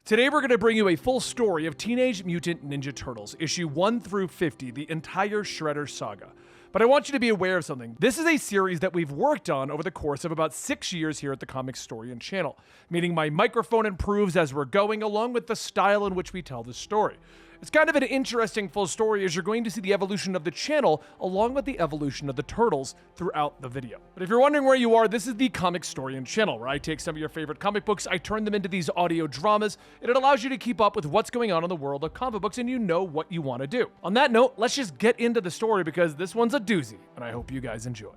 Today we're going to bring you a full story of Teenage Mutant Ninja Turtles, issue 1 through 50, the entire Shredder saga. But I want you to be aware of something. This is a series that we've worked on over the course of about 6 years here at the Comicstorian channel, meaning my microphone improves as we're going, along with the style in which we tell the story. It's kind of an interesting full story as you're going to see the evolution of the channel along with the evolution of the turtles throughout the video. But if you're wondering where you are, this is the Comicstorian channel, where I take some of your favorite comic books, I turn them into these audio dramas, and it allows you to keep up with what's going on in the world of comic books and you know what you want to do. On that note, let's just get into the story because this one's a doozy, and I hope you guys enjoy.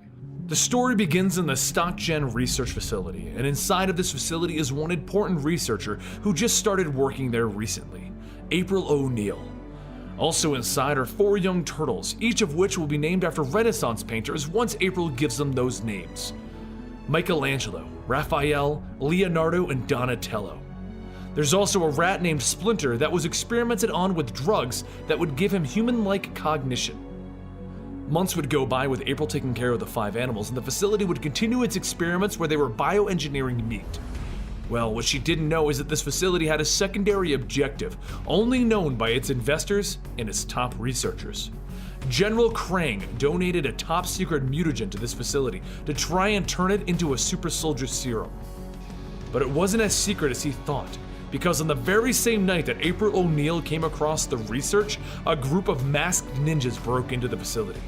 The story begins in the StockGen research facility, and inside of this facility is one important researcher who just started working there recently. April O'Neil. Also inside are 4 young turtles, each of which will be named after Renaissance painters once April gives them those names. Michelangelo, Raphael, Leonardo, and Donatello. There's also a rat named Splinter that was experimented on with drugs that would give him human-like cognition. Months would go by with April taking care of the 5 animals, and the facility would continue its experiments where they were bioengineering meat. Well, what she didn't know is that this facility had a secondary objective, only known by its investors and its top researchers. General Krang donated a top-secret mutagen to this facility to try and turn it into a super soldier serum. But it wasn't as secret as he thought, because on the very same night that April O'Neil came across the research, a group of masked ninjas broke into the facility.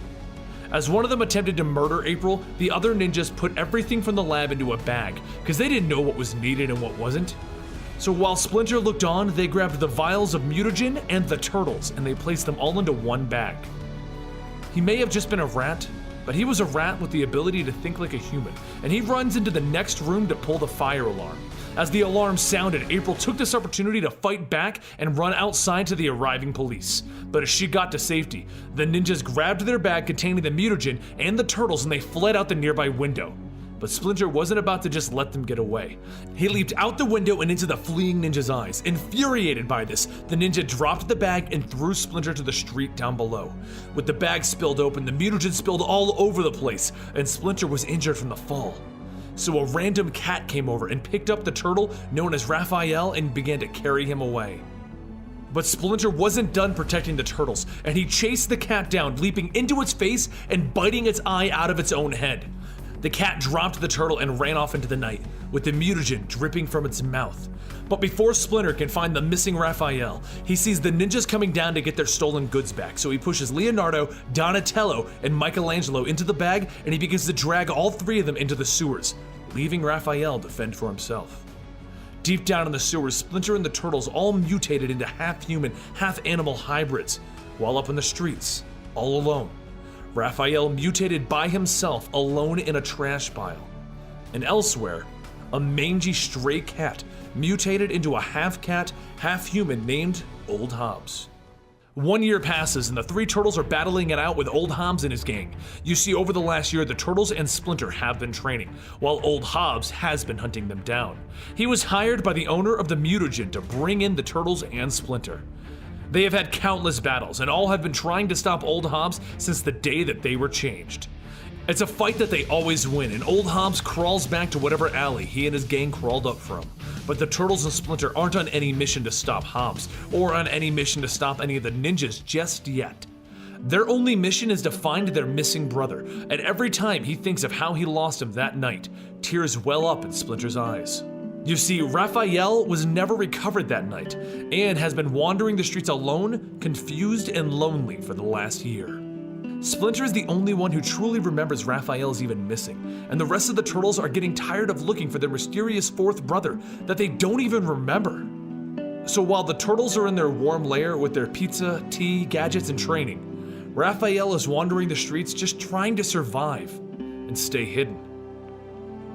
As one of them attempted to murder April, the other ninjas put everything from the lab into a bag, because they didn't know what was needed and what wasn't. So while Splinter looked on, they grabbed the vials of mutagen and the turtles, and they placed them all into one bag. He may have just been a rat, but he was a rat with the ability to think like a human, and he runs into the next room to pull the fire alarm. As the alarm sounded, April took this opportunity to fight back and run outside to the arriving police. But as she got to safety, the ninjas grabbed their bag containing the mutagen and the turtles and they fled out the nearby window. But Splinter wasn't about to just let them get away. He leaped out the window and into the fleeing ninja's eyes. Infuriated by this, the ninja dropped the bag and threw Splinter to the street down below. With the bag spilled open, the mutagen spilled all over the place, and Splinter was injured from the fall. So a random cat came over and picked up the turtle known as Raphael and began to carry him away. But Splinter wasn't done protecting the turtles, and he chased the cat down, leaping into its face and biting its eye out of its own head. The cat dropped the turtle and ran off into the night, with the mutagen dripping from its mouth. But before Splinter can find the missing Raphael, he sees the ninjas coming down to get their stolen goods back, so he pushes Leonardo, Donatello, and Michelangelo into the bag, and he begins to drag all 3 of them into the sewers, leaving Raphael to fend for himself. Deep down in the sewers, Splinter and the turtles all mutated into half-human, half-animal hybrids, while up in the streets, all alone. Raphael mutated by himself, alone in a trash pile. And elsewhere, a mangy stray cat mutated into a half-cat, half-human named Old Hobbs. 1 year passes and the 3 turtles are battling it out with Old Hobbs and his gang. You see, over the last year, the turtles and Splinter have been training, while Old Hobbs has been hunting them down. He was hired by the owner of the mutagen to bring in the turtles and Splinter. They have had countless battles, and all have been trying to stop Old Hobbs since the day that they were changed. It's a fight that they always win, and Old Hobbs crawls back to whatever alley he and his gang crawled up from. But the turtles and Splinter aren't on any mission to stop Hobbs, or on any mission to stop any of the ninjas just yet. Their only mission is to find their missing brother, and every time he thinks of how he lost him that night, tears well up in Splinter's eyes. You see, Raphael was never recovered that night, and has been wandering the streets alone, confused, and lonely for the last year. Splinter is the only one who truly remembers Raphael's even missing, and the rest of the turtles are getting tired of looking for their mysterious 4th brother that they don't even remember. So while the turtles are in their warm lair with their pizza, tea, gadgets, and training, Raphael is wandering the streets just trying to survive and stay hidden.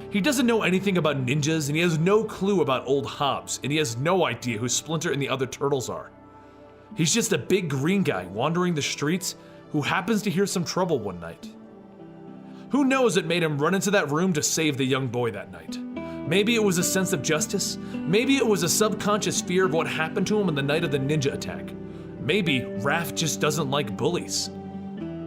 He doesn't know anything about ninjas, and he has no clue about Old Hobbs, and he has no idea who Splinter and the other turtles are. He's just a big green guy wandering the streets who happens to hear some trouble one night. Who knows what made him run into that room to save the young boy that night? Maybe it was a sense of justice. Maybe it was a subconscious fear of what happened to him on the night of the ninja attack. Maybe Raph just doesn't like bullies.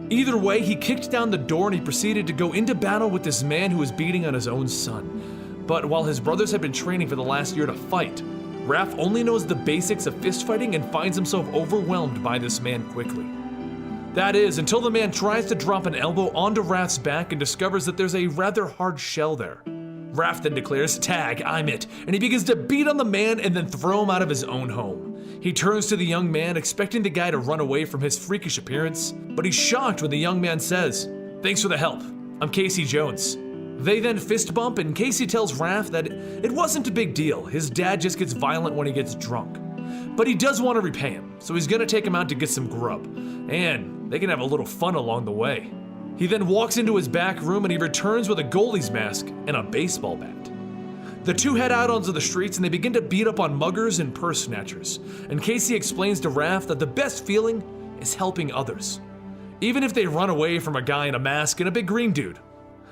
Either way, he kicked down the door and he proceeded to go into battle with this man who was beating on his own son. But while his brothers had been training for the last year to fight, Raph only knows the basics of fistfighting and finds himself overwhelmed by this man quickly. That is, until the man tries to drop an elbow onto Raph's back and discovers that there's a rather hard shell there. Raph then declares, "Tag, I'm it," and he begins to beat on the man and then throw him out of his own home. He turns to the young man, expecting the guy to run away from his freakish appearance, but he's shocked when the young man says, "Thanks for the help. I'm Casey Jones." They then fist bump, and Casey tells Raph that it wasn't a big deal. His dad just gets violent when he gets drunk. But he does want to repay him, so he's gonna take him out to get some grub, and they can have a little fun along the way. He then walks into his back room and he returns with a goalie's mask and a baseball bat. The two head out onto the streets and they begin to beat up on muggers and purse snatchers, and Casey explains to Raph that the best feeling is helping others, even if they run away from a guy in a mask and a big green dude.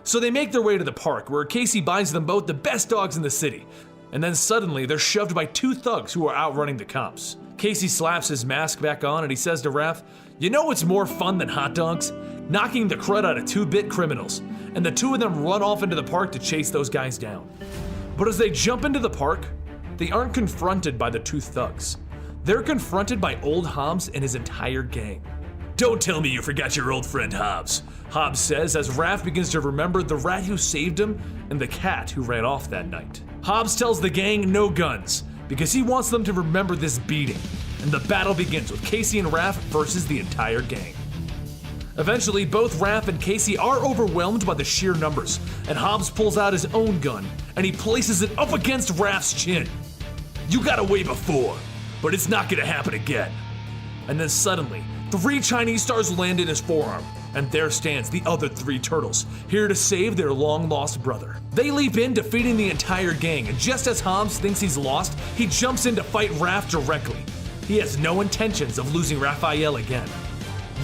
So they make their way to the park, where Casey buys them both the best dogs in the city, and then suddenly they're shoved by two thugs who are outrunning the cops. Casey slaps his mask back on and he says to Raph, "You know what's more fun than hot dogs? Knocking the crud out of 2-bit criminals," and the two of them run off into the park to chase those guys down. But as they jump into the park, they aren't confronted by the two thugs. They're confronted by old Hobbs and his entire gang. "Don't tell me you forgot your old friend Hobbs," Hobbs says as Raph begins to remember the rat who saved him and the cat who ran off that night. Hobbs tells the gang no guns, because he wants them to remember this beating, and the battle begins with Casey and Raph versus the entire gang. Eventually, both Raph and Casey are overwhelmed by the sheer numbers, and Hobbs pulls out his own gun, and he places it up against Raph's chin. "You got away before, but it's not gonna happen again." And then suddenly, 3 Chinese stars land in his forearm, and there stands the other 3 turtles, here to save their long-lost brother. They leap in, defeating the entire gang, and just as Hobbs thinks he's lost, he jumps in to fight Raph directly. He has no intentions of losing Raphael again.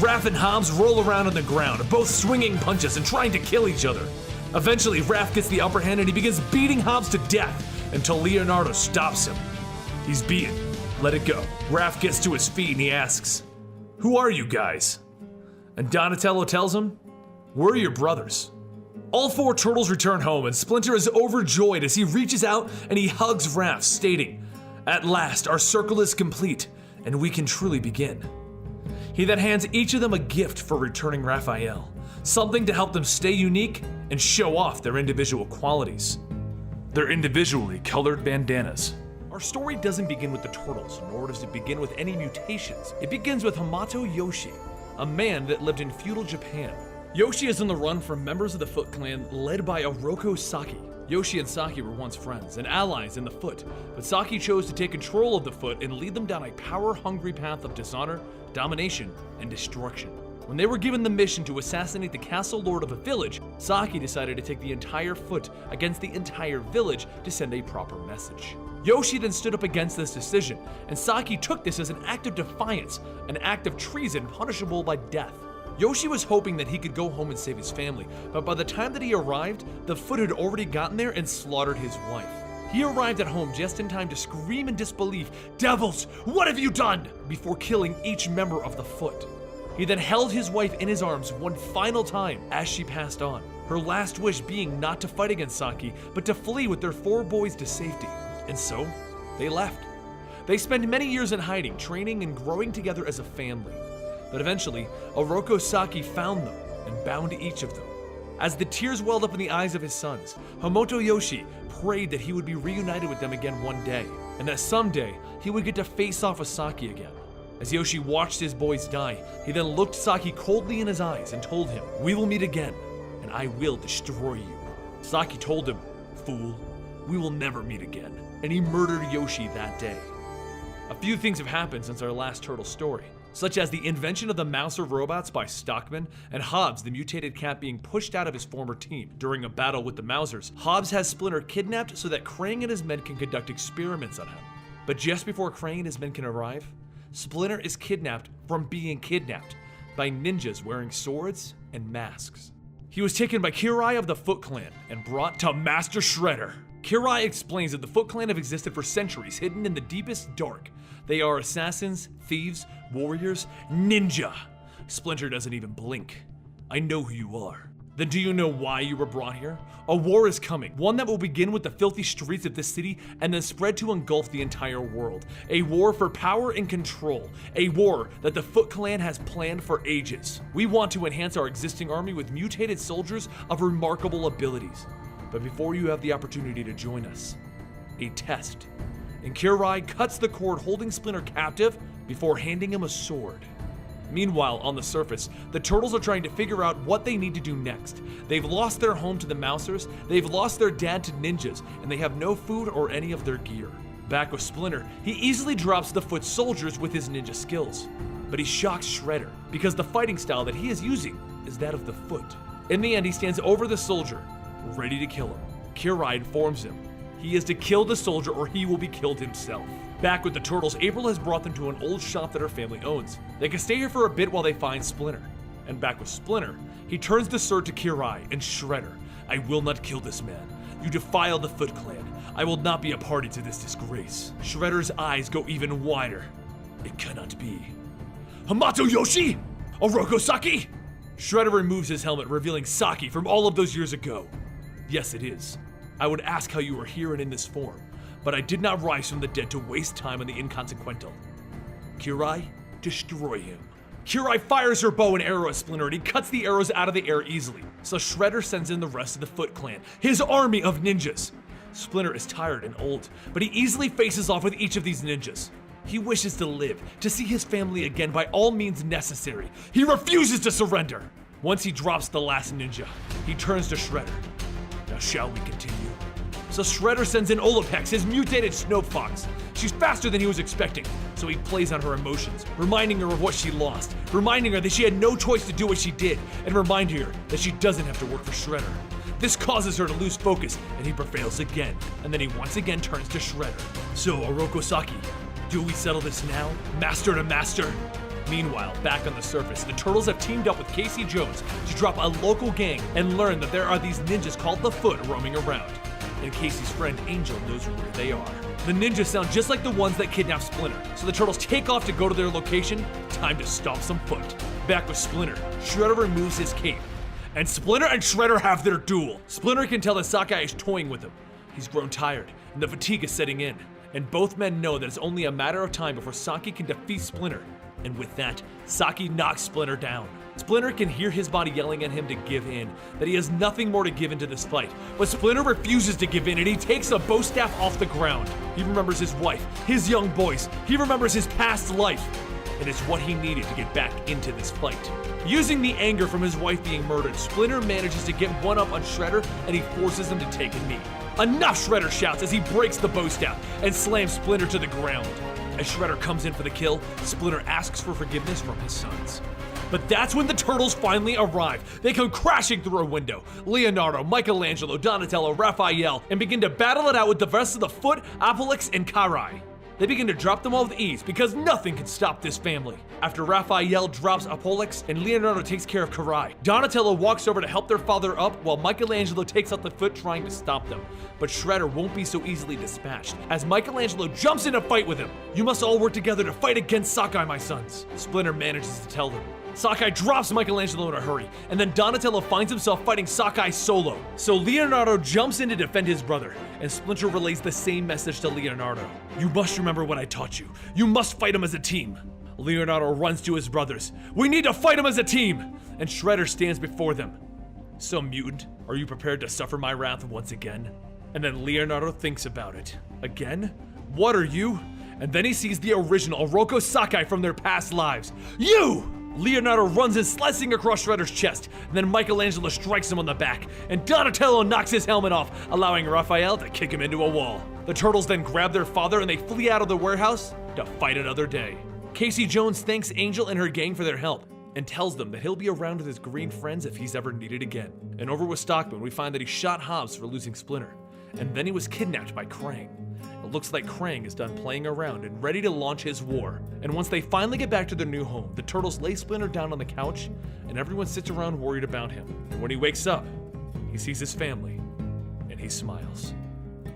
Raph and Hobbs roll around on the ground, both swinging punches and trying to kill each other. Eventually, Raph gets the upper hand and he begins beating Hobbs to death until Leonardo stops him. He's beaten. Let it go. Raph gets to his feet and he asks, "Who are you guys?" And Donatello tells him, "We're your brothers." All 4 turtles return home and Splinter is overjoyed as he reaches out and he hugs Raph, stating, "At last, our circle is complete and we can truly begin." He then hands each of them a gift for returning Raphael, something to help them stay unique and show off their individual qualities. Their individually colored bandanas. Our story doesn't begin with the turtles, nor does it begin with any mutations. It begins with Hamato Yoshi, a man that lived in feudal Japan. Yoshi is on the run from members of the Foot Clan led by Oroku Saki. Yoshi and Saki were once friends and allies in the Foot, but Saki chose to take control of the Foot and lead them down a power-hungry path of dishonor, domination, and destruction. When they were given the mission to assassinate the castle lord of a village, Saki decided to take the entire Foot against the entire village to send a proper message. Yoshi then stood up against this decision, and Saki took this as an act of defiance, an act of treason punishable by death. Yoshi was hoping that he could go home and save his family, but by the time that he arrived, the Foot had already gotten there and slaughtered his wife. He arrived at home just in time to scream in disbelief, "Devils, what have you done?" before killing each member of the Foot. He then held his wife in his arms one final time as she passed on, her last wish being not to fight against Saki, but to flee with their 4 boys to safety. And so, they left. They spent many years in hiding, training and growing together as a family. But eventually, Oroku Saki found them and bound each of them. As the tears welled up in the eyes of his sons, Hamato Yoshi prayed that he would be reunited with them again one day, and that someday he would get to face off with Saki again. As Yoshi watched his boys die, he then looked Saki coldly in his eyes and told him, "We will meet again, and I will destroy you." Saki told him, "Fool, we will never meet again," and he murdered Yoshi that day. A few things have happened since our last turtle story, such as the invention of the Mouser robots by Stockman, and Hobbs, the mutated cat, being pushed out of his former team. During a battle with the Mousers, Hobbs has Splinter kidnapped so that Krang and his men can conduct experiments on him. But just before Krang and his men can arrive, Splinter is kidnapped from being kidnapped by ninjas wearing swords and masks. He was taken by Kirai of the Foot Clan and brought to Master Shredder. Kirai explains that the Foot Clan have existed for centuries, hidden in the deepest dark. They are assassins, thieves, warriors, ninja. Splinter doesn't even blink. "I know who you are. Then do you know why you were brought here? A war is coming, one that will begin with the filthy streets of this city and then spread to engulf the entire world. A war for power and control. A war that the Foot Clan has planned for ages. We want to enhance our existing army with mutated soldiers of remarkable abilities. But before you have the opportunity to join us, a test. And Kirai cuts the cord holding Splinter captive before handing him a sword. Meanwhile, on the surface, the turtles are trying to figure out what they need to do next. They've lost their home to the Mousers, they've lost their dad to ninjas, and they have no food or any of their gear. Back with Splinter, he easily drops the Foot soldiers with his ninja skills. But he shocks Shredder, because the fighting style that he is using is that of the Foot. In the end, he stands over the soldier, ready to kill him. Kirai informs him he is to kill the soldier or he will be killed himself. Back with the turtles, April has brought them to an old shop that her family owns. They can stay here for a bit while they find Splinter. And back with Splinter, he turns the sword to Kirai and Shredder. I will not kill this man. You defile the Foot Clan. I will not be a party to this disgrace. Shredder's eyes go even wider. It cannot be. Hamato Yoshi? Oroku Saki? Shredder removes his helmet, revealing Saki from all of those years ago. Yes, it is. I would ask how you were here and in this form, but I did not rise from the dead to waste time on the inconsequential. Kirai, destroy him. Kirai fires her bow and arrow at Splinter and he cuts the arrows out of the air easily, so Shredder sends in the rest of the Foot Clan, his army of ninjas. Splinter is tired and old, but he easily faces off with each of these ninjas. He wishes to live, to see his family again by all means necessary. He refuses to surrender. Once he drops the last ninja, he turns to Shredder. Now shall we continue? So Shredder sends in Olapex, his mutated snow fox. She's faster than he was expecting, so he plays on her emotions, reminding her of what she lost, reminding her that she had no choice to do what she did, and reminding her that she doesn't have to work for Shredder. This causes her to lose focus, and he prevails again, and then he once again turns to Shredder. So, Oroku Saki, do we settle this now? Master to master? Meanwhile, back on the surface, the Turtles have teamed up with Casey Jones to drop a local gang and learn that there are these ninjas called the Foot roaming around. And Casey's friend Angel knows where they are. The ninjas sound just like the ones that kidnapped Splinter, so the Turtles take off to go to their location. Time to stomp some Foot. Back with Splinter, Shredder removes his cape. And Splinter and Shredder have their duel. Splinter can tell that Saga is toying with him. He's grown tired, and the fatigue is setting in. And both men know that it's only a matter of time before Saki can defeat Splinter. And with that, Saki knocks Splinter down. Splinter can hear his body yelling at him to give in, that he has nothing more to give into this fight. But Splinter refuses to give in and he takes a bow staff off the ground. He remembers his wife, his young boys, he remembers his past life. And it's what he needed to get back into this fight. Using the anger from his wife being murdered, Splinter manages to get one up on Shredder and he forces him to take a knee. Enough, Shredder shouts as he breaks the bow staff and slams Splinter to the ground. As Shredder comes in for the kill, Splinter asks for forgiveness from his sons. But that's when the Turtles finally arrive. They come crashing through a window. Leonardo, Michelangelo, Donatello, Raphael, and begin to battle it out with the rest of the Foot, Apollux, and Kirai. They begin to drop them all with ease because nothing can stop this family. After Raphael drops Apollux and Leonardo takes care of Kirai, Donatello walks over to help their father up while Michelangelo takes out the Foot trying to stop them. But Shredder won't be so easily dispatched as Michelangelo jumps in a fight with him. You must all work together to fight against Sakai, my sons. Splinter manages to tell them. Sakai drops Michelangelo in a hurry, and then Donatello finds himself fighting Sakai solo. So Leonardo jumps in to defend his brother, and Splinter relays the same message to Leonardo. You must remember what I taught you. You must fight him as a team. Leonardo runs to his brothers. We need to fight him as a team! And Shredder stands before them. So Mutant, are you prepared to suffer my wrath once again? And then Leonardo thinks about it. Again? What are you? And then he sees the original Oroku Sakai from their past lives. You! Leonardo runs in, slicing across Shredder's chest, and then Michelangelo strikes him on the back, and Donatello knocks his helmet off, allowing Raphael to kick him into a wall. The Turtles then grab their father and they flee out of the warehouse to fight another day. Casey Jones thanks Angel and her gang for their help, and tells them that he'll be around with his green friends if he's ever needed again. And over with Stockman, we find that he shot Hobbs for losing Splinter, and then he was kidnapped by Krang. It looks like Krang is done playing around and ready to launch his war. And once they finally get back to their new home, the Turtles lay Splinter down on the couch, and everyone sits around worried about him. And when he wakes up, he sees his family, and he smiles.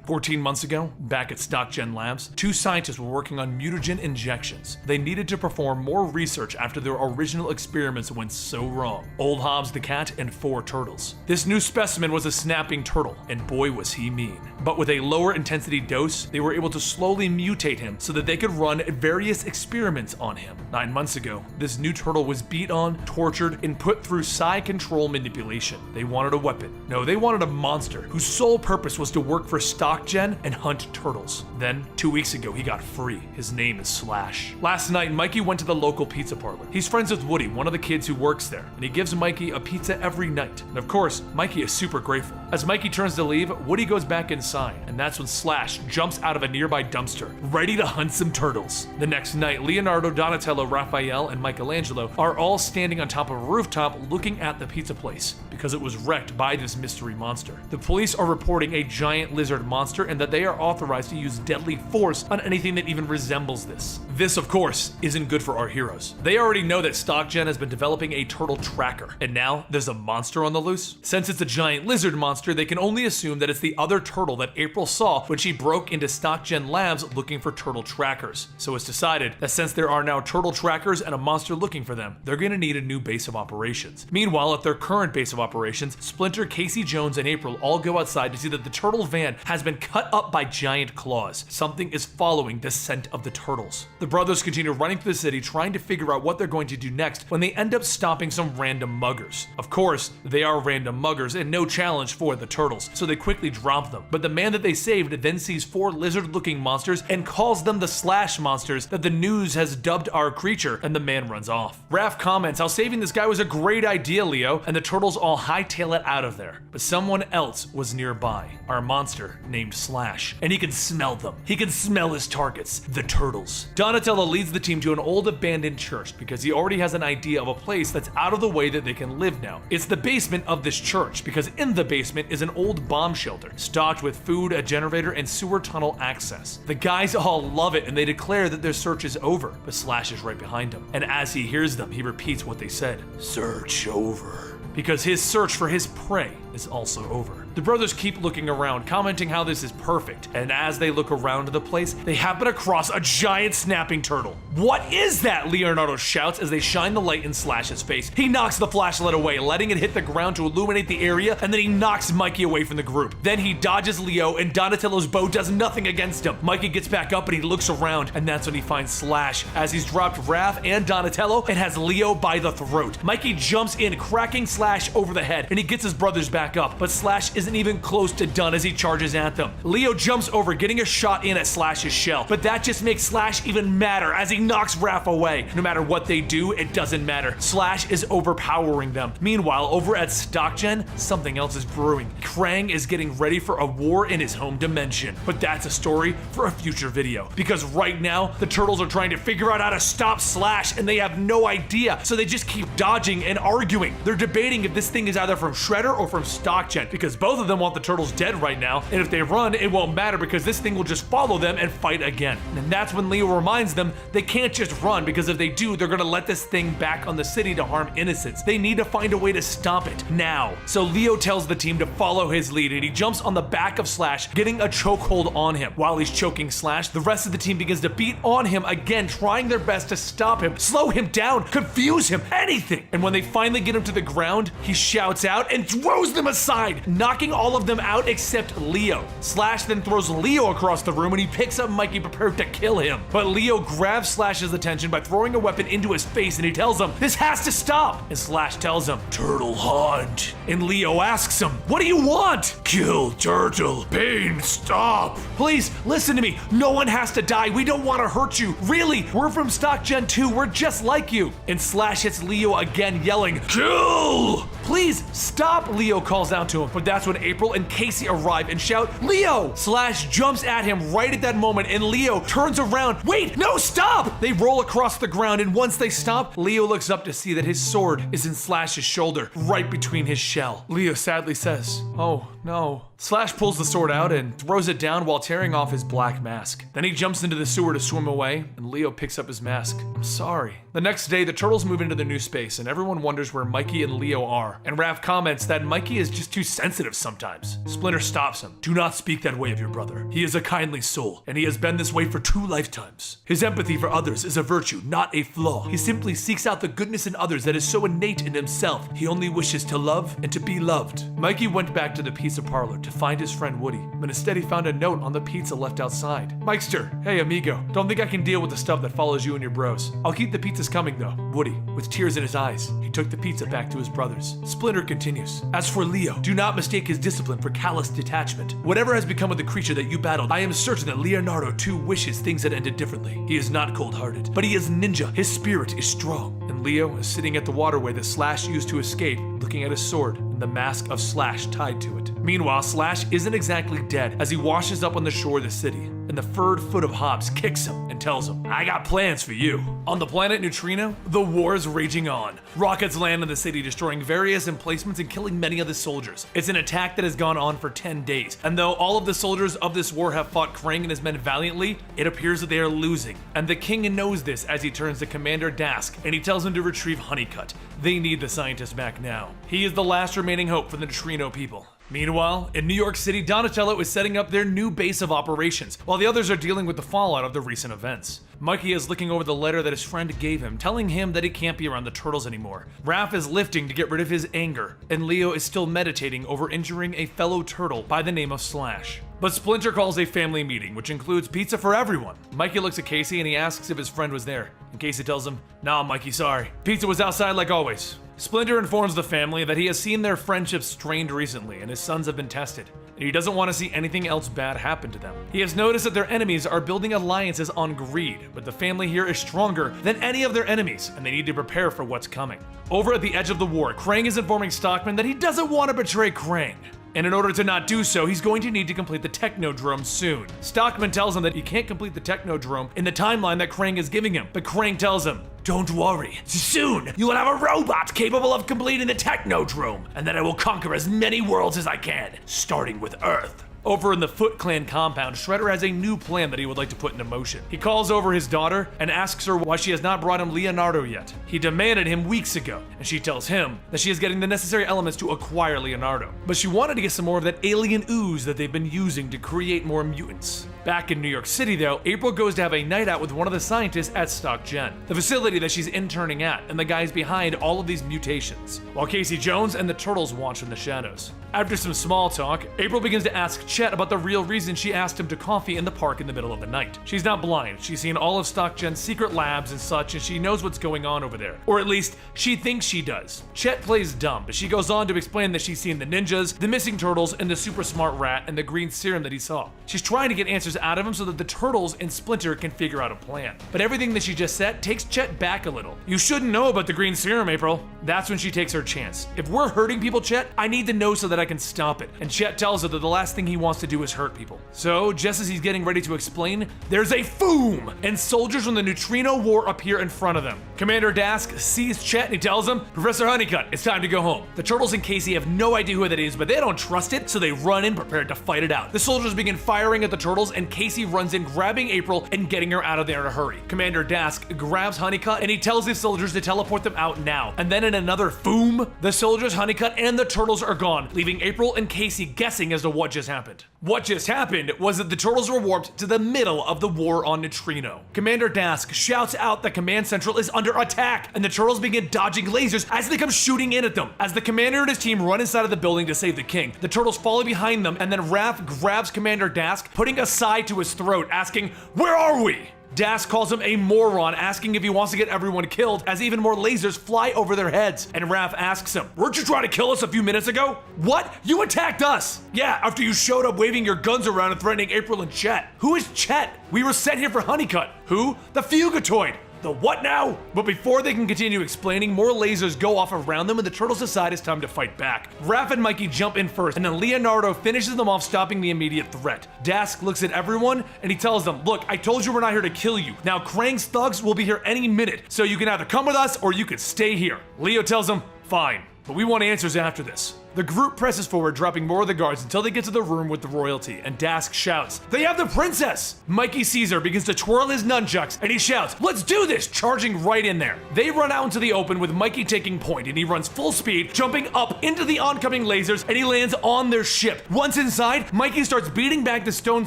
14 months ago, back at StockGen Labs, 2 scientists were working on mutagen injections. They needed to perform more research after their original experiments went so wrong. Old Hobbs the cat and 4 turtles. This new specimen was a snapping turtle, and boy was he mean. But with a lower intensity dose, they were able to slowly mutate him so that they could run various experiments on him. 9 months ago, this new turtle was beat on, tortured, and put through psi control manipulation. They wanted a weapon. No, they wanted a monster whose sole purpose was to work for StockGen and hunt turtles. Then, 2 weeks ago, he got free. His name is Slash. Last night, Mikey went to the local pizza parlor. He's friends with Woody, one of the kids who works there, and he gives Mikey a pizza every night. And of course, Mikey is super grateful. As Mikey turns to leave, Woody goes back inside, and that's when Slash jumps out of a nearby dumpster, ready to hunt some turtles. The next night, Leonardo, Donatello, Raphael, and Michelangelo are all standing on top of a rooftop looking at the pizza place, because it was wrecked by this mystery monster. The police are reporting a giant lizard monster and that they are authorized to use deadly force on anything that even resembles this. This, of course, isn't good for our heroes. They already know that StockGen has been developing a turtle tracker, and now there's a monster on the loose. Since it's a giant lizard monster, they can only assume that it's the other turtle that April saw when she broke into StockGen Labs looking for turtle trackers. So it's decided that since there are now turtle trackers and a monster looking for them, they're gonna need a new base of operations. Meanwhile, at their current base of operations, Splinter, Casey Jones, and April all go outside to see that the turtle van has been cut up by giant claws. Something is following the scent of the turtles. The brothers continue running through the city trying to figure out what they're going to do next when they end up stopping some random muggers. Of course, they are random muggers and no challenge for the turtles, so they quickly drop them. But the man that they saved then sees 4 lizard-looking monsters and calls them the Slash monsters that the news has dubbed our creature, and the man runs off. Raph comments how saving this guy was a great idea, Leo, and the turtles all hightail it out of there. But someone else was nearby, our monster named Slash, and he can smell them. He can smell his targets, the turtles. Donatello leads the team to an old abandoned church because he already has an idea of a place that's out of the way that they can live now. It's the basement of this church because in the basement is an old bomb shelter, stocked with food, a generator, and sewer tunnel access. The guys all love it and they declare that their search is over, but Slash is right behind them. And as he hears them, he repeats what they said, "Search over." Because his search for his prey is also over. The brothers keep looking around, commenting how this is perfect, and as they look around the place, they happen across a giant snapping turtle. "What is that?" Leonardo shouts as they shine the light in Slash's face. He knocks the flashlight away, letting it hit the ground to illuminate the area, and then he knocks Mikey away from the group. Then he dodges Leo, and Donatello's bow does nothing against him. Mikey gets back up and he looks around, and that's when he finds Slash, as he's dropped Raph and Donatello and has Leo by the throat. Mikey jumps in, cracking Slash over the head, and he gets his brothers back up, but Slash isn't even close to done as he charges at them. Leo jumps over, getting a shot in at Slash's shell, but that just makes Slash even madder as he knocks Raph away. No matter what they do, it doesn't matter. Slash is overpowering them. Meanwhile, over at StockGen, something else is brewing. Krang is getting ready for a war in his home dimension, but that's a story for a future video, because right now, the turtles are trying to figure out how to stop Slash, and they have no idea, so they just keep dodging and arguing. They're debating if this thing is either from Shredder or from StockGen, because both of them want the turtles dead right now, and if they run, it won't matter because this thing will just follow them and fight again. And that's when Leo reminds them they can't just run, because if they do, they're gonna let this thing back on the city to harm innocents. They need to find a way to stop it now. So Leo tells the team to follow his lead, and he jumps on the back of Slash, getting a chokehold on him. While he's choking Slash, the rest of the team begins to beat on him again, trying their best to stop him, slow him down, confuse him, anything. And when they finally get him to the ground, he shouts out and throws them aside, knocking all of them out except Leo. Slash then throws Leo across the room and he picks up Mikey, prepared to kill him. But Leo grabs Slash's attention by throwing a weapon into his face, and he tells him, "This has to stop!" And Slash tells him, "Turtle hunt." And Leo asks him, "What do you want?" "Kill turtle. Pain, stop." "Please, listen to me. No one has to die. We don't want to hurt you. Really, we're from StockGen 2. We're just like you." And Slash hits Leo again, yelling, "Kill!" "Please, stop," Leo calls out to him. But that's when April and Casey arrive and shout, "Leo!" Slash jumps at him right at that moment, and Leo turns around. "Wait, no, stop!" They roll across the ground, and once they stop, Leo looks up to see that his sword is in Slash's shoulder, right between his shell. Leo sadly says, "Oh, No. Slash pulls the sword out and throws it down while tearing off his black mask. Then he jumps into the sewer to swim away, and Leo picks up his mask. I'm sorry. The next day, the turtles move into their new space, and everyone wonders where Mikey and Leo are. And Raph comments that Mikey is just too sensitive sometimes. Splinter stops him. Do not speak that way of your brother. He is a kindly soul, and he has been this way for 2 lifetimes. His empathy for others is a virtue, not a flaw. He simply seeks out the goodness in others that is so innate in himself. He only wishes to love and to be loved. Mikey went back to the pizza parlor to find his friend Woody, but instead he found a note on the pizza left outside. Mikester, hey amigo, don't think I can deal with the stuff that follows you and your bros. I'll keep the pizzas coming though. Woody, with tears in his eyes, he took the pizza back to his brothers. Splinter continues. As for Leo, do not mistake his discipline for callous detachment. Whatever has become of the creature that you battled, I am certain that Leonardo too wishes things had ended differently. He is not cold-hearted, but he is ninja. His spirit is strong. And Leo is sitting at the waterway that Slash used to escape, looking at his sword and the mask of Slash tied to it. Meanwhile, Slash isn't exactly dead as he washes up on the shore of the city, and the furred foot of Hobbs kicks him and tells him, I got plans for you. On the planet Neutrino, the war is raging on. Rockets land in the city, destroying various emplacements and killing many of the soldiers. It's an attack that has gone on for 10 days, and though all of the soldiers of this war have fought Krang and his men valiantly, it appears that they are losing. And the king knows this as he turns to Commander Dask, and he tells him to retrieve Honeycut. They need the scientist back now. He is the last remaining hope for the Neutrino people. Meanwhile, in New York City, Donatello is setting up their new base of operations, while the others are dealing with the fallout of the recent events. Mikey is looking over the letter that his friend gave him, telling him that he can't be around the turtles anymore. Raph is lifting to get rid of his anger, and Leo is still meditating over injuring a fellow turtle by the name of Slash. But Splinter calls a family meeting, which includes pizza for everyone. Mikey looks at Casey and he asks if his friend was there, and Casey tells him, Nah, Mikey, sorry. Pizza was outside like always. Splinter informs the family that he has seen their friendship strained recently and his sons have been tested, and he doesn't want to see anything else bad happen to them. He has noticed that their enemies are building alliances on greed, but the family here is stronger than any of their enemies, and they need to prepare for what's coming. Over at the edge of the war, Krang is informing Stockman that he doesn't want to betray Krang. And in order to not do so, he's going to need to complete the Technodrome soon. Stockman tells him that he can't complete the Technodrome in the timeline that Krang is giving him, but Krang tells him, Don't worry, soon you will have a robot capable of completing the Technodrome, and then I will conquer as many worlds as I can, starting with Earth. Over in the Foot Clan compound, Shredder has a new plan that he would like to put into motion. He calls over his daughter and asks her why she has not brought him Leonardo yet. He demanded him weeks ago, and she tells him that she is getting the necessary elements to acquire Leonardo. But she wanted to get some more of that alien ooze that they've been using to create more mutants. Back in New York City though, April goes to have a night out with one of the scientists at Stock Gen, the facility that she's interning at, and the guys behind all of these mutations, while Casey Jones and the Turtles watch from the shadows. After some small talk, April begins to ask Chet about the real reason she asked him to coffee in the park in the middle of the night. She's not blind, she's seen all of Stock Gen's secret labs and such, and she knows what's going on over there. Or at least, she thinks she does. Chet plays dumb, but she goes on to explain that she's seen the ninjas, the missing turtles, and the super smart rat, and the green serum that he saw. She's trying to get answers out of him so that the turtles and Splinter can figure out a plan. But everything that she just said takes Chet back a little. You shouldn't know about the green serum, April. That's when she takes her chance. If we're hurting people, Chet, I need to know so that I can stop it. And Chet tells her that the last thing he wants to do is hurt people. So, just as he's getting ready to explain, there's a boom! And soldiers from the Neutrino War appear in front of them. Commander Dask sees Chet and he tells him, Professor Honeycutt, it's time to go home. The Turtles and Casey have no idea who that is, but they don't trust it, so they run in prepared to fight it out. The soldiers begin firing at the Turtles, and Casey runs in, grabbing April and getting her out of there in a hurry. Commander Dask grabs Honeycutt and he tells his soldiers to teleport them out now. And then in another boom, the soldiers, Honeycutt, and the Turtles are gone, leaving April and Casey guessing as to what just happened. What just happened was that the Turtles were warped to the middle of the war on Neutrino. Commander Dask shouts out that Command Central is under attack, and the Turtles begin dodging lasers as they come shooting in at them. As the commander and his team run inside of the building to save the king, the Turtles follow behind them, and then Raph grabs Commander Dask, putting a side to his throat, asking, Where are we? Dask calls him a moron, asking if he wants to get everyone killed as even more lasers fly over their heads. And Raph asks him, Weren't you trying to kill us a few minutes ago? What? You attacked us! Yeah, after you showed up waving your guns around and threatening April and Chet. Who is Chet? We were sent here for Honeycutt. Who? The Fugitoid. The what now? But before they can continue explaining, more lasers go off around them and the Turtles decide it's time to fight back. Raph and Mikey jump in first, and then Leonardo finishes them off, stopping the immediate threat. Dask looks at everyone and he tells them, Look, I told you we're not here to kill you. Now Krang's thugs will be here any minute, so you can either come with us or you could stay here. Leo tells him, Fine. But we want answers after this. The group presses forward, dropping more of the guards until they get to the room with the royalty, and Dask shouts, "They have the princess!" Mikey sees her, begins to twirl his nunchucks, and he shouts, "Let's do this!" charging right in there. They run out into the open with Mikey taking point, and he runs full speed, jumping up into the oncoming lasers, and he lands on their ship. Once inside, Mikey starts beating back the stone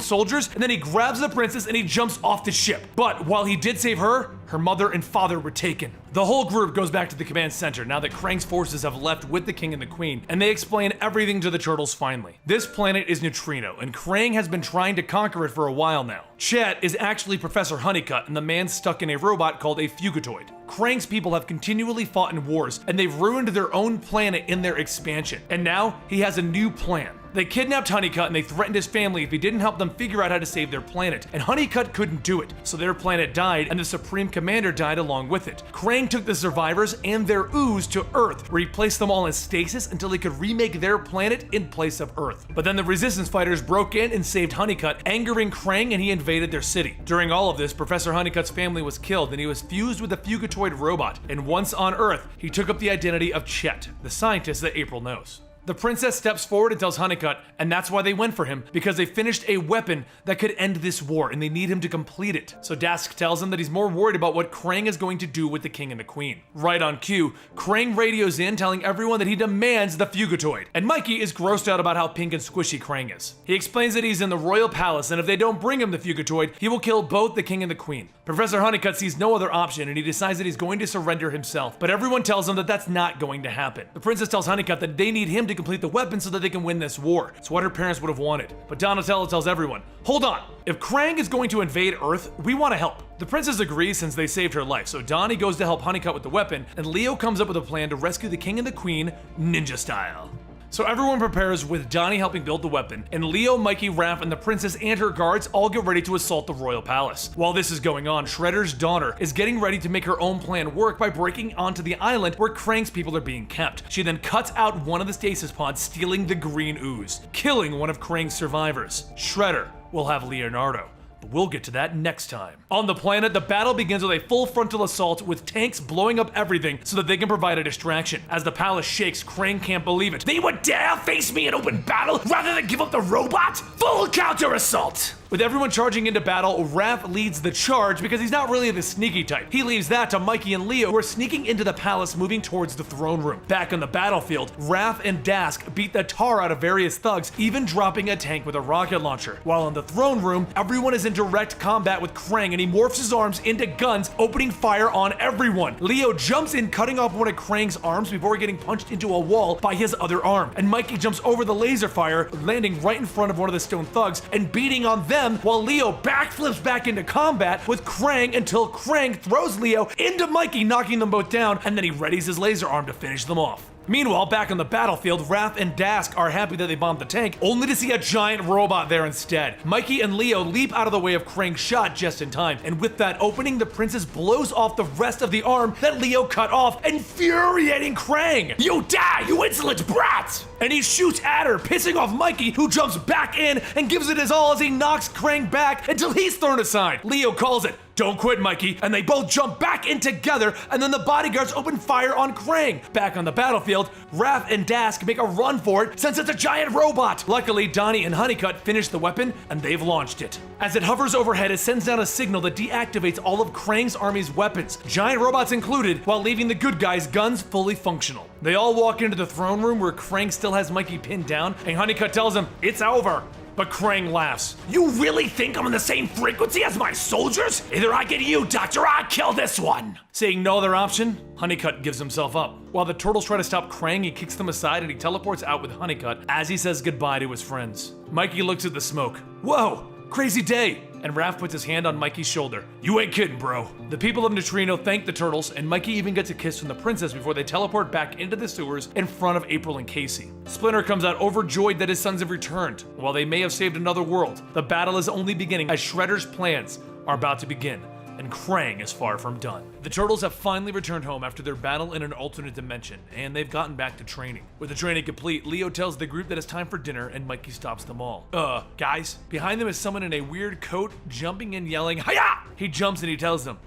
soldiers, and then he grabs the princess and he jumps off the ship. But while he did save her, her mother and father were taken. The whole group goes back to the command center now that Krang's forces have left with the king and the queen, and they explain everything to the turtles finally. This planet is Neutrino, and Krang has been trying to conquer it for a while now. Chet is actually Professor Honeycutt, and the man stuck in a robot called a Fugitoid. Krang's people have continually fought in wars, and they've ruined their own planet in their expansion. And now, he has a new plan. They kidnapped Honeycutt and they threatened his family if he didn't help them figure out how to save their planet. And Honeycutt couldn't do it, so their planet died and the Supreme Commander died along with it. Krang took the survivors and their ooze to Earth, where he placed them all in stasis until he could remake their planet in place of Earth. But then the Resistance fighters broke in and saved Honeycutt, angering Krang, and he invaded their city. During all of this, Professor Honeycutt's family was killed and he was fused with the Fugitoid robot. And once on Earth, he took up the identity of Chet, the scientist that April knows. The princess steps forward and tells Honeycutt, and that's why they went for him, because they finished a weapon that could end this war and they need him to complete it. So Dask tells him that he's more worried about what Krang is going to do with the king and the queen. Right on cue, Krang radios in telling everyone that he demands the Fugitoid, and Mikey is grossed out about how pink and squishy Krang is. He explains that he's in the royal palace, and if they don't bring him the Fugitoid, he will kill both the king and the queen. Professor Honeycutt sees no other option and he decides that he's going to surrender himself, but everyone tells him that that's not going to happen. The princess tells Honeycutt that they need him to complete the weapon so that they can win this war. It's what her parents would have wanted. But Donatello tells everyone, hold on, if Krang is going to invade Earth, we want to help. The princess agrees since they saved her life, so Donnie goes to help Honeycutt with the weapon, and Leo comes up with a plan to rescue the king and the queen, ninja style. So everyone prepares with Donnie helping build the weapon, and Leo, Mikey, Raph, and the princess and her guards all get ready to assault the royal palace. While this is going on, Shredder's daughter is getting ready to make her own plan work by breaking onto the island where Krang's people are being kept. She then cuts out one of the stasis pods, stealing the green ooze, killing one of Krang's survivors. Shredder will have Leonardo. But we'll get to that next time. On the planet, the battle begins with a full frontal assault with tanks blowing up everything so that they can provide a distraction. As the palace shakes, Krang can't believe it. They would dare face me in open battle rather than give up the robot? Full counter assault! With everyone charging into battle, Raph leads the charge because he's not really the sneaky type. He leaves that to Mikey and Leo, who are sneaking into the palace, moving towards the throne room. Back on the battlefield, Raph and Dask beat the tar out of various thugs, even dropping a tank with a rocket launcher. While in the throne room, everyone is in direct combat with Krang, and he morphs his arms into guns, opening fire on everyone. Leo jumps in, cutting off one of Krang's arms before getting punched into a wall by his other arm. And Mikey jumps over the laser fire, landing right in front of one of the stone thugs and beating on them, while Leo backflips back into combat with Krang until Krang throws Leo into Mikey, knocking them both down, and then he readies his laser arm to finish them off. Meanwhile, back on the battlefield, Raph and Dask are happy that they bombed the tank, only to see a giant robot there instead. Mikey and Leo leap out of the way of Krang's shot just in time, and with that opening, the princess blows off the rest of the arm that Leo cut off, infuriating Krang. "You die, you insolent brat!" And he shoots at her, pissing off Mikey, who jumps back in and gives it his all as he knocks Krang back until he's thrown aside. Leo calls it, "Don't quit, Mikey," and they both jump back in together, and then the bodyguards open fire on Krang. Back on the battlefield, Raph and Dask make a run for it since it's a giant robot. Luckily, Donnie and Honeycutt finish the weapon, and they've launched it. As it hovers overhead, it sends down a signal that deactivates all of Krang's army's weapons, giant robots included, while leaving the good guys' guns fully functional. They all walk into the throne room where Krang still has Mikey pinned down, and Honeycutt tells him, "It's over." But Krang laughs. "You really think I'm on the same frequency as my soldiers? Either I get you, Doctor, or I kill this one!" Saying no other option, Honeycutt gives himself up. While the turtles try to stop Krang, he kicks them aside and he teleports out with Honeycutt as he says goodbye to his friends. Mikey looks at the smoke. "Whoa, crazy day!" And Raph puts his hand on Mikey's shoulder. "You ain't kidding, bro." The people of Neutrino thank the turtles, and Mikey even gets a kiss from the princess before they teleport back into the sewers in front of April and Casey. Splinter comes out overjoyed that his sons have returned. While they may have saved another world, the battle is only beginning as Shredder's plans are about to begin, and Krang is far from done. The turtles have finally returned home after their battle in an alternate dimension, and they've gotten back to training. With the training complete, Leo tells the group that it's time for dinner, and Mikey stops them all. Guys? Behind them is someone in a weird coat, jumping and yelling, "Hiya!" He jumps and he tells them,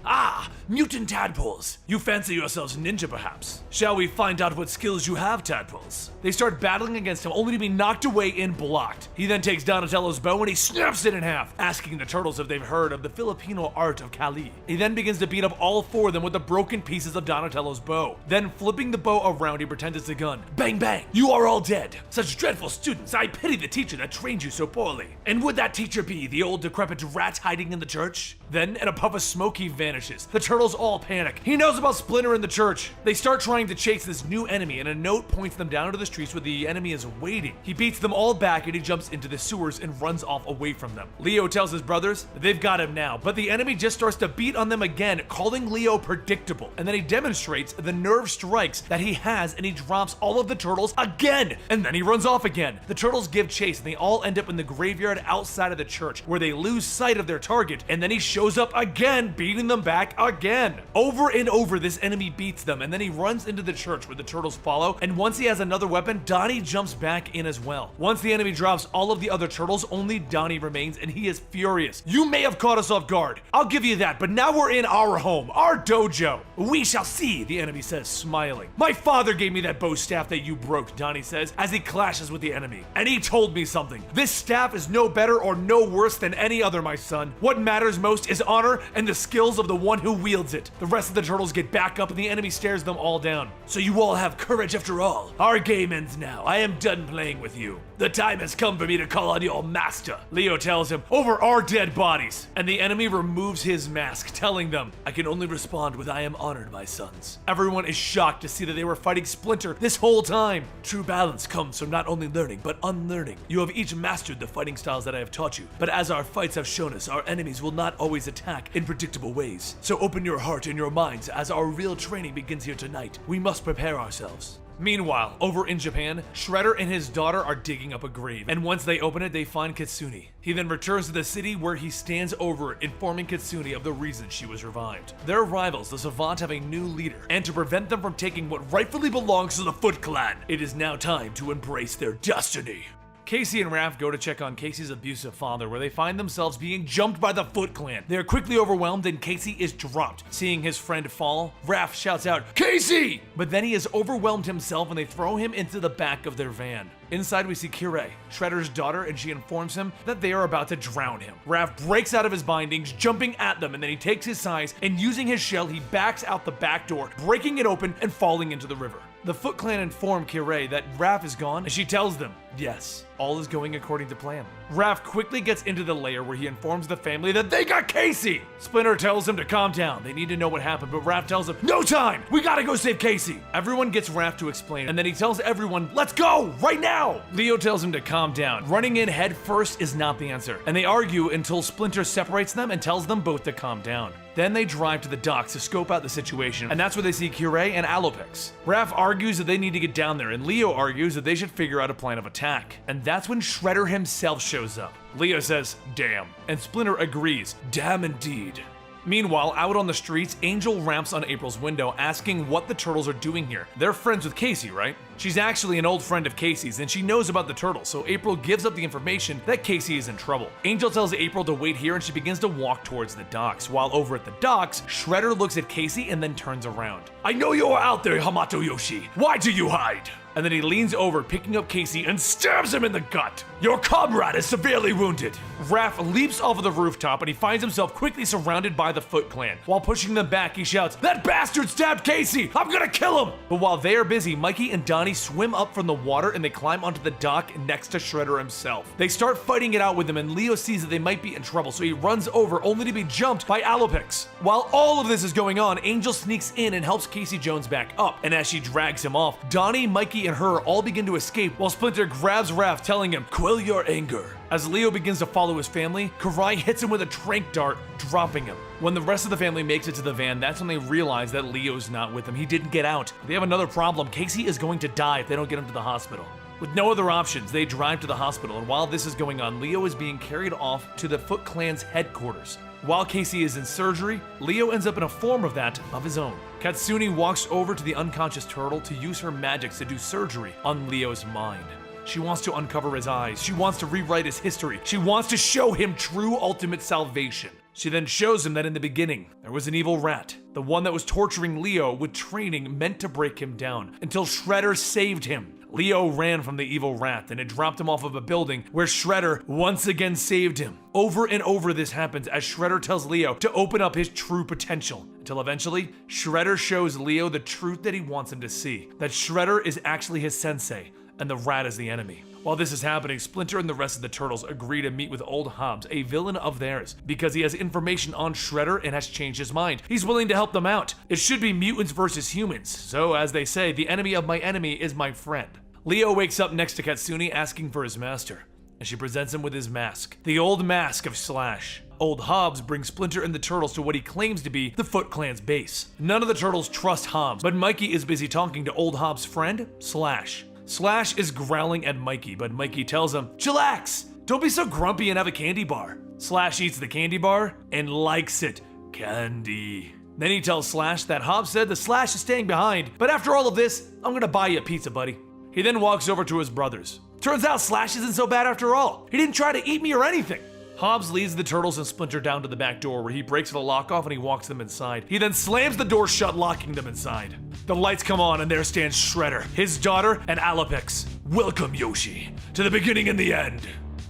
mutant tadpoles. You fancy yourselves ninja perhaps? Shall we find out what skills you have, tadpoles? They start battling against him only to be knocked away and blocked. He then takes Donatello's bow and he snaps it in half, asking the turtles if they've heard of the Filipino art of Kali. He then begins to beat up all four of them with the broken pieces of Donatello's bow. Then flipping the bow around, he pretends it's a gun. Bang bang, you are all dead. Such dreadful students, I pity the teacher that trained you so poorly. And would that teacher be the old decrepit rat hiding in the church? Then, in a puff of smoke, he vanishes. The turtles all panic. He knows about Splinter in the church. They start trying to chase this new enemy, and a note points them down to the streets where the enemy is waiting. He beats them all back, and he jumps into the sewers and runs off away from them. Leo tells his brothers that they've got him now, but the enemy just starts to beat on them again, calling Leo predictable. And then he demonstrates the nerve strikes that he has, and he drops all of the turtles again, and then he runs off again. The turtles give chase, and they all end up in the graveyard outside of the church, where they lose sight of their target, and then he shows up again, beating them back again. Over and over, this enemy beats them, and then he runs into the church where the turtles follow, and once he has another weapon, Donnie jumps back in as well. Once the enemy drops all of the other turtles, only Donnie remains, and he is furious. You may have caught us off guard, I'll give you that, but now we're in our home, our dojo. We shall see, the enemy says, smiling. My father gave me that bow staff that you broke, Donnie says, as he clashes with the enemy. And he told me something. This staff is no better or no worse than any other, my son. What matters most is honor and the skills of the one who wields it. The rest of the turtles get back up and the enemy stares them all down. So you all have courage after all. Our game ends now. I am done playing with you. The time has come for me to call on your master, Leo tells him, over our dead bodies. And the enemy removes his mask, telling them, I can only respond with I am honored, my sons. Everyone is shocked to see that they were fighting Splinter this whole time. True balance comes from not only learning, but unlearning. You have each mastered the fighting styles that I have taught you, but as our fights have shown us, our enemies will not always attack in predictable ways. So open your heart and your minds as our real training begins here tonight. We must prepare ourselves. Meanwhile, over in Japan, Shredder and his daughter are digging up a grave, and once they open it, they find Kitsune. He then returns to the city where he stands over it, informing Kitsune of the reason she was revived. Their rivals, the Savant, have a new leader, and to prevent them from taking what rightfully belongs to the Foot Clan, it is now time to embrace their destiny. Casey and Raph go to check on Casey's abusive father, where they find themselves being jumped by the Foot Clan. They are quickly overwhelmed and Casey is dropped. Seeing his friend fall, Raph shouts out, Casey! But then he is overwhelmed himself and they throw him into the back of their van. Inside we see Kirei, Shredder's daughter, and she informs him that they are about to drown him. Raph breaks out of his bindings, jumping at them, and then he takes his size and using his shell, he backs out the back door, breaking it open and falling into the river. The Foot Clan inform Kirei that Raph is gone, and she tells them, yes, all is going according to plan. Raph quickly gets into the lair where he informs the family that they got Casey! Splinter tells him to calm down, they need to know what happened, but Raph tells him, no time! We gotta go save Casey! Everyone gets Raph to explain, and then he tells everyone, let's go! Right now! Leo tells him to calm down. Running in head first is not the answer, and they argue until Splinter separates them and tells them both to calm down. Then they drive to the docks to scope out the situation, and that's where they see Kirei and Alopex. Raph argues that they need to get down there, and Leo argues that they should figure out a plan of attack. And that's when Shredder himself shows up. Leo says, damn, and Splinter agrees, damn indeed. Meanwhile, out on the streets, Angel ramps on April's window asking what the turtles are doing here. They're friends with Casey, right? She's actually an old friend of Casey's and she knows about the turtles, so April gives up the information that Casey is in trouble. Angel tells April to wait here and she begins to walk towards the docks. While over at the docks, Shredder looks at Casey and then turns around. I know you are out there, Hamato Yoshi. Why do you hide? And then he leans over, picking up Casey and stabs him in the gut. Your comrade is severely wounded. Raph leaps off of the rooftop and he finds himself quickly surrounded by the Foot Clan. While pushing them back, he shouts, that bastard stabbed Casey! I'm gonna kill him! But while they are busy, Mikey and Donnie swim up from the water and they climb onto the dock next to Shredder himself. They start fighting it out with him and Leo sees that they might be in trouble, so he runs over only to be jumped by Alopex. While all of this is going on, Angel sneaks in and helps Casey Jones back up, and as she drags him off, Donnie, Mikey, and her all begin to escape while Splinter grabs Raph, telling him, quell your anger. As Leo begins to follow his family, Karai hits him with a tranq dart, dropping him. When the rest of the family makes it to the van, that's when they realize that Leo's not with them. He didn't get out. They have another problem. Casey is going to die if they don't get him to the hospital. With no other options, they drive to the hospital, and while this is going on, Leo is being carried off to the Foot Clan's headquarters. While Casey is in surgery, Leo ends up in a form of that of his own. Katsuni walks over to the unconscious turtle to use her magics to do surgery on Leo's mind. She wants to uncover his eyes. She wants to rewrite his history. She wants to show him true ultimate salvation. She then shows him that in the beginning, there was an evil rat, the one that was torturing Leo with training meant to break him down, until Shredder saved him. Leo ran from the evil rat and it dropped him off of a building where Shredder once again saved him. Over and over this happens as Shredder tells Leo to open up his true potential, until eventually, Shredder shows Leo the truth that he wants him to see, that Shredder is actually his sensei, and the rat is the enemy. While this is happening, Splinter and the rest of the Turtles agree to meet with Old Hobbs, a villain of theirs, because he has information on Shredder and has changed his mind. He's willing to help them out. It should be mutants versus humans, so as they say, the enemy of my enemy is my friend. Leo wakes up next to Katsuni asking for his master, and she presents him with his mask, the old mask of Slash. Old Hobbs brings Splinter and the Turtles to what he claims to be the Foot Clan's base. None of the Turtles trust Hobbs, but Mikey is busy talking to Old Hobbs' friend, Slash. Slash is growling at Mikey, but Mikey tells him, "Chillax! Don't be so grumpy and have a candy bar." Slash eats the candy bar and likes it. Candy. Then he tells Slash that Hobbs said the Slash is staying behind, but after all of this, I'm gonna buy you a pizza, buddy. He then walks over to his brothers. Turns out Slash isn't so bad after all. He didn't try to eat me or anything. Hobbs leads the Turtles and Splinter down to the back door where he breaks the lock off and he walks them inside. He then slams the door shut, locking them inside. The lights come on and there stands Shredder, his daughter, and Alopex. "Welcome, Yoshi, to the beginning and the end."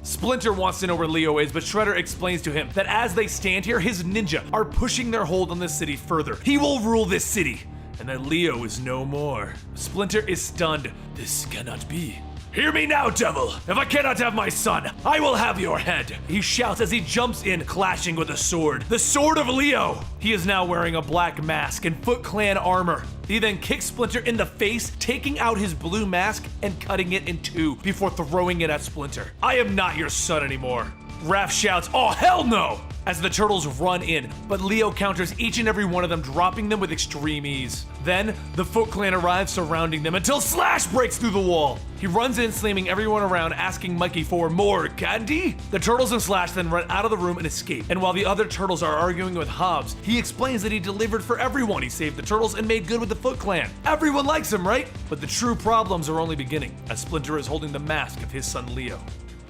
Splinter wants to know where Leo is, but Shredder explains to him that as they stand here, his ninja are pushing their hold on the city further. He will rule this city, and that Leo is no more. Splinter is stunned. This cannot be. "Hear me now, devil! If I cannot have my son, I will have your head!" He shouts as he jumps in, clashing with a sword. The sword of Leo! He is now wearing a black mask and Foot Clan armor. He then kicks Splinter in the face, taking out his blue mask and cutting it in two before throwing it at Splinter. "I am not your son anymore." Raph shouts, "Oh, hell no!" as the Turtles run in, but Leo counters each and every one of them, dropping them with extreme ease. Then, the Foot Clan arrives, surrounding them until Slash breaks through the wall. He runs in, slamming everyone around, asking Mikey for more candy. The Turtles and Slash then run out of the room and escape, and while the other Turtles are arguing with Hobbs, he explains that he delivered for everyone. He saved the Turtles and made good with the Foot Clan. Everyone likes him, right? But the true problems are only beginning, as Splinter is holding the mask of his son Leo.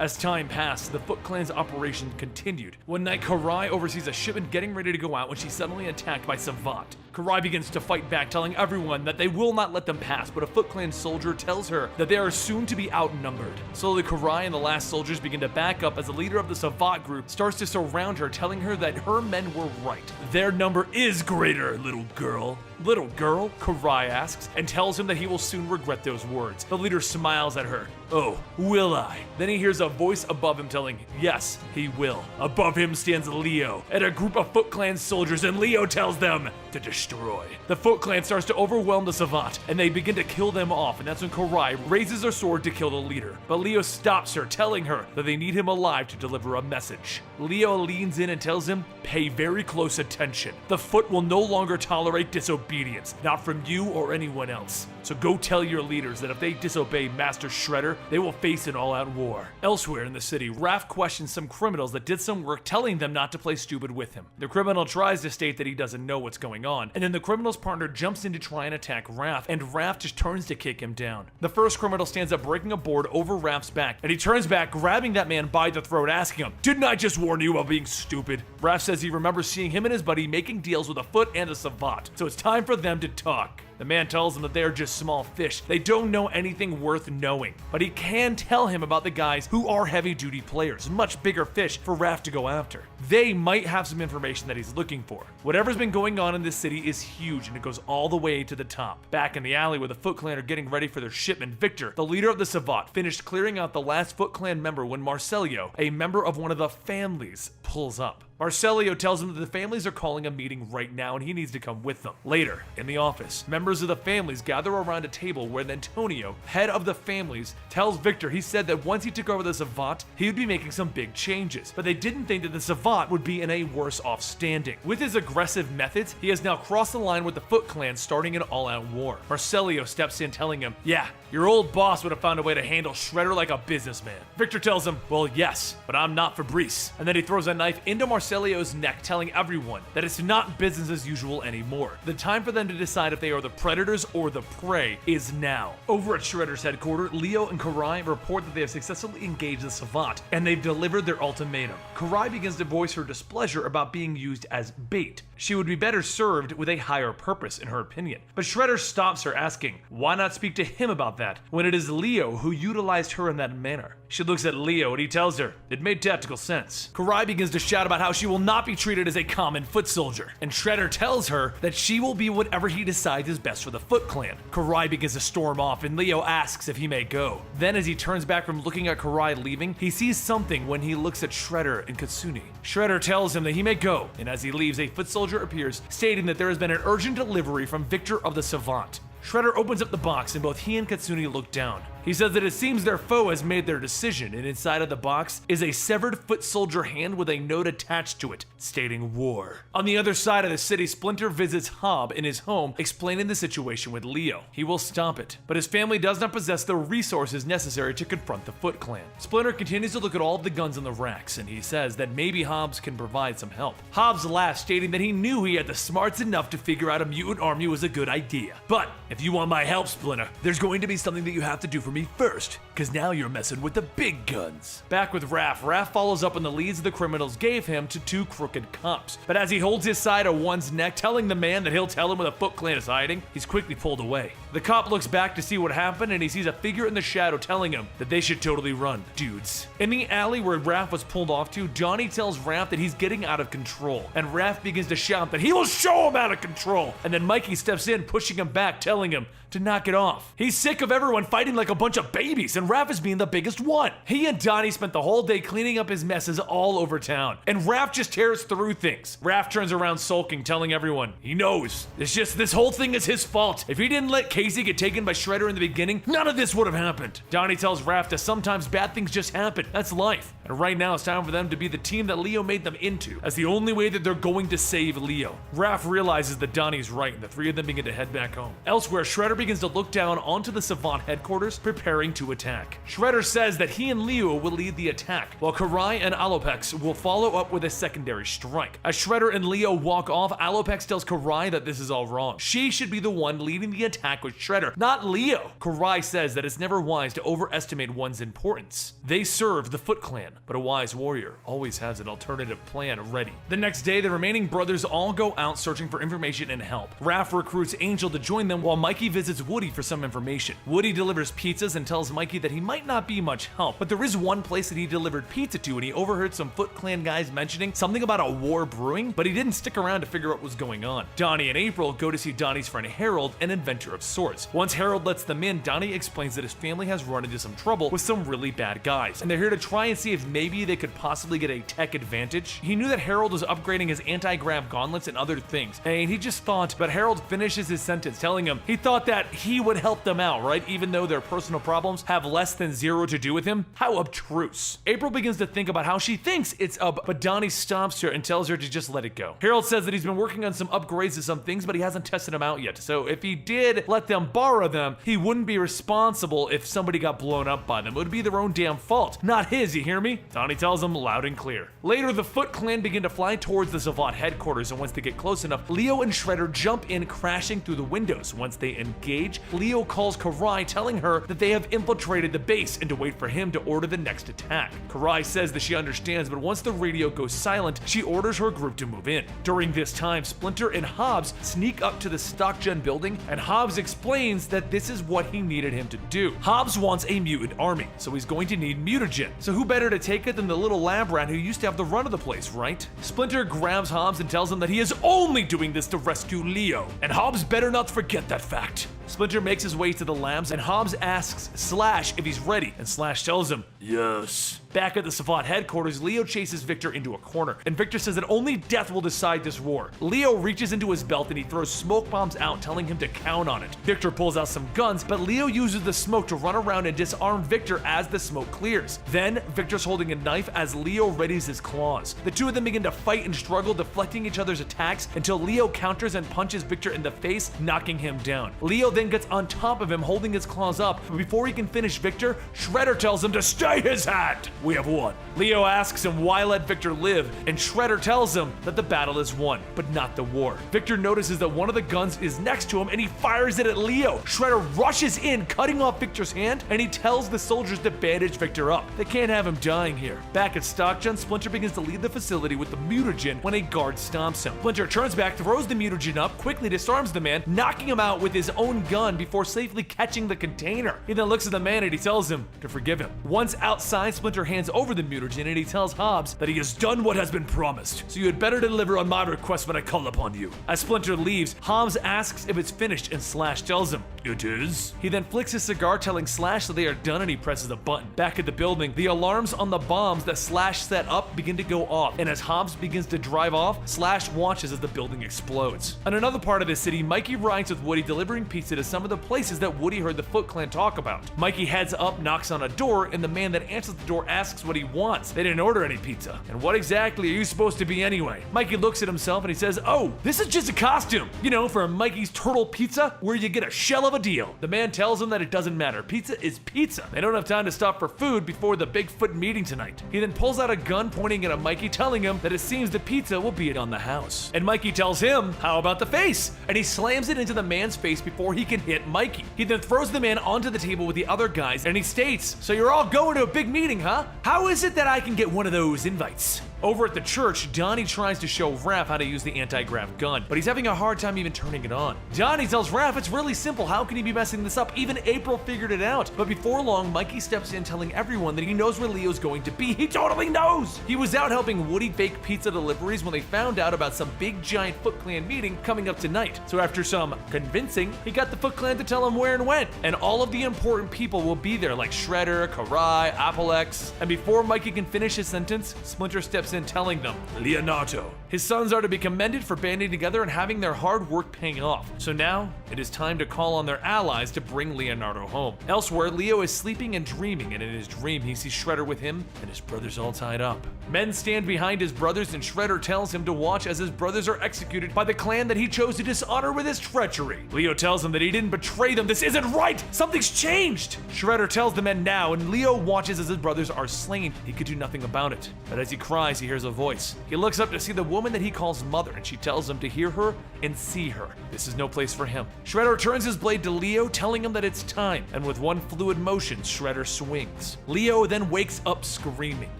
As time passed, the Foot Clan's operation continued. One night, Karai oversees a shipment getting ready to go out when she's suddenly attacked by Savant. Karai begins to fight back, telling everyone that they will not let them pass, but a Foot Clan soldier tells her that they are soon to be outnumbered. Slowly, Karai and the last soldiers begin to back up as the leader of the Savant group starts to surround her, telling her that her men were right. Their number is greater, little girl. Little girl? Karai asks, and tells him that he will soon regret those words. The leader smiles at her. "Oh, will I?" Then he hears a voice above him telling, yes, he will. Above him stands Leo and a group of Foot Clan soldiers, and Leo tells them to destroy. The Foot Clan starts to overwhelm the Savant, and they begin to kill them off, and that's when Karai raises her sword to kill the leader. But Leo stops her, telling her that they need him alive to deliver a message. Leo leans in and tells him, pay very close attention. The Foot will no longer tolerate disobedience, not from you or anyone else. So go tell your leaders that if they disobey Master Shredder, they will face an all-out war. Elsewhere in the city, Raph questions some criminals that did some work, telling them not to play stupid with him. The criminal tries to state that he doesn't know what's going on, and then the criminal's partner jumps in to try and attack Raph, and Raph just turns to kick him down. The first criminal stands up, breaking a board over Raph's back, and he turns back, grabbing that man by the throat, asking him, "Didn't I just warn you about being stupid?" Raph says he remembers seeing him and his buddy making deals with a Foot and a Savant, so it's time for them to talk. The man tells him that they are just small fish. They don't know anything worth knowing. But he can tell him about the guys who are heavy-duty players, much bigger fish for Raph to go after. They might have some information that he's looking for. Whatever's been going on in this city is huge, and it goes all the way to the top. Back in the alley where the Foot Clan are getting ready for their shipment, Victor, the leader of the Savant, finished clearing out the last Foot Clan member when Marcelio, a member of one of the families, pulls up. Marcelio tells him that the families are calling a meeting right now and he needs to come with them. Later, in the office, members of the families gather around a table where Antonio, head of the families, tells Victor he said that once he took over the Savant, he would be making some big changes, but they didn't think that the Savant would be in a worse off standing. With his aggressive methods, he has now crossed the line with the Foot Clan, starting an all-out war. Marcelio steps in, telling him, yeah, your old boss would have found a way to handle Shredder like a businessman. Victor tells him, well, yes, but I'm not Fabrice. And then he throws a knife into Marcelio Marcelio's neck, telling everyone that it's not business as usual anymore. The time for them to decide if they are the predators or the prey is now. Over at Shredder's headquarters, Leo and Karai report that they have successfully engaged the Savant, and they've delivered their ultimatum. Karai begins to voice her displeasure about being used as bait. She would be better served with a higher purpose, in her opinion. But Shredder stops her, asking, why not speak to him about that, when it is Leo who utilized her in that manner? She looks at Leo and he tells her it made tactical sense. Karai begins to shout about how she will not be treated as a common foot soldier, and Shredder tells her that she will be whatever he decides is best for the Foot Clan. Karai begins to storm off, and Leo asks if he may go. Then as he turns back from looking at Karai leaving, he sees something when he looks at Shredder and Katsuni. Shredder tells him that he may go, and as he leaves, a foot soldier appears, stating that there has been an urgent delivery from Victor of the Savant. Shredder opens up the box and both he and Katsuni look down. He says that it seems their foe has made their decision, and inside of the box is a severed foot soldier hand with a note attached to it, stating war. On the other side of the city, Splinter visits Hob in his home, explaining the situation with Leo. He will stop it, but his family does not possess the resources necessary to confront the Foot Clan. Splinter continues to look at all of the guns on the racks, and he says that maybe Hobbs can provide some help. Hobbs laughs, stating that he knew he had the smarts enough to figure out a mutant army was a good idea. But if you want my help, Splinter, there's going to be something that you have to do for me first, because now you're messing with the big guns. Back with Raph, Raph follows up on the leads the criminals gave him to two crooked cops. But as he holds his side of one's neck, telling the man that he'll tell him where the Foot Clan is hiding, he's quickly pulled away. The cop looks back to see what happened, and he sees a figure in the shadow telling him that they should totally run, dudes. In the alley where Raph was pulled off to, Johnny tells Raph that he's getting out of control, and Raph begins to shout that he will show him out of control, and then Mikey steps in, pushing him back, telling him to knock it off. He's sick of everyone fighting like a bunch of babies, and Raph is being the biggest one. He and Donnie spent the whole day cleaning up his messes all over town, and Raph just tears through things. Raph turns around sulking, telling everyone he knows. It's just this whole thing is his fault. If he didn't let Casey get taken by Shredder in the beginning, none of this would have happened. Donnie tells Raph that sometimes bad things just happen. That's life. And right now it's time for them to be the team that Leo made them into, as the only way that they're going to save Leo. Raph realizes that Donnie's right, and the three of them begin to head back home. Elsewhere, Shredder begins to look down onto the Savant headquarters, preparing to attack. Shredder says that he and Leo will lead the attack, while Karai and Alopex will follow up with a secondary strike. As Shredder and Leo walk off, Alopex tells Karai that this is all wrong. She should be the one leading the attack with Shredder, not Leo. Karai says that it's never wise to overestimate one's importance. They serve the Foot Clan, but a wise warrior always has an alternative plan ready. The next day, the remaining brothers all go out searching for information and help. Raph recruits Angel to join them, while Mikey visits Woody for some information. Woody delivers pizzas and tells Mikey that he might not be much help, but there is one place that he delivered pizza to, and he overheard some Foot Clan guys mentioning something about a war brewing, but he didn't stick around to figure out what was going on. Donnie and April go to see Donnie's friend Harold, an inventor of sorts. Once Harold lets them in, Donnie explains that his family has run into some trouble with some really bad guys, and they're here to try and see if maybe they could possibly get a tech advantage. He knew that Harold was upgrading his anti-grav gauntlets and other things, and he just thought, but Harold finishes his sentence telling him he thought that he would help them out, right? Even though their personal problems have less than zero to do with him? How obtruse. April begins to think about how she thinks it's but Donnie stops her and tells her to just let it go. Harold says that he's been working on some upgrades to some things, but he hasn't tested them out yet. So if he did let them borrow them, he wouldn't be responsible if somebody got blown up by them. It would be their own damn fault, not his, you hear me? Donnie tells him loud and clear. Later, the Foot Clan begin to fly towards the Savant headquarters, and once they get close enough, Leo and Shredder jump in, crashing through the windows. Once they engage, Leo calls Karai, telling her that they have infiltrated the base and to wait for him to order the next attack. Karai says that she understands, but once the radio goes silent, she orders her group to move in. During this time, Splinter and Hobbs sneak up to the StockGen building, and Hobbs explains that this is what he needed him to do. Hobbs wants a mutant army, so he's going to need mutagen. So who better to take it than the little lab rat who used to have the run of the place, right? Splinter grabs Hobbs and tells him that he is only doing this to rescue Leo, and Hobbs better not forget that fact. Splinter makes his way to the labs, and Hobbs asks Slash if he's ready, and Slash tells him, yes. Back at the Savant headquarters, Leo chases Victor into a corner, and Victor says that only death will decide this war. Leo reaches into his belt and he throws smoke bombs out, telling him to count on it. Victor pulls out some guns, but Leo uses the smoke to run around and disarm Victor as the smoke clears. Then, Victor's holding a knife as Leo readies his claws. The two of them begin to fight and struggle, deflecting each other's attacks until Leo counters and punches Victor in the face, knocking him down. Leo then gets on top of him, holding his claws up, but before he can finish Victor, Shredder tells him to stay his hand. we have won. Leo asks him why let Victor live, and Shredder tells him that the battle is won, but not the war. Victor notices that one of the guns is next to him and he fires it at Leo. Shredder rushes in, cutting off Victor's hand, and he tells the soldiers to bandage Victor up. They can't have him dying here. Back at Stockton, Splinter begins to leave the facility with the mutagen when a guard stomps him. Splinter turns back, throws the mutagen up, quickly disarms the man, knocking him out with his own gun before safely catching the container. He then looks at the man and he tells him to forgive him. Once outside, Splinter hands over the mutagen and he tells Hobbs that he has done what has been promised, so you had better deliver on my request when I call upon you. As Splinter leaves, Hobbs asks if it's finished and Slash tells him it is. He then flicks his cigar, telling Slash that they are done, and he presses a button. Back at the building, the alarms on the bombs that Slash set up begin to go off, and as Hobbs begins to drive off, Slash watches as the building explodes. On another part of the city, Mikey rides with Woody delivering pizza to some of the places that Woody heard the Foot Clan talk about. Mikey heads up, knocks on a door, and the man that answers the door asks what he wants. They didn't order any pizza. And what exactly are you supposed to be anyway? Mikey looks at himself and he says, oh, this is just a costume. You know, for Mikey's Turtle Pizza, where you get a shell of a deal. The man tells him that it doesn't matter. Pizza is pizza. They don't have time to stop for food before the Bigfoot meeting tonight. He then pulls out a gun, pointing it at Mikey, telling him that it seems the pizza will be on the house. And Mikey tells him, how about the face? And he slams it into the man's face before he can hit Mikey. He then throws the man onto the table with the other guys, and he states, so you're all going to a big meeting, huh? How is it that I can get one of those invites? Over at the church, Donnie tries to show Raph how to use the anti-grav gun, but he's having a hard time even turning it on. Donnie tells Raph it's really simple, how can he be messing this up? Even April figured it out. But before long, Mikey steps in telling everyone that he knows where Leo's going to be. He totally knows! He was out helping Woody fake pizza deliveries when they found out about some big giant Foot Clan meeting coming up tonight. So after some convincing, he got the Foot Clan to tell him where and when. And all of the important people will be there, like Shredder, Karai, Apelex. And before Mikey can finish his sentence, Splinter steps in telling them, Leonardo, his sons are to be commended for banding together and having their hard work paying off. So now, it is time to call on their allies to bring Leonardo home. Elsewhere, Leo is sleeping and dreaming, and in his dream he sees Shredder with him and his brothers all tied up. Men stand behind his brothers and Shredder tells him to watch as his brothers are executed by the clan that he chose to dishonor with his treachery. Leo tells him that he didn't betray them. This isn't right! Something's changed! Shredder tells the men now, and Leo watches as his brothers are slain. He could do nothing about it. But as he cries, he hears a voice. He looks up to see the woman that he calls mother, and she tells him to hear her and see her. This is no place for him. Shredder turns his blade to Leo, telling him that it's time, and with one fluid motion, Shredder swings. Leo then wakes up screaming.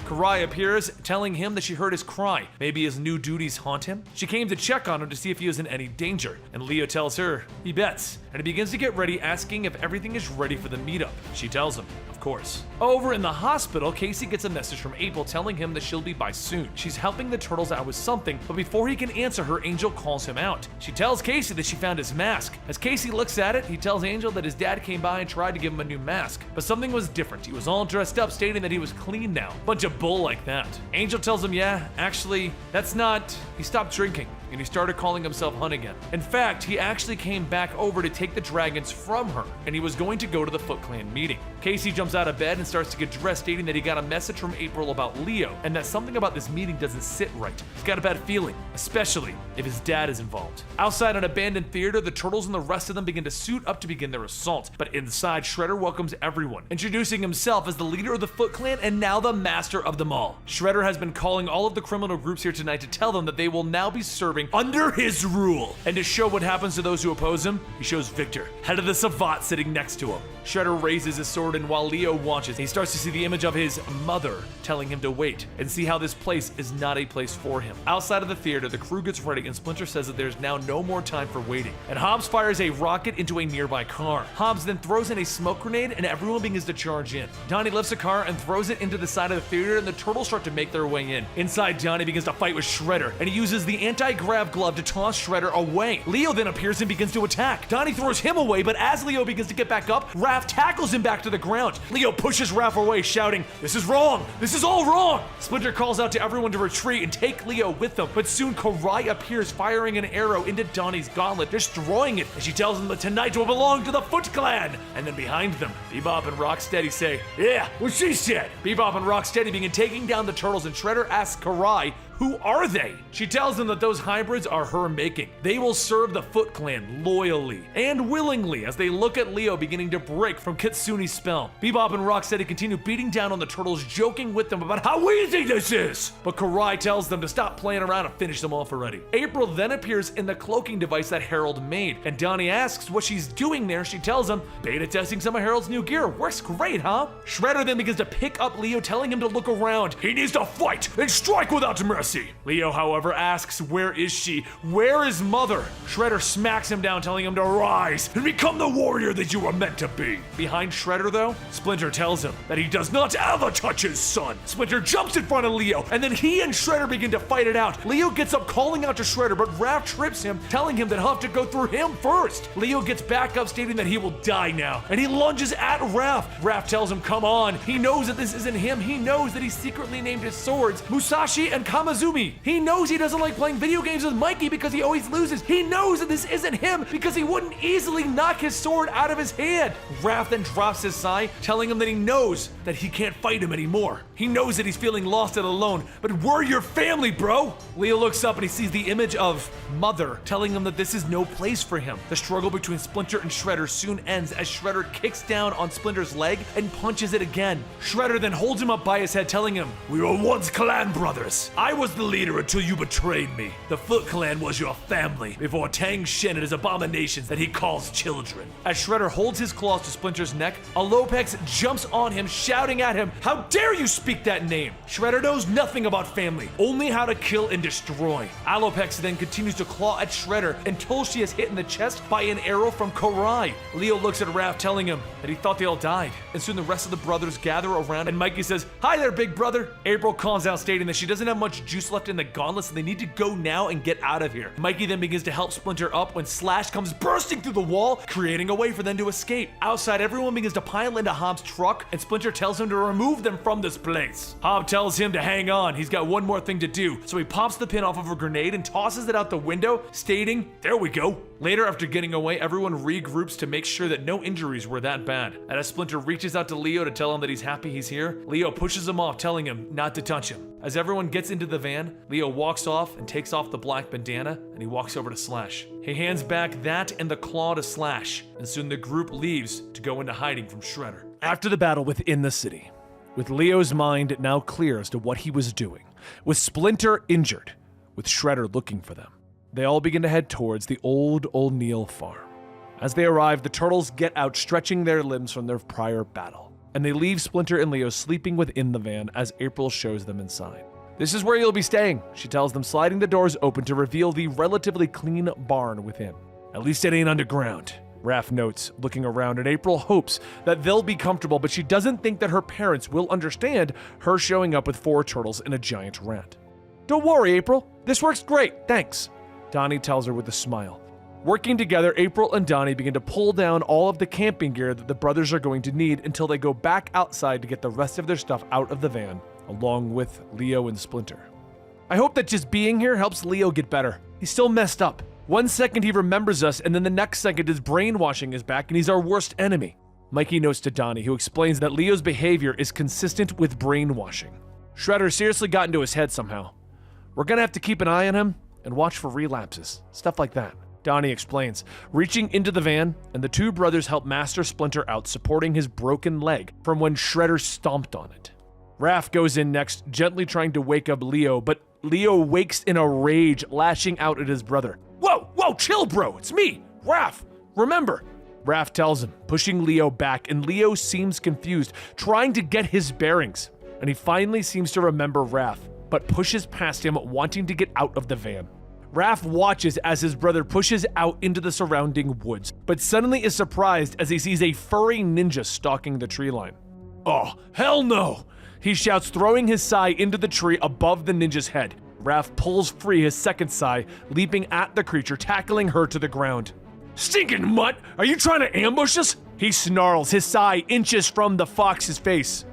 Karai appears, telling him that she heard his cry. Maybe his new duties haunt him? She came to check on him to see if he was in any danger, and Leo tells her he bets, and he begins to get ready, asking if everything is ready for the meetup. She tells him, of course. Over in the hospital, Casey gets a message from April telling him that she'll be by soon. She's helping the turtles out with something, but before he can answer her, Angel calls him out. She tells Casey that she found his mask. As Casey looks at it, he tells Angel that his dad came by and tried to give him a new mask, but something was different. He was all dressed up, stating that he was clean now. Bunch of bull like that. Angel tells him, yeah, actually, that's not... He stopped drinking, and he started calling himself Hun again. In fact, he actually came back over to take the dragons from her, and he was going to go to the Foot Clan meeting. Casey jumps out of bed and starts to get dressed, stating that he got a message from April about Leo, and that something about this meeting doesn't sit right. He's got a bad feeling, especially if his dad is involved. Outside an abandoned theater, the turtles and the rest of them begin to suit up to begin their assault, but inside, Shredder welcomes everyone, introducing himself as the leader of the Foot Clan and now the master of them all. Shredder has been calling all of the criminal groups here tonight to tell them that they will now be serving under his rule. And to show what happens to those who oppose him, he shows Victor, head of the Savant, sitting next to him. Shredder raises his sword, and while Leo watches, he starts to see the image of his mother telling him to wait and see how this place is not a place for him. Outside of the theater, the crew gets ready, and Splinter says that there's now no more time for waiting. And Hobbs fires a rocket into a nearby car. Hobbs then throws in a smoke grenade, and everyone begins to charge in. Donnie lifts a car and throws it into the side of the theater, and the turtles start to make their way in. Inside, Donnie begins to fight with Shredder, and he uses the anti-grav glove to toss Shredder away. Leo then appears and begins to attack. Donnie throws him away, but as Leo begins to get back up, Raph tackles him back to the ground. Leo pushes Raph away, shouting, "This is wrong! This is all wrong!" Splinter calls out to everyone to retreat and take Leo with them, but soon Karai appears, firing an arrow into Donnie's gauntlet, destroying it, and she tells him that tonight will belong to the Foot Clan. And then behind them, Bebop and Rocksteady say, "Yeah, what she said." Bebop and Rocksteady begin taking down the turtles, and Shredder asks Karai Who are they? She tells them that those hybrids are her making. They will serve the Foot Clan loyally and willingly as they look at Leo beginning to break from Kitsune's spell. Bebop and Rocksteady continue beating down on the turtles, joking with them about how easy this is. But Karai tells them to stop playing around and finish them off already. April then appears in the cloaking device that Harold made, and Donnie asks what she's doing there. She tells him, beta testing some of Harold's new gear. Works great, huh? Shredder then begins to pick up Leo, telling him to look around. He needs to fight and strike without mercy. Leo, however, asks, where is she? Where is Mother? Shredder smacks him down, telling him to rise and become the warrior that you were meant to be. Behind Shredder, though, Splinter tells him that he does not ever touch his son. Splinter jumps in front of Leo, and then he and Shredder begin to fight it out. Leo gets up, calling out to Shredder, but Raph trips him, telling him that he'll have to go through him first. Leo gets back up, stating that he will die now, and he lunges at Raph. Raph tells him, come on. He knows that this isn't him. He knows that he secretly named his swords Musashi and Kamazumi. He knows he doesn't like playing video games with Mikey because he always loses. He knows that this isn't him because he wouldn't easily knock his sword out of his hand. Raph then drops his sigh, telling him that he knows that he can't fight him anymore. He knows that he's feeling lost and alone, but we're your family, bro. Leo looks up and he sees the image of Mother, telling him that this is no place for him. The struggle between Splinter and Shredder soon ends as Shredder kicks down on Splinter's leg and punches it again. Shredder then holds him up by his head, telling him, we were once clan brothers. I was the leader until you betrayed me. The Foot Clan was your family before Tang Shen and his abominations that he calls children. As Shredder holds his claws to Splinter's neck, Alopex jumps on him, shouting at him, how dare you speak that name? Shredder knows nothing about family, only how to kill and destroy. Alopex then continues to claw at Shredder until she is hit in the chest by an arrow from Karai. Leo looks at Raph, telling him that he thought they all died, and soon the rest of the brothers gather around and Mikey says, hi there, big brother. April calms out, stating that she doesn't have much juice left in the gauntlets and they need to go now and get out of here. Mikey then begins to help Splinter up when Slash comes bursting through the wall, creating a way for them to escape. Outside, everyone begins to pile into Hobbs' truck, and Splinter tells him to remove them from this place. Hobb tells him to hang on, he's got one more thing to do, so he pops the pin off of a grenade and tosses it out the window, stating, there we go. Later, after getting away, everyone regroups to make sure that no injuries were that bad. And as Splinter reaches out to Leo to tell him that he's happy he's here, Leo pushes him off, telling him not to touch him. As everyone gets into the van, Leo walks off and takes off the black bandana, and he walks over to Slash. He hands back that and the claw to Slash, and soon the group leaves to go into hiding from Shredder. After the battle within the city, with Leo's mind now clear as to what he was doing, with Splinter injured, with Shredder looking for them, they all begin to head towards the old O'Neill farm. As they arrive, the turtles get out, stretching their limbs from their prior battle, and they leave Splinter and Leo sleeping within the van as April shows them inside. This is where you'll be staying, she tells them, sliding the doors open to reveal the relatively clean barn within. At least it ain't underground, Raph notes, looking around, and April hopes that they'll be comfortable, but she doesn't think that her parents will understand her showing up with 4 turtles and a giant rat. Don't worry, April. This works great, thanks, Donnie tells her with a smile. Working together, April and Donnie begin to pull down all of the camping gear that the brothers are going to need until they go back outside to get the rest of their stuff out of the van, along with Leo and Splinter. I hope that just being here helps Leo get better. He's still messed up. One second he remembers us, and then the next second his brainwashing is back and he's our worst enemy. Mikey notes to Donnie, who explains that Leo's behavior is consistent with brainwashing. Shredder seriously got into his head somehow. We're gonna have to keep an eye on him and watch for relapses, stuff like that. Donnie explains, reaching into the van, and the 2 brothers help Master Splinter out, supporting his broken leg from when Shredder stomped on it. Raph goes in next, gently trying to wake up Leo, but Leo wakes in a rage, lashing out at his brother. Whoa, chill, bro, it's me, Raph, remember. Raph tells him, pushing Leo back, and Leo seems confused, trying to get his bearings, and he finally seems to remember Raph, but pushes past him, wanting to get out of the van. Raph watches as his brother pushes out into the surrounding woods, but suddenly is surprised as he sees a furry ninja stalking the tree line. Oh, hell no! He shouts, throwing his sai into the tree above the ninja's head. Raph pulls free his second sai, leaping at the creature, tackling her to the ground. Stinking mutt! Are you trying to ambush us? He snarls, his sai inches from the fox's face.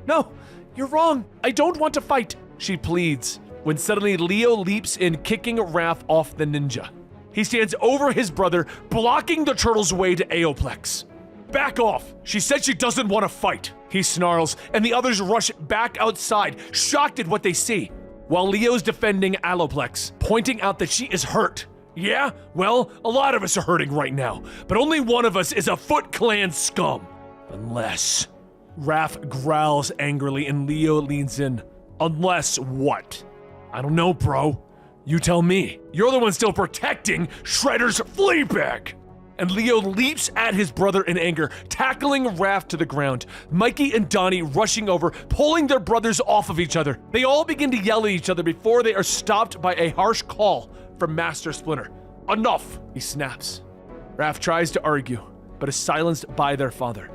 No, you're wrong. I don't want to fight, she pleads, when suddenly Leo leaps in, kicking Raph off the ninja. He stands over his brother, blocking the turtle's way to Aeoplex. Back off! She said she doesn't want to fight, he snarls, and the others rush back outside, shocked at what they see. while Leo's defending Alloplex, pointing out that she is hurt. Yeah, well, a lot of us are hurting right now, but only one of us is a Foot Clan scum. Unless... Raph growls angrily and Leo leans in. Unless what? I don't know, bro. You tell me. You're the one still protecting Shredder's flea bag. And Leo leaps at his brother in anger, tackling Raph to the ground. Mikey and Donnie rushing over, pulling their brothers off of each other. They all begin to yell at each other before they are stopped by a harsh call from Master Splinter. Enough, he snaps. Raph tries to argue, but is silenced by their father.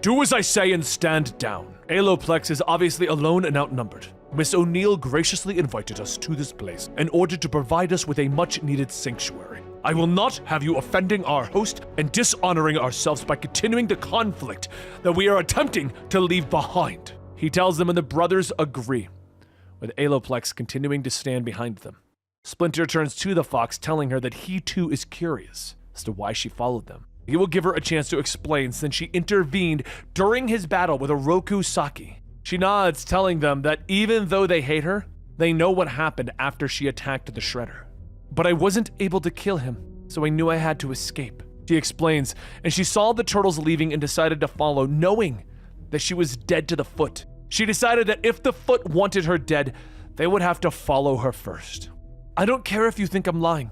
Do as I say and stand down. Alloplex is obviously alone and outnumbered. Miss O'Neill graciously invited us to this place in order to provide us with a much-needed sanctuary. I will not have you offending our host and dishonoring ourselves by continuing the conflict that we are attempting to leave behind. He tells them and the brothers agree, with Alloplex continuing to stand behind them. Splinter turns to the fox, telling her that he too is curious as to why she followed them. He will give her a chance to explain since she intervened during his battle with Oroku Saki. She nods, telling them that even though they hate her, they know what happened after she attacked the Shredder. But I wasn't able to kill him, so I knew I had to escape. She explains, and she saw the turtles leaving and decided to follow, knowing that she was dead to the Foot. She decided that if the Foot wanted her dead, they would have to follow her first. I don't care if you think I'm lying.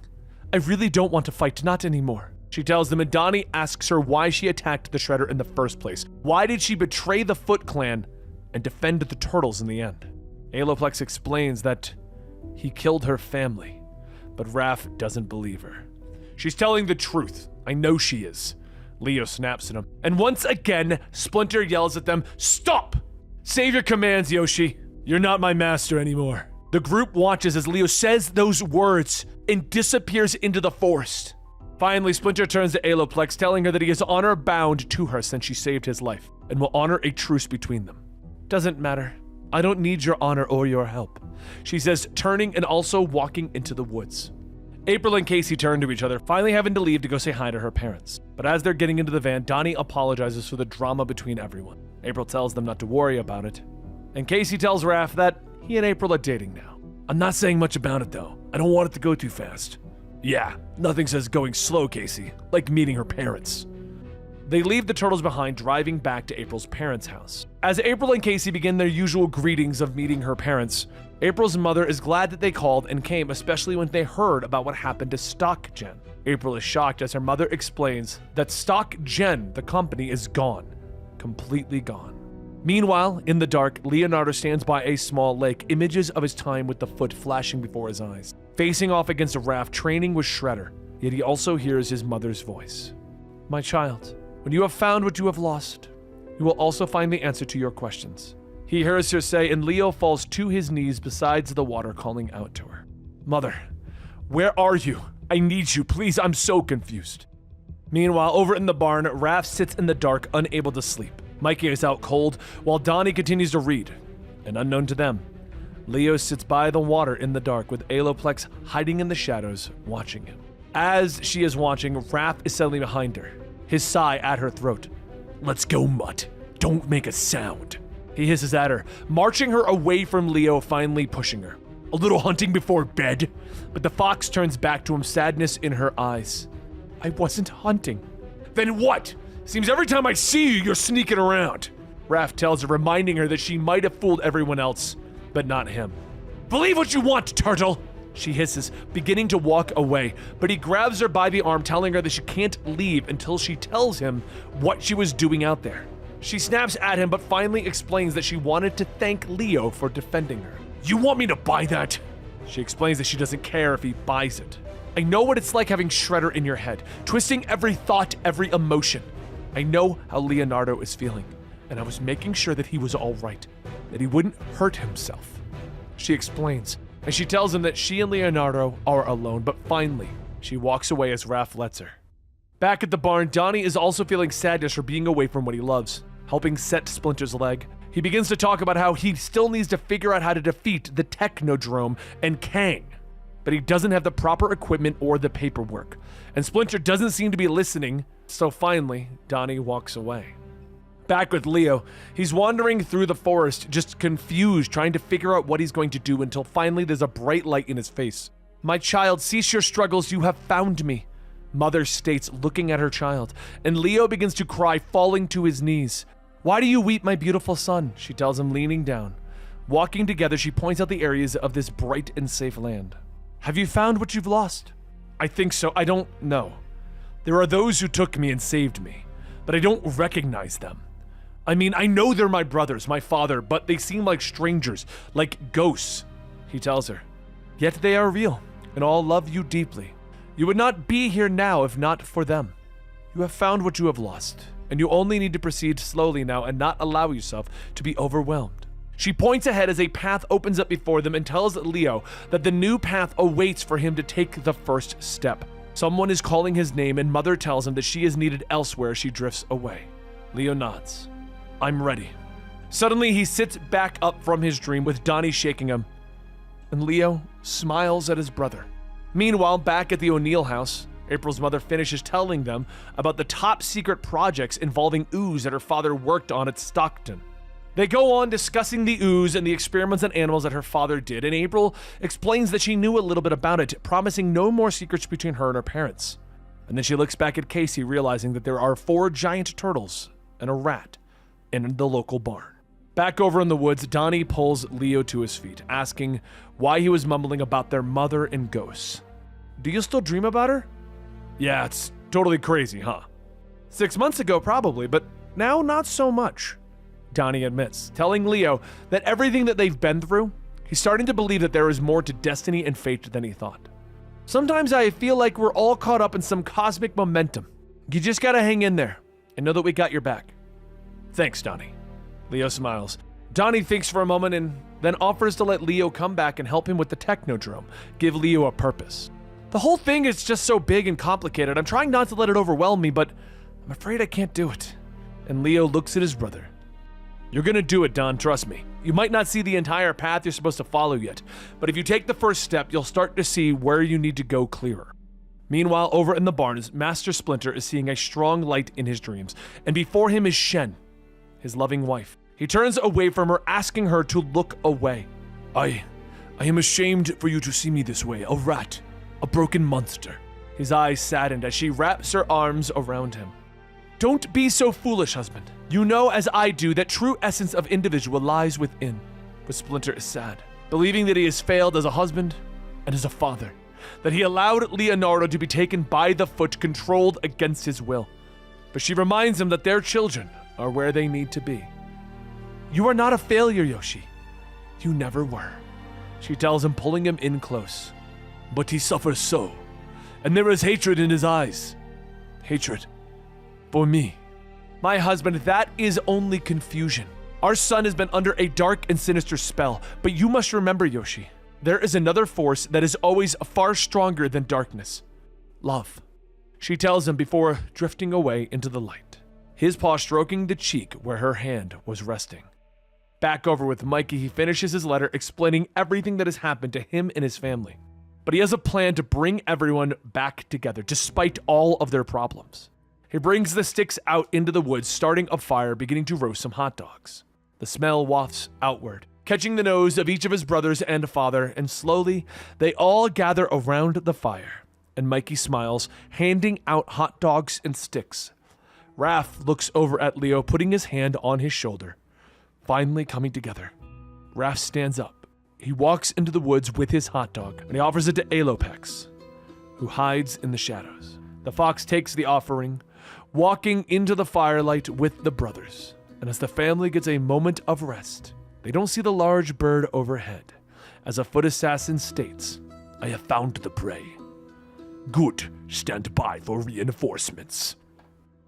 I really don't want to fight, not anymore. She tells them, and Donnie asks her why she attacked the Shredder in the first place. Why did she betray the Foot Clan and defend the turtles in the end? Alloplex explains that he killed her family, but Raph doesn't believe her. She's telling the truth. I know she is. Leo snaps at him, and once again, Splinter yells at them, Stop! Save your commands, Yoshi. You're not my master anymore. The group watches as Leo says those words and disappears into the forest. Finally, Splinter turns to Alloplex, telling her that he is honor-bound to her since she saved his life, and will honor a truce between them. Doesn't matter. I don't need your honor or your help, she says, turning and also walking into the woods. April and Casey turn to each other, finally having to leave to go say hi to her parents. But as they're getting into the van, Donnie apologizes for the drama between everyone. April tells them not to worry about it, and Casey tells Raph that he and April are dating now. I'm not saying much about it though. I don't want it to go too fast. Yeah, nothing says going slow, Casey, like meeting her parents. They leave the turtles behind, driving back to April's parents' house. As April and Casey begin their usual greetings of meeting her parents, April's mother is glad that they called and came, especially when they heard about what happened to Stock Gen. April is shocked as her mother explains that Stock Gen, the company, is gone. Completely gone. Meanwhile, in the dark, Leonardo stands by a small lake, images of his time with the Foot flashing before his eyes. Facing off against a raft, training with Shredder, yet he also hears his mother's voice. My child, when you have found what you have lost, you will also find the answer to your questions. He hears her say, and Leo falls to his knees beside the water, calling out to her. Mother, where are you? I need you, please, I'm so confused. Meanwhile, over in the barn, Raph sits in the dark, unable to sleep. Mikey is out cold, while Donnie continues to read. And unknown to them, Leo sits by the water in the dark with Alloplex hiding in the shadows, watching him. As she is watching, Raph is suddenly behind her, his sigh at her throat. Let's go, Mutt. Don't make a sound. He hisses at her, marching her away from Leo, finally pushing her. A little hunting before bed? But the fox turns back to him, sadness in her eyes. I wasn't hunting. Then what? Seems every time I see you, you're sneaking around. Raph tells her, reminding her that she might have fooled everyone else, but not him. Believe what you want, turtle, she hisses, beginning to walk away, but he grabs her by the arm, telling her that she can't leave until she tells him what she was doing out there. She snaps at him, but finally explains that she wanted to thank Leo for defending her. You want me to buy that? She explains that she doesn't care if he buys it. I know what it's like having Shredder in your head, twisting every thought, every emotion. I know how Leonardo is feeling, and I was making sure that he was all right, that he wouldn't hurt himself. She explains, and she tells him that she and Leonardo are alone, but finally, she walks away as Raph lets her. Back at the barn, Donnie is also feeling sadness for being away from what he loves, helping set Splinter's leg. He begins to talk about how he still needs to figure out how to defeat the Technodrome and Kang, but he doesn't have the proper equipment or the paperwork, and Splinter doesn't seem to be listening. So finally, Donnie walks away. Back with Leo, he's wandering through the forest, just confused, trying to figure out what he's going to do until finally there's a bright light in his face. "My child, cease your struggles, you have found me," Mother states, looking at her child, and Leo begins to cry, falling to his knees. "Why do you weep, my beautiful son?" she tells him, leaning down. Walking together, she points out the areas of this bright and safe land. "Have you found what you've lost?" "I think so. I don't know. There are those who took me and saved me, but I don't recognize them. I mean, I know they're my brothers, my father, but they seem like strangers, like ghosts," he tells her. "Yet they are real, and all love you deeply. You would not be here now if not for them. You have found what you have lost, and you only need to proceed slowly now and not allow yourself to be overwhelmed." She points ahead as a path opens up before them and tells Leo that the new path awaits for him to take the first step. Someone is calling his name, and Mother tells him that she is needed elsewhere as she drifts away. Leo nods. "I'm ready." Suddenly, he sits back up from his dream with Donnie shaking him, and Leo smiles at his brother. Meanwhile, back at the O'Neill house, April's mother finishes telling them about the top secret projects involving ooze that her father worked on at Stockton. They go on discussing the ooze and the experiments on animals that her father did, and April explains that she knew a little bit about it, promising no more secrets between her and her parents. And then she looks back at Casey, realizing that there are 4 giant turtles and a rat in the local barn. Back over in the woods, Donnie pulls Leo to his feet, asking why he was mumbling about their mother and ghosts. "Do you still dream about her?" "Yeah, it's totally crazy, huh?" 6 months ago, probably, but now not so much," Donnie admits, telling Leo that everything that they've been through, he's starting to believe that there is more to destiny and fate than he thought. "Sometimes I feel like we're all caught up in some cosmic momentum. You just gotta hang in there and know that we got your back." "Thanks, Donnie." Leo smiles. Donnie thinks for a moment and then offers to let Leo come back and help him with the Technodrome, give Leo a purpose. "The whole thing is just so big and complicated. I'm trying not to let it overwhelm me, but I'm afraid I can't do it." And Leo looks at his brother. "You're gonna do it, Don, trust me. You might not see the entire path you're supposed to follow yet, but if you take the first step, you'll start to see where you need to go clearer." Meanwhile, over in the barns, Master Splinter is seeing a strong light in his dreams, and before him is Shen, his loving wife. He turns away from her, asking her to look away. I am ashamed for you to see me this way, a rat, a broken monster." His eyes saddened as she wraps her arms around him. "Don't be so foolish, husband. You know, as I do, that true essence of individual lies within." But Splinter is sad, believing that he has failed as a husband and as a father, that he allowed Leonardo to be taken by the foot, controlled against his will. But she reminds him that their children are where they need to be. "You are not a failure, Yoshi. You never were," she tells him, pulling him in close. "But he suffers so, and there is hatred in his eyes. Hatred for me." "My husband, that is only confusion. Our son has been under a dark and sinister spell, but you must remember, Yoshi, there is another force that is always far stronger than darkness. Love," she tells him before drifting away into the light, his paw stroking the cheek where her hand was resting. Back over with Mikey, he finishes his letter explaining everything that has happened to him and his family. But he has a plan to bring everyone back together, despite all of their problems. He brings the sticks out into the woods, starting a fire, beginning to roast some hot dogs. The smell wafts outward, catching the nose of each of his brothers and father, and slowly, they all gather around the fire. And Mikey smiles, handing out hot dogs and sticks. Raph looks over at Leo, putting his hand on his shoulder. Finally coming together, Raph stands up. He walks into the woods with his hot dog, and he offers it to Alopex, who hides in the shadows. The fox takes the offering, walking into the firelight with the brothers. And as the family gets a moment of rest, they don't see the large bird overhead, as a foot assassin states, "I have found the prey. Good, stand by for reinforcements."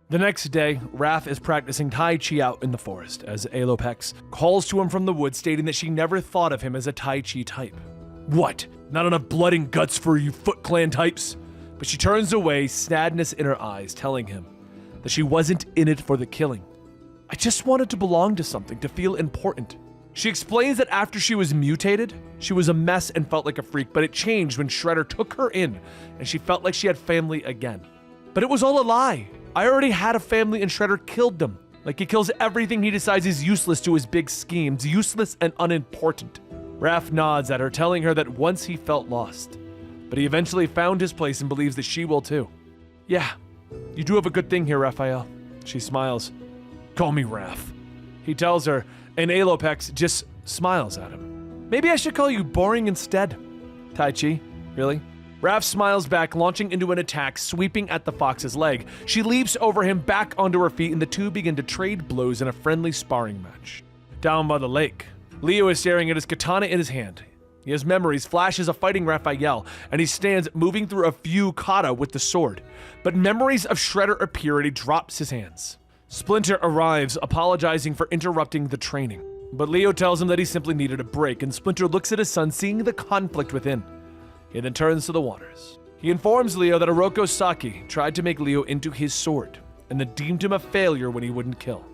The next day, Raph is practicing Tai Chi out in the forest as Alopex calls to him from the woods, stating that she never thought of him as a Tai Chi type. "What? Not enough blood and guts for you Foot Clan types?" But she turns away, sadness in her eyes, telling him that she wasn't in it for the killing. "I just wanted to belong to something, to feel important." She explains that after she was mutated, she was a mess and felt like a freak, but it changed when Shredder took her in, and she felt like she had family again. "But it was all a lie. I already had a family and Shredder killed them." Like he kills everything he decides is useless to his big schemes, useless and unimportant. Raph nods at her, telling her that once he felt lost, but he eventually found his place and believes that she will too. Yeah, you do have a good thing here, Raphael. She smiles. Call me Raph, he tells her, and Alopex just smiles at him. Maybe I should call you Boring instead. Tai Chi, really? Raph smiles back, launching into an attack, sweeping at the fox's leg. She leaps over him back onto her feet, and the two begin to trade blows in a friendly sparring match. Down by the lake, Leo is staring at his katana in his hand. He has memories, flashes of fighting Raphael, and he stands moving through a few kata with the sword. But memories of Shredder appear and he drops his hands. Splinter arrives, apologizing for interrupting the training. But Leo tells him that he simply needed a break, and Splinter looks at his son, seeing the conflict within. He then turns to the waters. He informs Leo that Oroku Saki tried to make Leo into his sword, and then deemed him a failure when he wouldn't kill.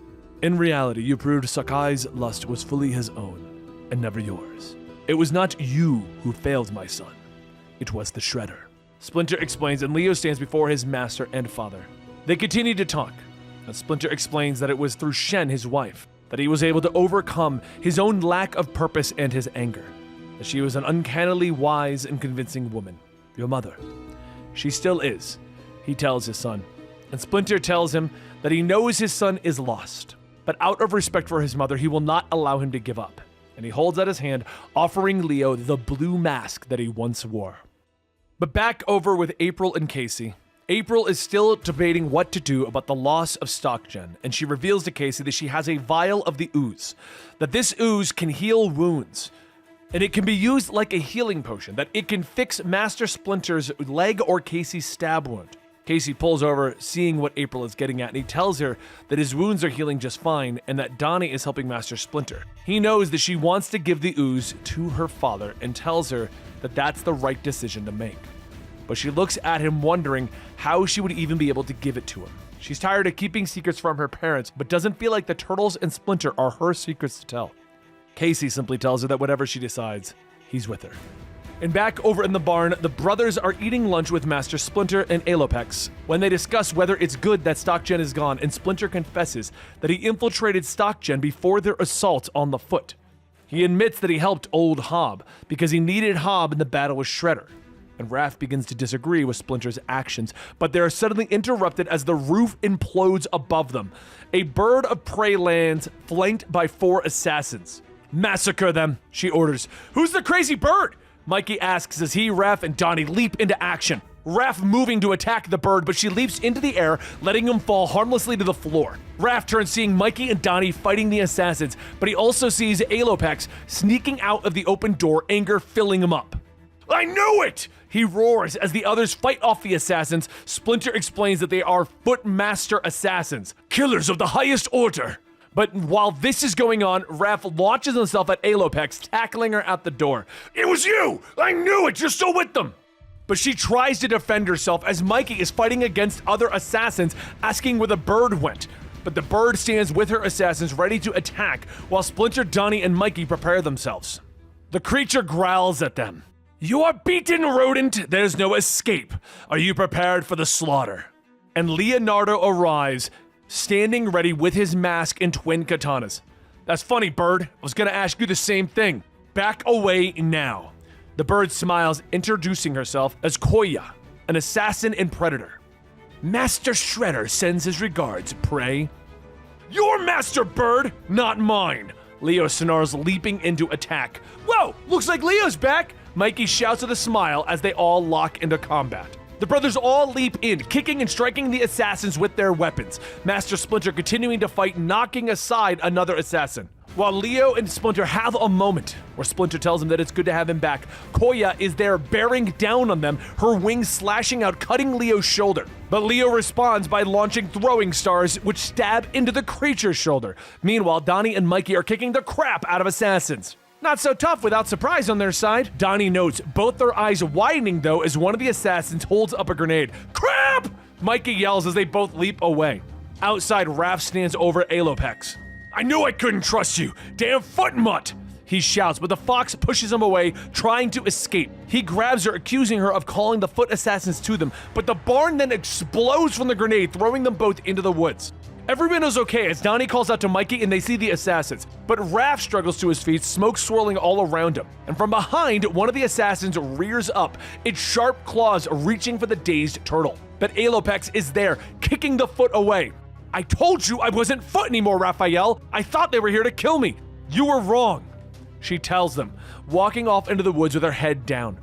In reality, you proved Sakai's lust was fully his own, and never yours. It was not you who failed, my son. It was the Shredder. Splinter explains, and Leo stands before his master and father. They continue to talk, and Splinter explains that it was through Shen, his wife, that he was able to overcome his own lack of purpose and his anger. That she was an uncannily wise and convincing woman. Your mother. She still is, he tells his son. And Splinter tells him that he knows his son is lost, but out of respect for his mother, he will not allow him to give up. And he holds out his hand, offering Leo the blue mask that he once wore. But back over with April and Casey. April is still debating what to do about the loss of StockGen, and she reveals to Casey that she has a vial of the ooze, that this ooze can heal wounds, and it can be used like a healing potion, that it can fix Master Splinter's leg or Casey's stab wound. Casey pulls over, seeing what April is getting at, and he tells her that his wounds are healing just fine and that Donnie is helping Master Splinter. He knows that she wants to give the ooze to her father and tells her that that's the right decision to make. But she looks at him wondering how she would even be able to give it to him. She's tired of keeping secrets from her parents, but doesn't feel like the Turtles and Splinter are her secrets to tell. Casey simply tells her that whatever she decides, he's with her. And back over in the barn, the brothers are eating lunch with Master Splinter and Alopex when they discuss whether it's good that StockGen is gone, and Splinter confesses that he infiltrated StockGen before their assault on the Foot. He admits that he helped old Hob because he needed Hob in the battle with Shredder. And Raph begins to disagree with Splinter's actions, but they are suddenly interrupted as the roof implodes above them. A bird of prey lands, flanked by 4 assassins. Massacre them, she orders. Who's the crazy bird? Mikey asks as he, Raph, and Donnie leap into action. Raph moving to attack the bird, but she leaps into the air, letting him fall harmlessly to the floor. Raph turns, seeing Mikey and Donnie fighting the assassins, but he also sees Alopex sneaking out of the open door, anger filling him up. I knew it! He roars as the others fight off the assassins. Splinter explains that they are Footmaster assassins, killers of the highest order. But while this is going on, Raph launches himself at Alopex, tackling her at the door. It was you! I knew it! You're still with them! But she tries to defend herself as Mikey is fighting against other assassins, asking where the bird went. But the bird stands with her assassins ready to attack, while Splinter, Donnie, and Mikey prepare themselves. The creature growls at them. You are beaten, rodent! There's no escape. Are you prepared for the slaughter? And Leonardo arrives, standing ready with his mask and twin katanas. That's funny, bird. I was gonna ask you the same thing. Back away now. The bird smiles, introducing herself as Koya, an assassin and predator. Master Shredder sends his regards, Prey. Your master, bird, not mine. Leo snarls, leaping into attack. Whoa, looks like Leo's back. Mikey shouts with a smile as they all lock into combat. The brothers all leap in, kicking and striking the assassins with their weapons. Master Splinter continuing to fight, knocking aside another assassin. While Leo and Splinter have a moment where Splinter tells him that it's good to have him back, Koya is there bearing down on them, her wings slashing out, cutting Leo's shoulder. But Leo responds by launching throwing stars, which stab into the creature's shoulder. Meanwhile, Donnie and Mikey are kicking the crap out of assassins. Not so tough without surprise on their side. Donnie notes, both their eyes widening though as one of the assassins holds up a grenade. Crap! Mikey yells as they both leap away. Outside, Raph stands over Alopex. I knew I couldn't trust you, damn foot mutt! He shouts, but the fox pushes him away, trying to escape. He grabs her, accusing her of calling the foot assassins to them, but the barn then explodes from the grenade, throwing them both into the woods. Everyone is okay as Donnie calls out to Mikey and they see the assassins, but Raph struggles to his feet, smoke swirling all around him. And from behind, one of the assassins rears up, its sharp claws reaching for the dazed turtle. But Alopex is there, kicking the foot away. I told you I wasn't foot anymore, Raphael. I thought they were here to kill me. You were wrong, she tells them, walking off into the woods with her head down.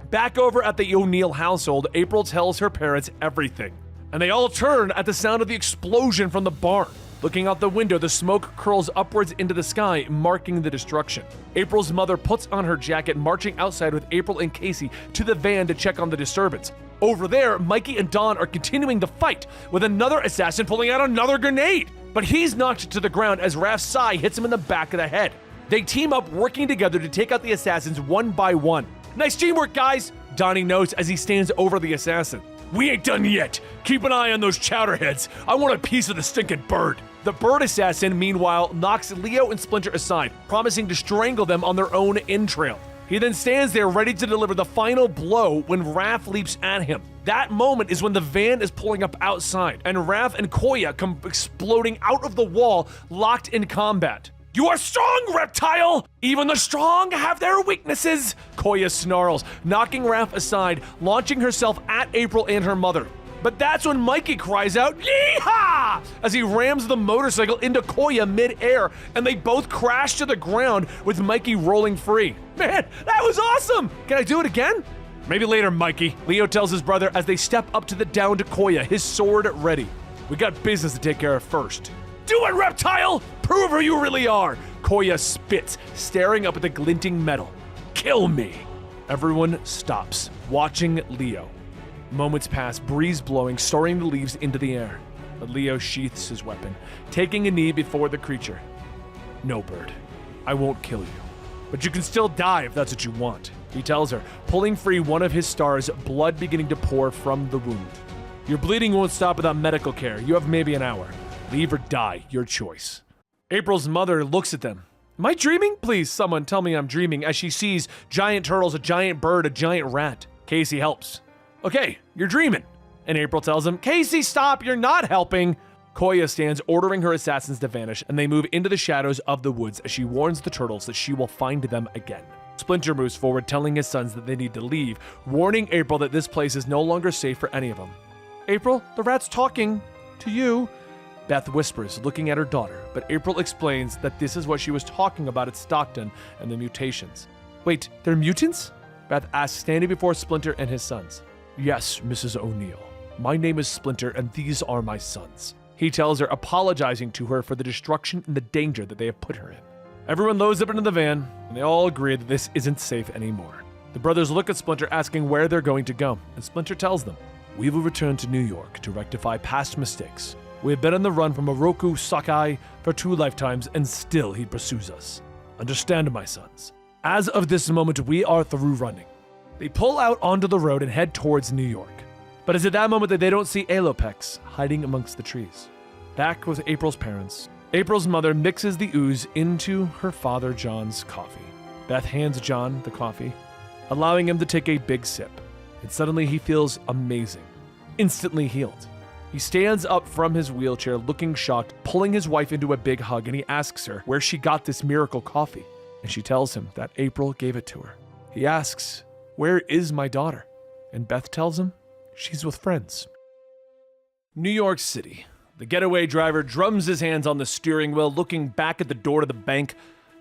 Back over at the O'Neill household, April tells her parents everything. And they all turn at the sound of the explosion from the barn. Looking out the window, the smoke curls upwards into the sky, marking the destruction. April's mother puts on her jacket, marching outside with April and Casey to the van to check on the disturbance. Over there, Mikey and Don are continuing the fight, with another assassin pulling out another grenade. But he's knocked to the ground as Raph's sai hits him in the back of the head. They team up, working together to take out the assassins one by one. Nice teamwork, guys, Donnie notes as he stands over the assassin. We ain't done yet. Keep an eye on those chowderheads. I want a piece of the stinking bird. The bird assassin, meanwhile, knocks Leo and Splinter aside, promising to strangle them on their own entrail. He then stands there ready to deliver the final blow when Raph leaps at him. That moment is when the van is pulling up outside, and Raph and Koya come exploding out of the wall, locked in combat. You are strong, reptile! Even the strong have their weaknesses, Koya snarls, knocking Raph aside, launching herself at April and her mother. But that's when Mikey cries out, "Yeehaw!" as he rams the motorcycle into Koya mid-air, and they both crash to the ground with Mikey rolling free. Man, that was awesome! Can I do it again? Maybe later, Mikey, Leo tells his brother as they step up to the downed Koya, his sword ready. We got business to take care of first. Do it, reptile! Prove who you really are! Koya spits, staring up at the glinting metal. Kill me! Everyone stops, watching Leo. Moments pass, breeze blowing, stirring the leaves into the air. But Leo sheaths his weapon, taking a knee before the creature. No, bird. I won't kill you. But you can still die if that's what you want, he tells her, pulling free one of his stars, blood beginning to pour from the wound. Your bleeding won't stop without medical care. You have maybe an hour. Leave or die, your choice. April's mother looks at them. Am I dreaming? Please, someone tell me I'm dreaming, as she sees giant turtles, a giant bird, a giant rat. Casey helps. Okay, you're dreaming. And April tells him, Casey, stop, you're not helping. Koya stands, ordering her assassins to vanish, and they move into the shadows of the woods as she warns the turtles that she will find them again. Splinter moves forward, telling his sons that they need to leave, warning April that this place is no longer safe for any of them. April, the rat's talking to you. Beth whispers, looking at her daughter, but April explains that this is what she was talking about at Stockton and the mutations. Wait, they're mutants? Beth asks, standing before Splinter and his sons. Yes, Mrs. O'Neill. My name is Splinter, and these are my sons. He tells her, apologizing to her for the destruction and the danger that they have put her in. Everyone loads up into the van, and they all agree that this isn't safe anymore. The brothers look at Splinter, asking where they're going to go, and Splinter tells them, We will return to New York to rectify past mistakes. We have been on the run from Oroku Sakai for 2 lifetimes, and still he pursues us. Understand, my sons. As of this moment, we are through running. They pull out onto the road and head towards New York. But it's at that moment that they don't see Alopex hiding amongst the trees. Back with April's parents, April's mother mixes the ooze into her father John's coffee. Beth hands John the coffee, allowing him to take a big sip. And suddenly he feels amazing, instantly healed. He stands up from his wheelchair, looking shocked, pulling his wife into a big hug, and he asks her where she got this miracle coffee. And she tells him that April gave it to her. He asks, Where is my daughter? And Beth tells him she's with friends. New York City. The getaway driver drums his hands on the steering wheel, looking back at the door to the bank,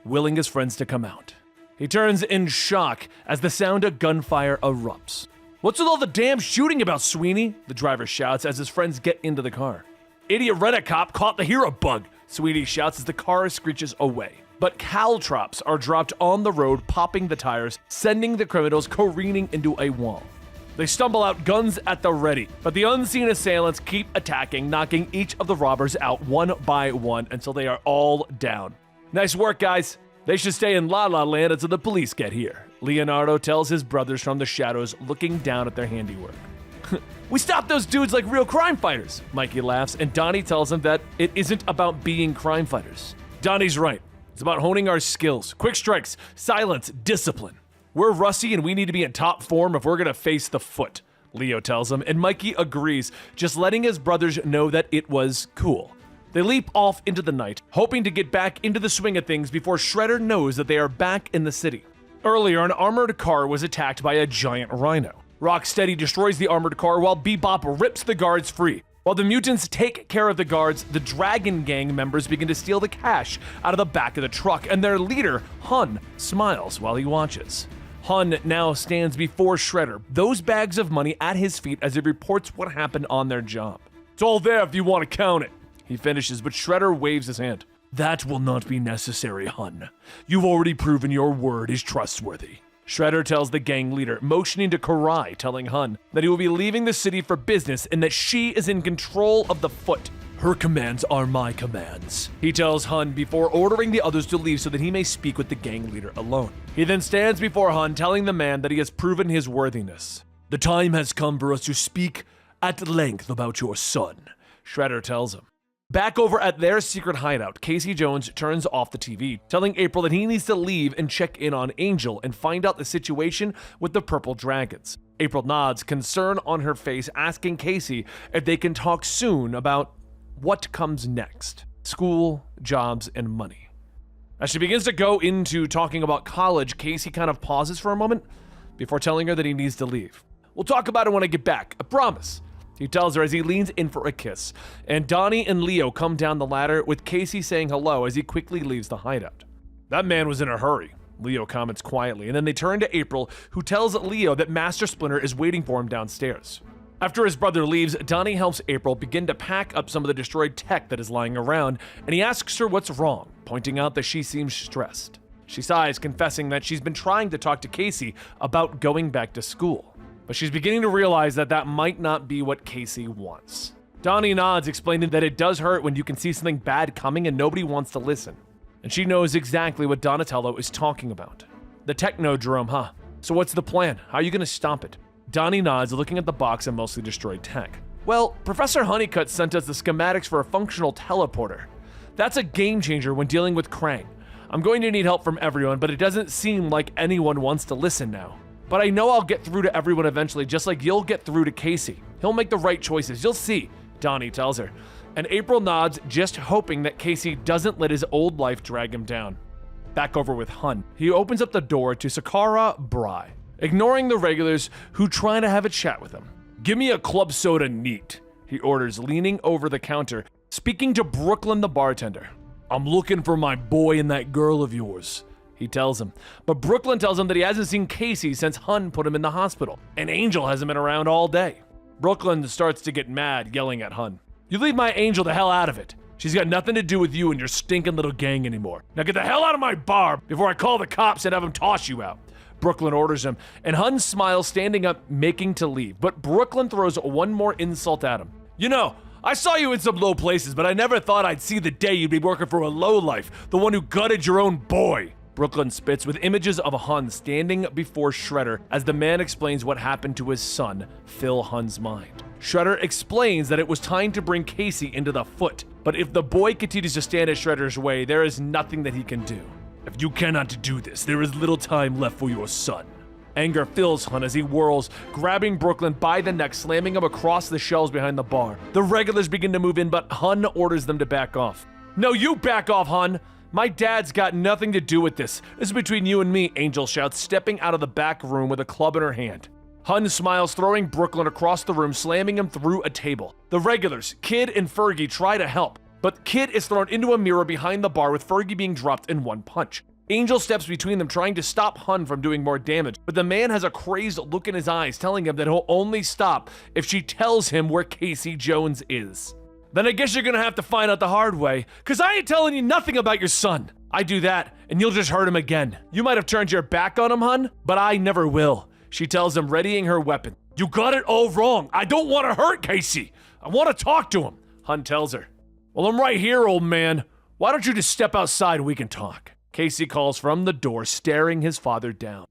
willing his friends to come out. He turns in shock as the sound of gunfire erupts. What's with all the damn shooting about, Sweeney? The driver shouts as his friends get into the car. Idiot Rent-A-Cop caught the hero bug, Sweeney shouts as the car screeches away. But caltrops are dropped on the road, popping the tires, sending the criminals careening into a wall. They stumble out, guns at the ready, but the unseen assailants keep attacking, knocking each of the robbers out one by one until they are all down. Nice work, guys. They should stay in La La Land until the police get here, Leonardo tells his brothers from the shadows, looking down at their handiwork. We stopped those dudes like real crime fighters, Mikey laughs, and Donnie tells him that it isn't about being crime fighters. Donnie's right. It's about honing our skills, quick strikes, silence, discipline. We're rusty and we need to be in top form if we're gonna face the Foot, Leo tells him, and Mikey agrees, just letting his brothers know that it was cool. They leap off into the night, hoping to get back into the swing of things before Shredder knows that they are back in the city. Earlier, an armored car was attacked by a giant rhino. Rocksteady destroys the armored car while Bebop rips the guards free. While the mutants take care of the guards, the Dragon Gang members begin to steal the cash out of the back of the truck, and their leader, Hun, smiles while he watches. Hun now stands before Shredder, those bags of money at his feet as he reports what happened on their job. "It's all there if you want to count it," he finishes, but Shredder waves his hand. "That will not be necessary, Hun. You've already proven your word is trustworthy." Shredder tells the gang leader, motioning to Karai, telling Hun that he will be leaving the city for business and that she is in control of the Foot. "Her commands are my commands," he tells Hun before ordering the others to leave so that he may speak with the gang leader alone. He then stands before Hun, telling the man that he has proven his worthiness. "The time has come for us to speak at length about your son," Shredder tells him. Back over at their secret hideout, Casey Jones turns off the TV, telling April that he needs to leave and check in on Angel and find out the situation with the purple dragons. April nods, concern on her face, asking Casey if they can talk soon about what comes next: school, jobs, and money. As she begins to go into talking about college, Casey kind of pauses for a moment before telling her that he needs to leave. "We'll talk about it when I get back, I promise," he tells her as he leans in for a kiss, and Donnie and Leo come down the ladder with Casey saying hello as he quickly leaves the hideout. "That man was in a hurry," Leo comments quietly, and then they turn to April, who tells Leo that Master Splinter is waiting for him downstairs. After his brother leaves, Donnie helps April begin to pack up some of the destroyed tech that is lying around, and he asks her what's wrong, pointing out that she seems stressed. She sighs, confessing that she's been trying to talk to Casey about going back to school, but she's beginning to realize that that might not be what Casey wants. Donnie nods, explaining that it does hurt when you can see something bad coming and nobody wants to listen. And she knows exactly what Donatello is talking about. The Technodrome, huh? So what's the plan? How are you gonna stop it? Donnie nods, looking at the box and mostly destroyed tech. "Well, Professor Honeycutt sent us the schematics for a functional teleporter. That's a game changer when dealing with Krang. I'm going to need help from everyone, but it doesn't seem like anyone wants to listen now. But I know I'll get through to everyone eventually, just like you'll get through to Casey. He'll make the right choices, you'll see," Donnie tells her. And April nods, just hoping that Casey doesn't let his old life drag him down. Back over with Hun. He opens up the door to Sakara Bry, ignoring the regulars who try to have a chat with him. "Give me a club soda neat," he orders, leaning over the counter, speaking to Brooklyn the bartender. "I'm looking for my boy and that girl of yours," he tells him. But Brooklyn tells him that he hasn't seen Casey since Hun put him in the hospital, and Angel hasn't been around all day. Brooklyn starts to get mad, yelling at Hun. "You leave my Angel the hell out of it. She's got nothing to do with you and your stinking little gang anymore. Now get the hell out of my bar before I call the cops and have them toss you out," Brooklyn orders him, and Hun smiles, standing up, making to leave. But Brooklyn throws one more insult at him. "You know, I saw you in some low places, but I never thought I'd see the day you'd be working for a lowlife, the one who gutted your own boy." Brooklyn spits with images of Hun standing before Shredder as the man explains what happened to his son fill Hun's mind. Shredder explains that it was time to bring Casey into the Foot, but if the boy continues to stand in Shredder's way, there is nothing that he can do. "If you cannot do this, there is little time left for your son." Anger fills Hun as he whirls, grabbing Brooklyn by the neck, slamming him across the shelves behind the bar. The regulars begin to move in, but Hun orders them to back off. "No, you back off, Hun! My dad's got nothing to do with this. This is between you and me," Angel shouts, stepping out of the back room with a club in her hand. Hun smiles, throwing Brooklyn across the room, slamming him through a table. The regulars, Kid and Fergie, try to help, but Kid is thrown into a mirror behind the bar with Fergie being dropped in one punch. Angel steps between them, trying to stop Hun from doing more damage, but the man has a crazed look in his eyes, telling him that he'll only stop if she tells him where Casey Jones is. "Then I guess you're gonna have to find out the hard way, cause I ain't telling you nothing about your son. I do that, and you'll just hurt him again. You might have turned your back on him, Hun, but I never will," she tells him, readying her weapon. "You got it all wrong. I don't want to hurt Casey. I want to talk to him," Hun tells her. "Well, I'm right here, old man. Why don't you just step outside and we can talk?" Casey calls from the door, staring his father down.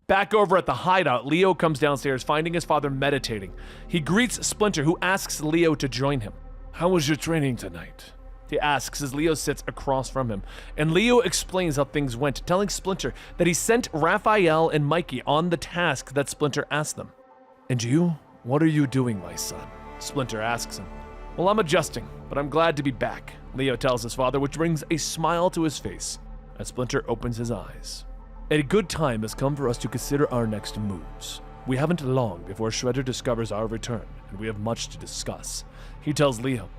Back over at the hideout, Leo comes downstairs, finding his father meditating. He greets Splinter, who asks Leo to join him. "How was your training tonight?" he asks as Leo sits across from him. And Leo explains how things went, telling Splinter that he sent Raphael and Mikey on the task that Splinter asked them. "And you? What are you doing, my son?" Splinter asks him. Well, I'm adjusting, but I'm glad to be back, Leo tells his father, which brings a smile to his face as Splinter opens his eyes. A good time has come for us to consider our next moves. We haven't long before Shredder discovers our return, and we have much to discuss, he tells Leo.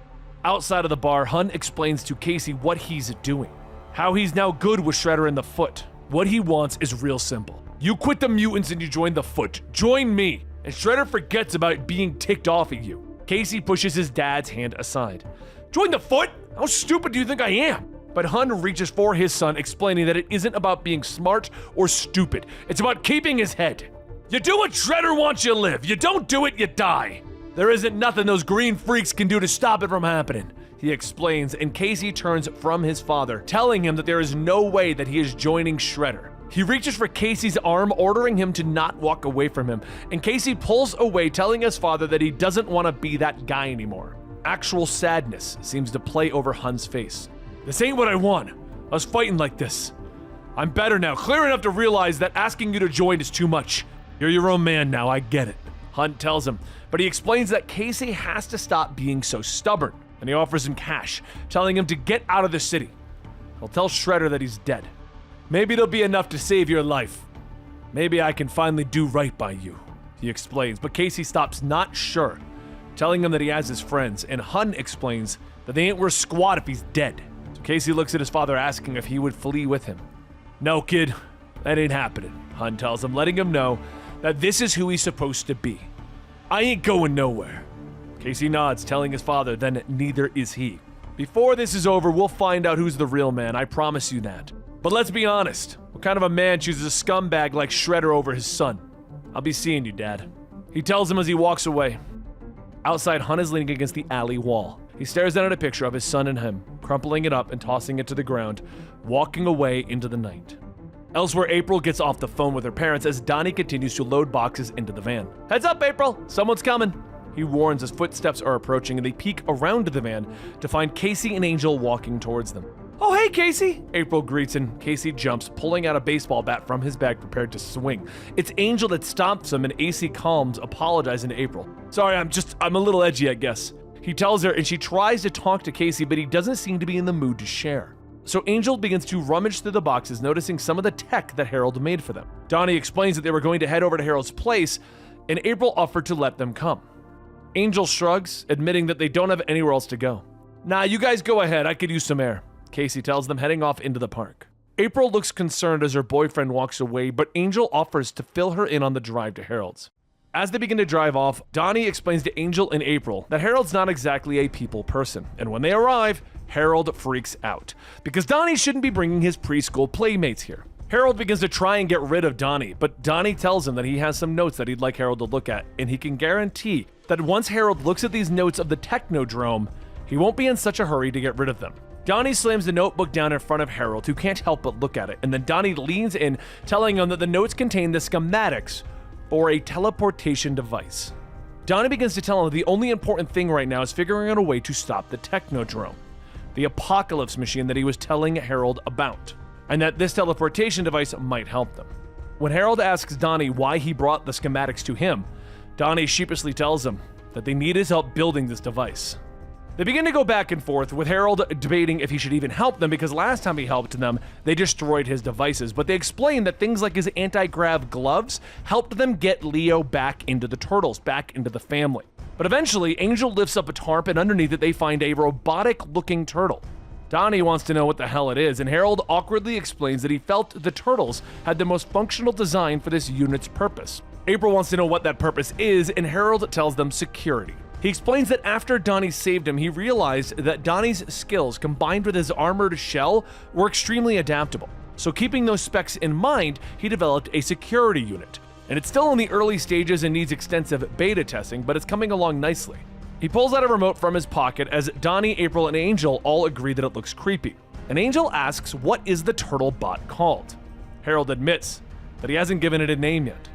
Outside of the bar, Hun explains to Casey what he's doing, how he's now good with Shredder in the Foot. What he wants is real simple. You quit the mutants and you join the Foot. Join me! And Shredder forgets about being ticked off at you. Casey pushes his dad's hand aside. Join the Foot? How stupid do you think I am? But Hun reaches for his son, explaining that it isn't about being smart or stupid. It's about keeping his head. You do what Shredder wants you to live. You don't do it, you die. There isn't nothing those green freaks can do to stop it from happening, he explains, and Casey turns from his father, telling him that there is no way that he is joining Shredder. He reaches for Casey's arm, ordering him to not walk away from him, and Casey pulls away, telling his father that he doesn't want to be that guy anymore. Actual sadness seems to play over Hun's face. This ain't what I want. I was fighting like this. I'm better now, clear enough to realize that asking you to join is too much. You're your own man now, I get it, Hun tells him, but he explains that Casey has to stop being so stubborn, and he offers him cash, telling him to get out of the city. He'll tell Shredder that he's dead. Maybe it'll be enough to save your life. Maybe I can finally do right by you, he explains, but Casey stops not sure, telling him that he has his friends, and Hun explains that they ain't worth squat if he's dead. So Casey looks at his father, asking if he would flee with him. No, kid, that ain't happening, Hun tells him, letting him know that this is who he's supposed to be. I ain't going nowhere. Casey nods, telling his father then neither is he. Before this is over, we'll find out who's the real man, I promise you that. But let's be honest, what kind of a man chooses a scumbag like Shredder over his son? I'll be seeing you, Dad. He tells him as he walks away. Outside, Hun is leaning against the alley wall. He stares down at a picture of his son and him, crumpling it up and tossing it to the ground, walking away into the night. Elsewhere, April gets off the phone with her parents as Donnie continues to load boxes into the van. Heads up, April! Someone's coming! He warns as footsteps are approaching and they peek around the van to find Casey and Angel walking towards them. Oh, hey, Casey! April greets and Casey jumps, pulling out a baseball bat from his bag prepared to swing. It's Angel that stops him and AC calms, apologizing to April. Sorry, I'm a little edgy, I guess. He tells her and she tries to talk to Casey, but he doesn't seem to be in the mood to share. So Angel begins to rummage through the boxes, noticing some of the tech that Harold made for them. Donnie explains that they were going to head over to Harold's place, and April offered to let them come. Angel shrugs, admitting that they don't have anywhere else to go. Nah, you guys go ahead, I could use some air, Casey tells them, heading off into the park. April looks concerned as her boyfriend walks away, but Angel offers to fill her in on the drive to Harold's. As they begin to drive off, Donnie explains to Angel and April that Harold's not exactly a people person, and when they arrive, Harold freaks out, because Donnie shouldn't be bringing his preschool playmates here. Harold begins to try and get rid of Donnie, but Donnie tells him that he has some notes that he'd like Harold to look at, and he can guarantee that once Harold looks at these notes of the Technodrome, he won't be in such a hurry to get rid of them. Donnie slams the notebook down in front of Harold, who can't help but look at it, and then Donnie leans in, telling him that the notes contain the schematics for a teleportation device. Donnie begins to tell him that the only important thing right now is figuring out a way to stop the Technodrome, the apocalypse machine that he was telling Harold about, and that this teleportation device might help them. When Harold asks Donnie why he brought the schematics to him, Donnie sheepishly tells him that they need his help building this device. They begin to go back and forth, with Harold debating if he should even help them because last time he helped them, they destroyed his devices, but they explain that things like his anti-grav gloves helped them get Leo back into the Turtles, back into the family. But eventually, Angel lifts up a tarp and underneath it they find a robotic-looking turtle. Donnie wants to know what the hell it is, and Harold awkwardly explains that he felt the Turtles had the most functional design for this unit's purpose. April wants to know what that purpose is, and Harold tells them security. He explains that after Donnie saved him, he realized that Donnie's skills combined with his armored shell were extremely adaptable. So keeping those specs in mind, he developed a security unit. And it's still in the early stages and needs extensive beta testing, but it's coming along nicely. He pulls out a remote from his pocket as Donnie, April, and Angel all agree that it looks creepy. And Angel asks what is the turtle bot called. Harold admits that he hasn't given it a name yet.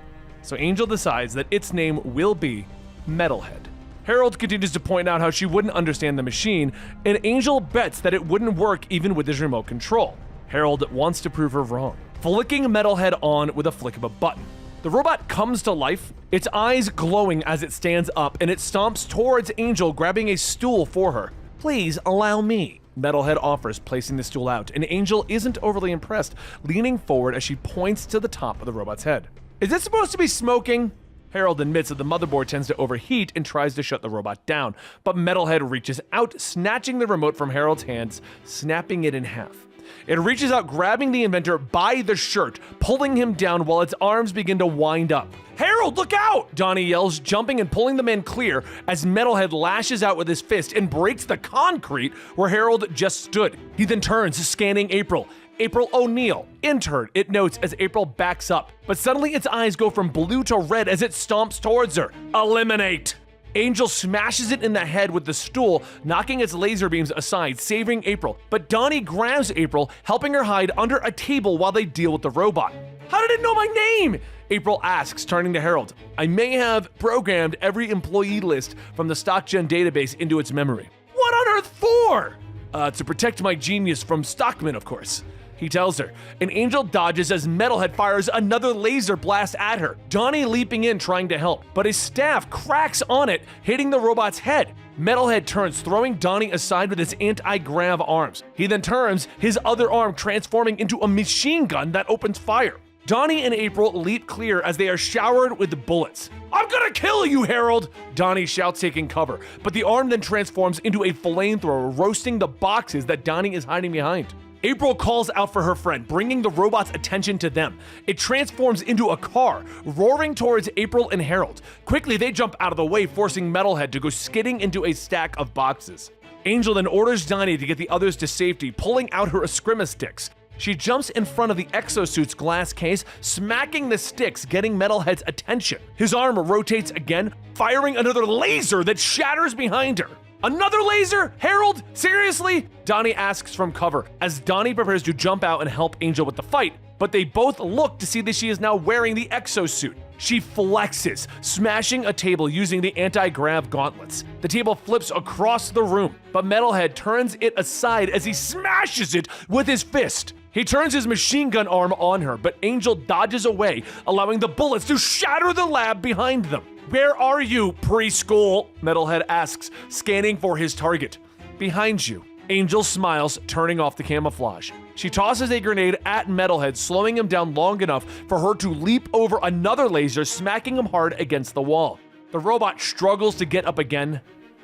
So Angel decides that its name will be Metalhead. Harold continues to point out how she wouldn't understand the machine, and Angel bets that it wouldn't work even with his remote control. Harold wants to prove her wrong, flicking Metalhead on with a flick of a button. The robot comes to life, its eyes glowing as it stands up, and it stomps towards Angel, grabbing a stool for her. "Please allow me," Metalhead offers, placing the stool out, and Angel isn't overly impressed, leaning forward as she points to the top of the robot's head. "Is it supposed to be smoking?" Harold admits that the motherboard tends to overheat and tries to shut the robot down, but Metalhead reaches out, snatching the remote from Harold's hands, snapping it in half. It reaches out, grabbing the inventor by the shirt, pulling him down while its arms begin to wind up. "Harold, look out!" Donnie yells, jumping and pulling the man clear as Metalhead lashes out with his fist and breaks the concrete where Harold just stood. He then turns, scanning April. April O'Neil. Intern, it notes as April backs up, but suddenly its eyes go from blue to red as it stomps towards her. "Eliminate!" Angel smashes it in the head with the stool, knocking its laser beams aside, saving April. But Donnie grabs April, helping her hide under a table while they deal with the robot. "How did it know my name?" April asks, turning to Harold. "I may have programmed every employee list from the StockGen database into its memory." "What on earth for?" To protect my genius from Stockman, of course," he tells her. An Angel dodges as Metalhead fires another laser blast at her, Donnie leaping in trying to help, but his staff cracks on it, hitting the robot's head. Metalhead turns, throwing Donnie aside with his anti-grav arms. He then turns, his other arm transforming into a machine gun that opens fire. Donnie and April leap clear as they are showered with bullets. "I'm gonna kill you, Harold!" Donnie shouts, taking cover, but the arm then transforms into a flamethrower, roasting the boxes that Donnie is hiding behind. April calls out for her friend, bringing the robot's attention to them. It transforms into a car, roaring towards April and Harold. Quickly, they jump out of the way, forcing Metalhead to go skidding into a stack of boxes. Angel then orders Donnie to get the others to safety, pulling out her Eskrima sticks. She jumps in front of the exosuit's glass case, smacking the sticks, getting Metalhead's attention. His arm rotates again, firing another laser that shatters behind her. "Another laser? Harold? Seriously?" Donnie asks from cover as Donnie prepares to jump out and help Angel with the fight, but they both look to see that she is now wearing the exosuit. She flexes, smashing a table using the anti-grav gauntlets. The table flips across the room, but Metalhead turns it aside as he smashes it with his fist. He turns his machine gun arm on her, but Angel dodges away, allowing the bullets to shatter the lab behind them. "Where are you, preschool?" Metalhead asks, scanning for his target. "Behind you." Angel smiles, turning off the camouflage. She tosses a grenade at Metalhead, slowing him down long enough for her to leap over another laser, smacking him hard against the wall. The robot struggles to get up again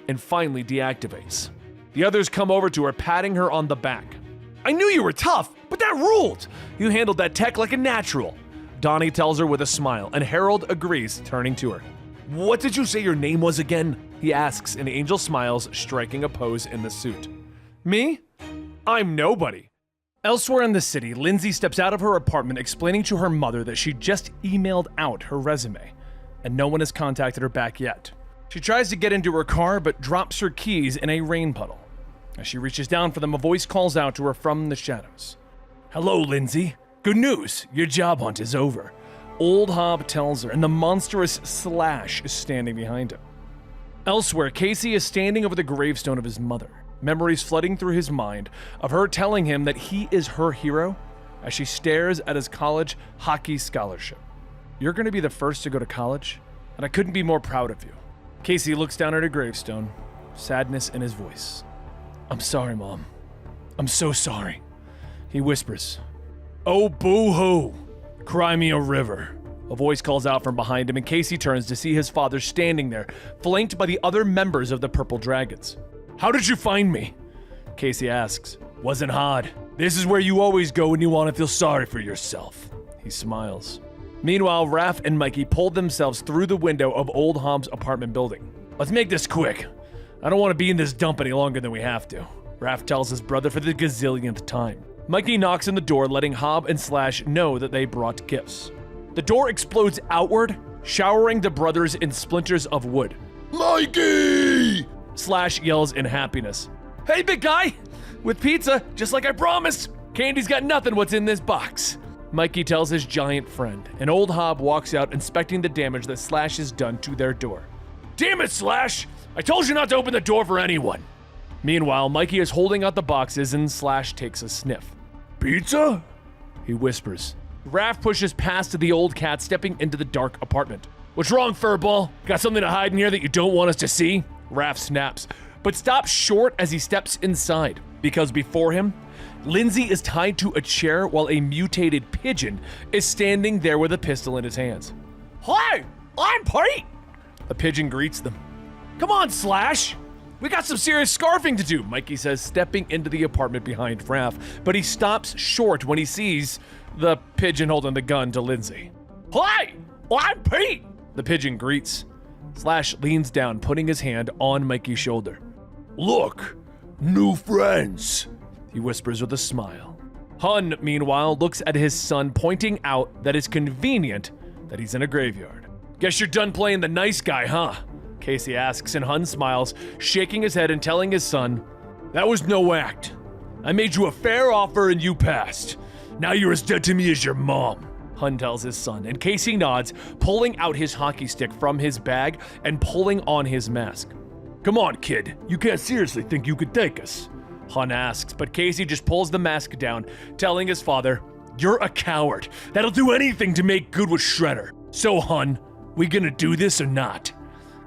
and finally deactivates. The others come over to her, patting her on the back. "I knew you were tough, but that ruled! You handled that tech like a natural," Donnie tells her with a smile, and Harold agrees, turning to her. "What did you say your name was again?" he asks, and Angel smiles, striking a pose in the suit. "Me? I'm nobody." Elsewhere in the city, Lindsay steps out of her apartment, explaining to her mother that she just emailed out her resume, and no one has contacted her back yet. She tries to get into her car, but drops her keys in a rain puddle. As she reaches down for them, a voice calls out to her from the shadows. "Hello, Lindsay. Good news, your job hunt is over." Old Hob tells her, and the monstrous Slash is standing behind him. Elsewhere, Casey is standing over the gravestone of his mother, memories flooding through his mind of her telling him that he is her hero as she stares at his college hockey scholarship. "You're going to be the first to go to college, and I couldn't be more proud of you." Casey looks down at her gravestone, sadness in his voice. "I'm sorry, Mom. I'm so sorry," he whispers. "Oh, boo-hoo. Cry me a river." A voice calls out from behind him, and Casey turns to see his father standing there, flanked by the other members of the Purple Dragons. "How did you find me?" Casey asks. "Wasn't hard. This is where you always go when you want to feel sorry for yourself." He smiles. Meanwhile, Raph and Mikey pulled themselves through the window of Old Hob's apartment building. "Let's make this quick. I don't want to be in this dump any longer than we have to," Raph tells his brother for the gazillionth time. Mikey knocks on the door, letting Hob and Slash know that they brought gifts. The door explodes outward, showering the brothers in splinters of wood. "Mikey!" Slash yells in happiness. "Hey, big guy! With pizza, just like I promised! Candy's got nothing what's in this box," Mikey tells his giant friend, and Old Hob walks out, inspecting the damage that Slash has done to their door. "Damn it, Slash! I told you not to open the door for anyone!" Meanwhile, Mikey is holding out the boxes, and Slash takes a sniff. "Pizza?" he whispers. Raph pushes past the old cat, stepping into the dark apartment. What's wrong, furball? Got something to hide in here that you don't want us to see? Raph snaps, but stops short as he steps inside, because before him, Lindsay is tied to a chair while a mutated pigeon is standing there with a pistol in his hands. Hi, I'm Pete! The pigeon greets them. Come on, Slash! We got some serious scarfing to do, Mikey says, stepping into the apartment behind Raph, but he stops short when he sees the pigeon holding the gun to Lindsay. Hi, I'm Pete! The pigeon greets. Slash leans down, putting his hand on Mikey's shoulder. Look, new friends, he whispers with a smile. Hun, meanwhile, looks at his son, pointing out that it's convenient that he's in a graveyard. Guess you're done playing the nice guy, huh? Casey asks, and Hun smiles, shaking his head and telling his son, that was no act. I made you a fair offer and you passed. Now you're as dead to me as your mom, Hun tells his son, and Casey nods, pulling out his hockey stick from his bag and pulling on his mask. Come on, kid, you can't seriously think you could take us, Hun asks, but Casey just pulls the mask down, telling his father, you're a coward. That'll do anything to make good with Shredder. So, Hun, we gonna do this or not?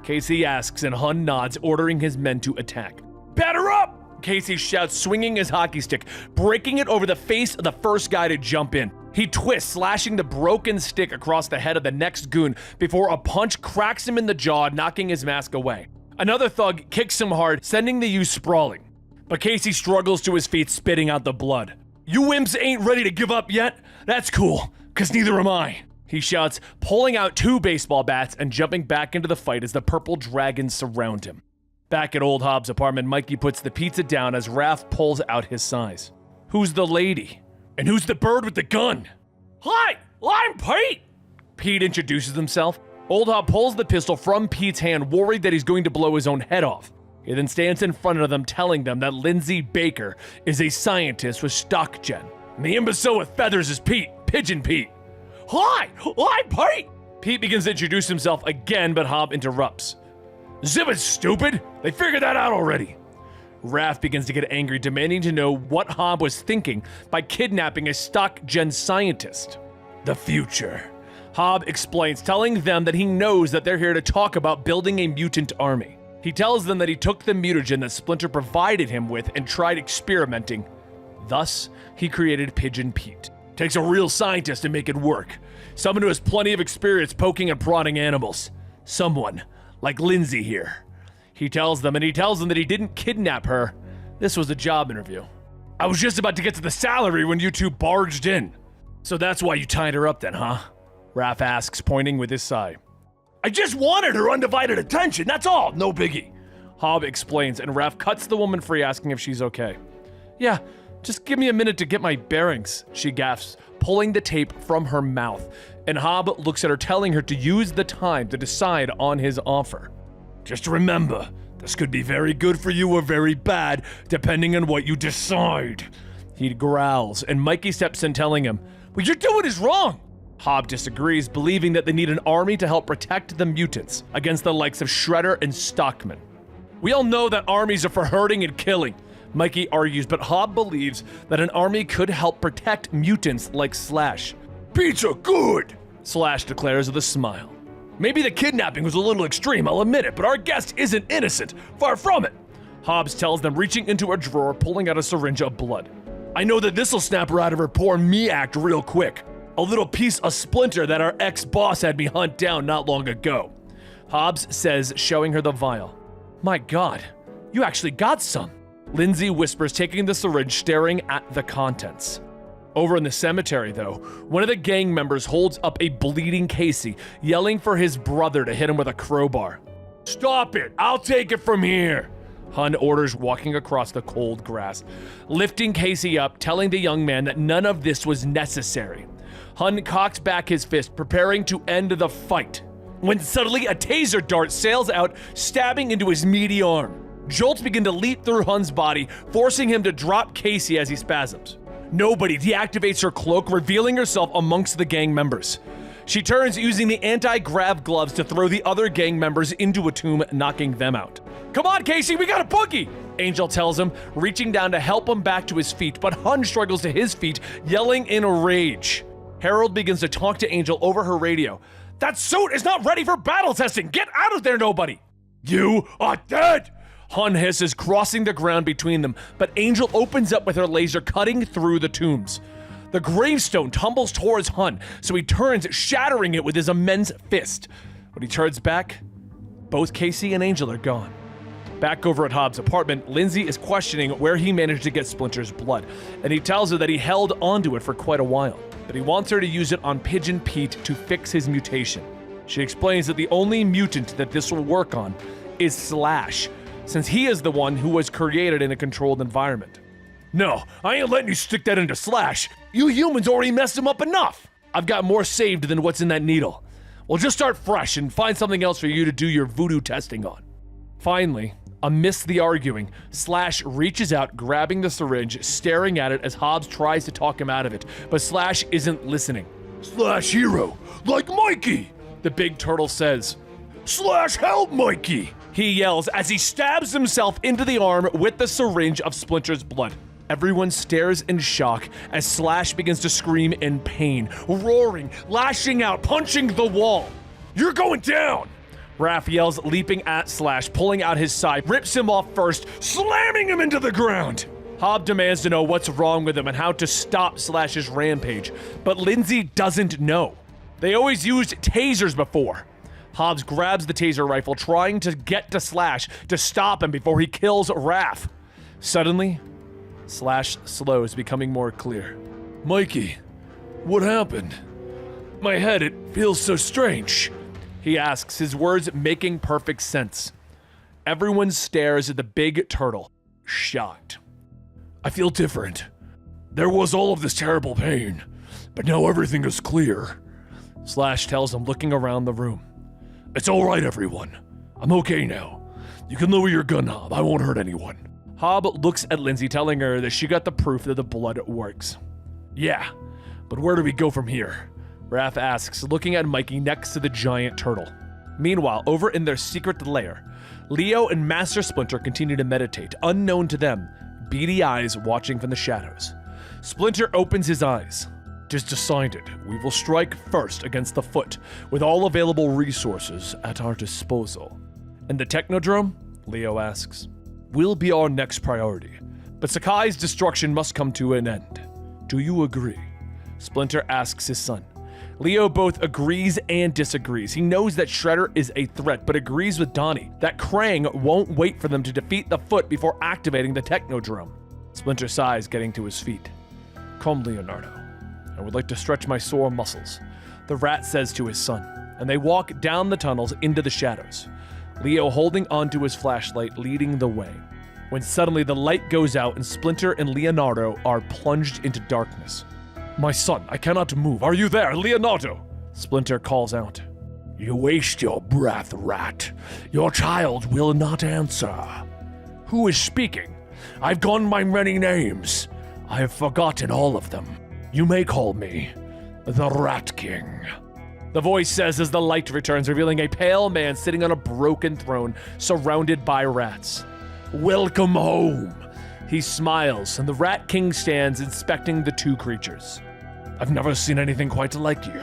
Casey asks, and Hun nods, ordering his men to attack. Batter up! Casey shouts, swinging his hockey stick, breaking it over the face of the first guy to jump in. He twists, slashing the broken stick across the head of the next goon before a punch cracks him in the jaw, knocking his mask away. Another thug kicks him hard, sending the youth sprawling. But Casey struggles to his feet, spitting out the blood. You wimps ain't ready to give up yet? That's cool, cause neither am I, he shouts, pulling out 2 baseball bats and jumping back into the fight as the purple dragons surround him. Back at Old Hobbs' apartment, Mikey puts the pizza down as Raph pulls out his size. Who's the lady? And who's the bird with the gun? Hi, I'm Pete! Pete introduces himself. Old Hob pulls the pistol from Pete's hand, worried that he's going to blow his own head off. He then stands in front of them, telling them that Lindsay Baker is a scientist with StockGen. And the imbecile with feathers is Pete, Pigeon Pete. Hi, I'm Pete! Pete begins to introduce himself again, but Hob interrupts. Zip it, stupid! They figured that out already. Raph begins to get angry, demanding to know what Hob was thinking by kidnapping a StockGen scientist. The future. Hob explains, telling them that he knows that they're here to talk about building a mutant army. He tells them that he took the mutagen that Splinter provided him with and tried experimenting. Thus, he created Pigeon Pete. Takes a real scientist to make it work. Someone who has plenty of experience poking and prodding animals. Someone like Lindsay here. He tells them that he didn't kidnap her. This was a job interview. I was just about to get to the salary when you two barged in. So that's why you tied her up then, huh? Raph asks, pointing with his sigh. I just wanted her undivided attention, that's all, no biggie. Hob explains, and Raph cuts the woman free, asking if she's okay. Yeah, just give me a minute to get my bearings, she gasps, pulling the tape from her mouth, and Hob looks at her, telling her to use the time to decide on his offer. Just remember, this could be very good for you or very bad, depending on what you decide. He growls, and Mikey steps in, telling him, what you're doing is wrong. Hob disagrees, believing that they need an army to help protect the mutants against the likes of Shredder and Stockman. We all know that armies are for hurting and killing, Mikey argues, but Hob believes that an army could help protect mutants like Slash. Pizza good, Slash declares with a smile. Maybe the kidnapping was a little extreme, I'll admit it, but our guest isn't innocent. Far from it. Hobbs tells them, reaching into a drawer, pulling out a syringe of blood. I know that this'll snap her out of her poor me act real quick. A little piece of Splinter that our ex-boss had me hunt down not long ago. Hobbs says, showing her the vial. My God, you actually got some. Lindsay whispers, taking the syringe, staring at the contents. Over in the cemetery, though, one of the gang members holds up a bleeding Casey, yelling for his brother to hit him with a crowbar. Stop it! I'll take it from here! Hun orders, walking across the cold grass, lifting Casey up, telling the young man that none of this was necessary. Hun cocks back his fist, preparing to end the fight, when suddenly a taser dart sails out, stabbing into his meaty arm. Jolts begin to leap through Hun's body, forcing him to drop Casey as he spasms. Nobody deactivates her cloak, revealing herself amongst the gang members. She turns, using the anti-grav gloves to throw the other gang members into a tomb, knocking them out. Come on, Casey, we got a boogie! Angel tells him, reaching down to help him back to his feet, but Hun struggles to his feet, yelling in a rage. Harold begins to talk to Angel over her radio. That suit is not ready for battle testing! Get out of there, nobody! You are dead! Hun hisses, crossing the ground between them, but Angel opens up with her laser, cutting through the tombs. The gravestone tumbles towards Hun, so he turns, shattering it with his immense fist. When he turns back, both Casey and Angel are gone. Back over at Hobbs' apartment, Lindsay is questioning where he managed to get Splinter's blood, and he tells her that he held onto it for quite a while, that he wants her to use it on Pigeon Pete to fix his mutation. She explains that the only mutant that this will work on is Slash, since he is the one who was created in a controlled environment. No, I ain't letting you stick that into Slash. You humans already messed him up enough. I've got more saved than what's in that needle. We'll just start fresh and find something else for you to do your voodoo testing on. Finally, amidst the arguing, Slash reaches out, grabbing the syringe, staring at it as Hobbs tries to talk him out of it, but Slash isn't listening. Slash hero, like Mikey, the big turtle says. Slash help Mikey, he yells as he stabs himself into the arm with the syringe of Splinter's blood. Everyone stares in shock as Slash begins to scream in pain, roaring, lashing out, punching the wall. You're going down! Raph yells, leaping at Slash, pulling out his side, rips him off first, slamming him into the ground. Hobb demands to know what's wrong with him and how to stop Slash's rampage, but Lindsay doesn't know. They always used tasers before. Hobbs grabs the taser rifle, trying to get to Slash to stop him before he kills Raph. Suddenly, Slash slows, becoming more clear. Mikey, what happened? My head, it feels so strange, he asks, his words making perfect sense. Everyone stares at the big turtle, shocked. I feel different. There was all of this terrible pain, but now everything is clear, Slash tells him, looking around the room. It's all right, everyone. I'm okay now. You can lower your gun, Hobb. I won't hurt anyone. Hobb looks at Lindsay, telling her that she got the proof that the blood works. Yeah, but where do we go from here? Raph asks, looking at Mikey next to the giant turtle. Meanwhile, over in their secret lair, Leo and Master Splinter continue to meditate, unknown to them, beady eyes watching from the shadows. Splinter opens his eyes. It is decided. We will strike first against the foot, with all available resources at our disposal. And the Technodrome? Leo asks. Will be our next priority, but Sakai's destruction must come to an end. Do you agree? Splinter asks his son. Leo both agrees and disagrees. He knows that Shredder is a threat, but agrees with Donnie that Krang won't wait for them to defeat the Foot before activating the Technodrome. Splinter sighs, getting to his feet. Come, Leonardo. I would like to stretch my sore muscles, the rat says to his son, and they walk down the tunnels into the shadows. Leo holding onto his flashlight, leading the way. When suddenly the light goes out and Splinter and Leonardo are plunged into darkness. My son, I cannot move. Are you there, Leonardo? Splinter calls out. You waste your breath, rat. Your child will not answer. Who is speaking? I've gone by many names. I have forgotten all of them. You may call me the Rat King. The voice says as the light returns, revealing a pale man sitting on a broken throne, surrounded by rats. Welcome home. He smiles, and the Rat King stands inspecting the two creatures. I've never seen anything quite like you,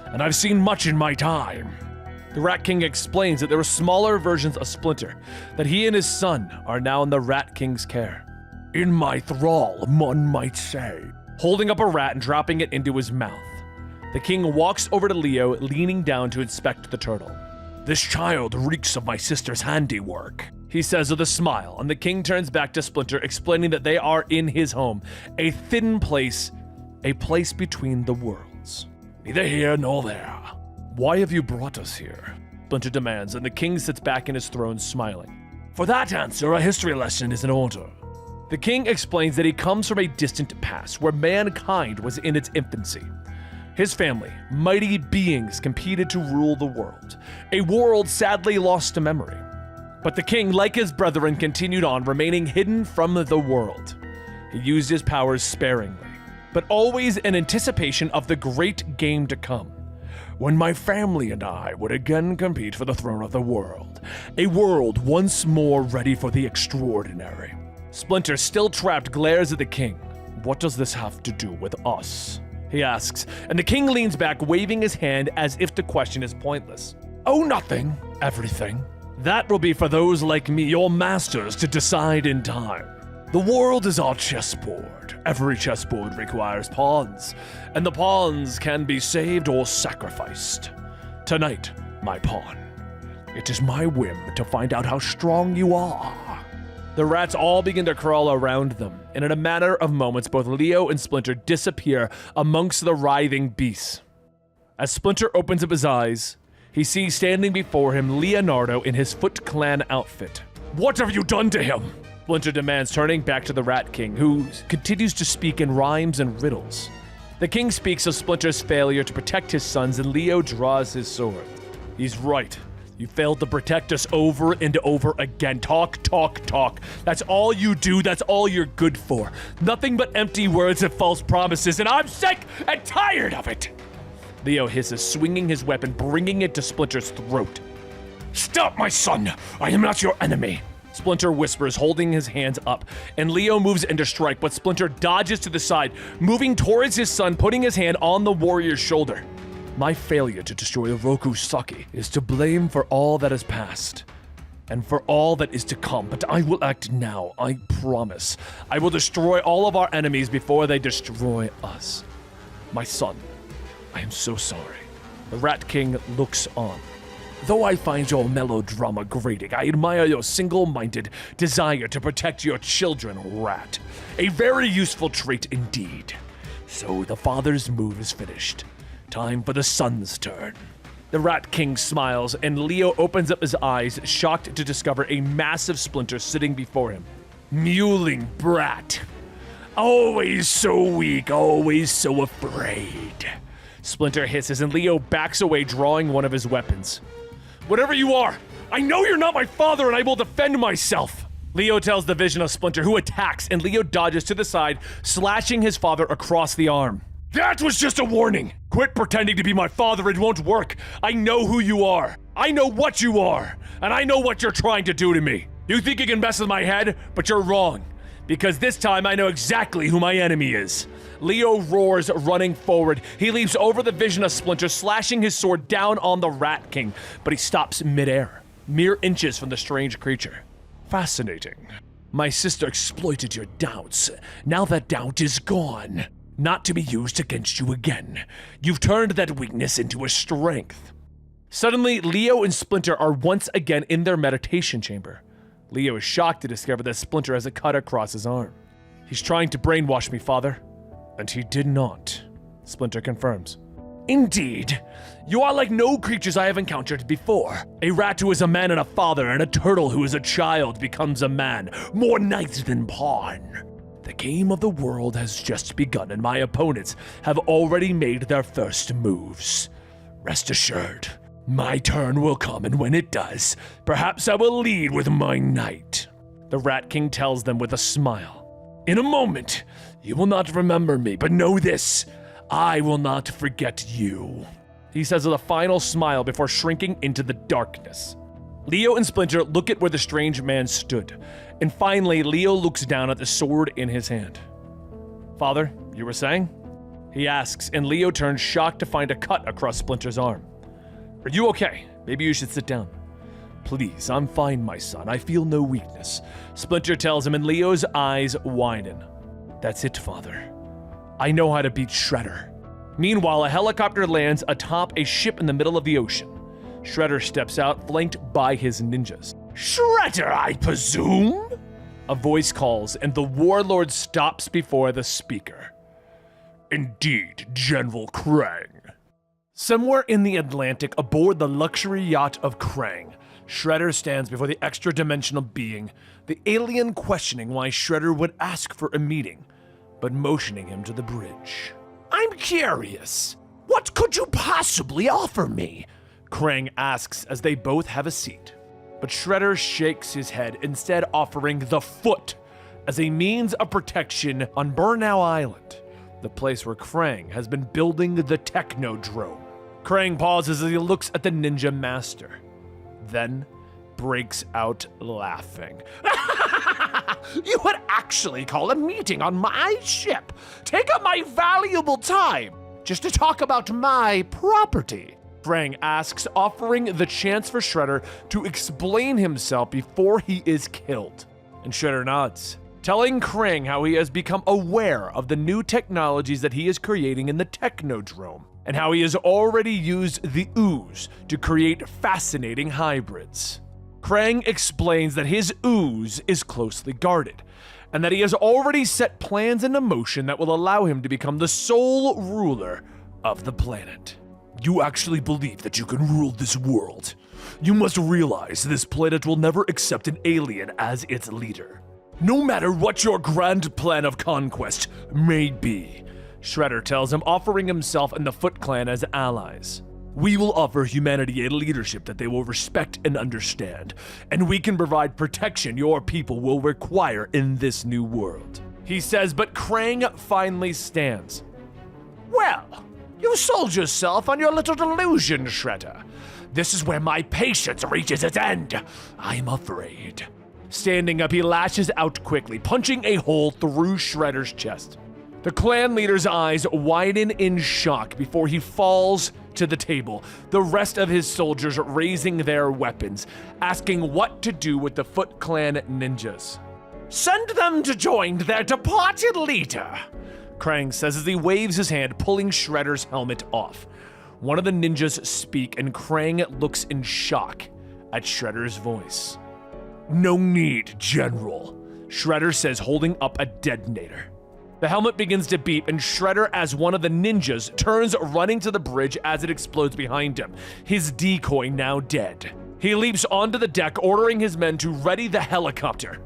and I've seen much in my time. The Rat King explains that there were smaller versions of Splinter, that he and his son are now in the Rat King's care. In my thrall, one might say. Holding up a rat and dropping it into his mouth. The king walks over to Leo, leaning down to inspect the turtle. This child reeks of my sister's handiwork, he says with a smile, and the king turns back to Splinter, explaining that they are in his home, a thin place, a place between the worlds. Neither here nor there. Why have you brought us here? Splinter demands, and the king sits back in his throne, smiling. For that answer, a history lesson is in order. The king explains that he comes from a distant past where mankind was in its infancy. His family, mighty beings, competed to rule the world, a world sadly lost to memory. But the king, like his brethren, continued on, remaining hidden from the world. He used his powers sparingly, but always in anticipation of the great game to come, when my family and I would again compete for the throne of the world, a world once more ready for the extraordinary. Splinter, still trapped, glares at the king. What does this have to do with us? he asks, and the king leans back, waving his hand as if the question is pointless. Oh, nothing. Everything. That will be for those like me, your masters, to decide in time. The world is our chessboard. Every chessboard requires pawns, and the pawns can be saved or sacrificed. Tonight, my pawn. It is my whim to find out how strong you are. The rats all begin to crawl around them, and in a matter of moments, both Leo and Splinter disappear amongst the writhing beasts. As Splinter opens up his eyes, he sees standing before him Leonardo in his Foot Clan outfit. What have you done to him? Splinter demands, turning back to the Rat King, who continues to speak in rhymes and riddles. The king speaks of Splinter's failure to protect his sons, and Leo draws his sword. He's right. You failed to protect us over and over again. Talk, talk, talk. That's all you do. That's all you're good for. Nothing but empty words and false promises, and I'm sick and tired of it. Leo hisses, swinging his weapon, bringing it to Splinter's throat. Stop, my son. I am not your enemy. Splinter whispers, holding his hands up, and Leo moves in to strike, but Splinter dodges to the side, moving towards his son, putting his hand on the warrior's shoulder. My failure to destroy Oroku Saki is to blame for all that has passed, and for all that is to come, but I will act now, I promise. I will destroy all of our enemies before they destroy us. My son, I am so sorry. The Rat King looks on. Though I find your melodrama grating, I admire your single-minded desire to protect your children, Rat. A very useful trait indeed. So the father's move is finished. Time for the son's turn. The Rat King smiles, and Leo opens up his eyes, shocked to discover a massive Splinter sitting before him. Mewling brat. Always so weak, always so afraid. Splinter hisses, and Leo backs away, drawing one of his weapons. Whatever you are, I know you're not my father, and I will defend myself. Leo tells the vision of Splinter, who attacks, and Leo dodges to the side, slashing his father across the arm. That was just a warning. Quit pretending to be my father, it won't work. I know who you are. I know what you are, and I know what you're trying to do to me. You think you can mess with my head, but you're wrong. Because this time I know exactly who my enemy is. Leo roars, running forward. He leaps over the vision of Splinter, slashing his sword down on the Rat King, but he stops midair, mere inches from the strange creature. Fascinating. My sister exploited your doubts. Now that doubt is gone, not to be used against you again. You've turned that weakness into a strength. Suddenly, Leo and Splinter are once again in their meditation chamber. Leo is shocked to discover that Splinter has a cut across his arm. He's trying to brainwash me, father. And he did not, Splinter confirms. Indeed, you are like no creatures I have encountered before. A rat who is a man and a father, and a turtle who is a child becomes a man, more knight than pawn. The game of the world has just begun, and my opponents have already made their first moves. Rest assured, my turn will come, and when it does, perhaps I will lead with my knight. The Rat King tells them with a smile. In a moment, you will not remember me, but know this, I will not forget you. He says with a final smile before shrinking into the darkness. Leo and Splinter look at where the strange man stood, and finally Leo looks down at the sword in his hand. Father, you were saying? He asks, and Leo turns shocked to find a cut across Splinter's arm. Are you okay? Maybe you should sit down. Please, I'm fine, my son. I feel no weakness. Splinter tells him, and Leo's eyes widen. That's it, father. I know how to beat Shredder. Meanwhile, a helicopter lands atop a ship in the middle of the ocean. Shredder steps out, flanked by his ninjas. Shredder, I presume? A voice calls, and the warlord stops before the speaker. Indeed, General Krang. Somewhere in the Atlantic, aboard the luxury yacht of Krang, Shredder stands before the extra-dimensional being, the alien questioning why Shredder would ask for a meeting, but motioning him to the bridge. I'm curious. What could you possibly offer me? Krang asks as they both have a seat. But Shredder shakes his head, instead offering the foot as a means of protection on Burnow Island, the place where Krang has been building the Technodrome. Krang pauses as he looks at the ninja master, then breaks out laughing. You would actually call a meeting on my ship? Take up my valuable time. just to talk about my property? Krang asks, offering the chance for Shredder to explain himself before he is killed. And Shredder nods, telling Krang how he has become aware of the new technologies that he is creating in the Technodrome, and how he has already used the ooze to create fascinating hybrids. Krang explains that his ooze is closely guarded, and that he has already set plans into motion that will allow him to become the sole ruler of the planet. You actually believe that you can rule this world? You must realize this planet will never accept an alien as its leader, no matter what your grand plan of conquest may be, Shredder tells him, offering himself and the Foot Clan as allies. We will offer humanity a leadership that they will respect and understand, and we can provide protection your people will require in this new world, he says, but Krang finally stands. Well, you sold yourself on your little delusion, Shredder. This is where my patience reaches its end, I'm afraid. Standing up, he lashes out quickly, punching a hole through Shredder's chest. The clan leader's eyes widen in shock before he falls to the table, the rest of his soldiers raising their weapons, asking what to do with the Foot Clan ninjas. Send them to join their departed leader, Krang says as he waves his hand, pulling Shredder's helmet off. One of the ninjas speak, and Krang looks in shock at Shredder's voice. No need, General, Shredder says, holding up a detonator. The helmet begins to beep, and Shredder, as one of the ninjas, turns running to the bridge as it explodes behind him, his decoy now dead. He leaps onto the deck, ordering his men to ready the helicopter.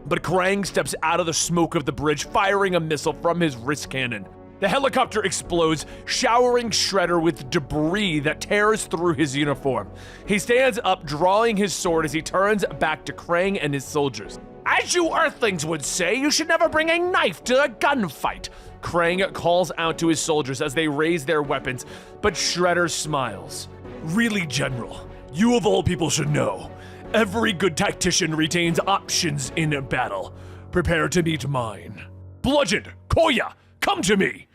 But Krang steps out of the smoke of the bridge, firing a missile from his wrist cannon. The helicopter explodes, showering Shredder with debris that tears through his uniform. He stands up, drawing his sword as he turns back to Krang and his soldiers. As you Earthlings would say, you should never bring a knife to a gunfight, Krang calls out to his soldiers as they raise their weapons, but Shredder smiles. Really, General, you of all people should know. Every good tactician retains options in a battle. Prepare to meet mine. Bludgeon, Koya, come to me,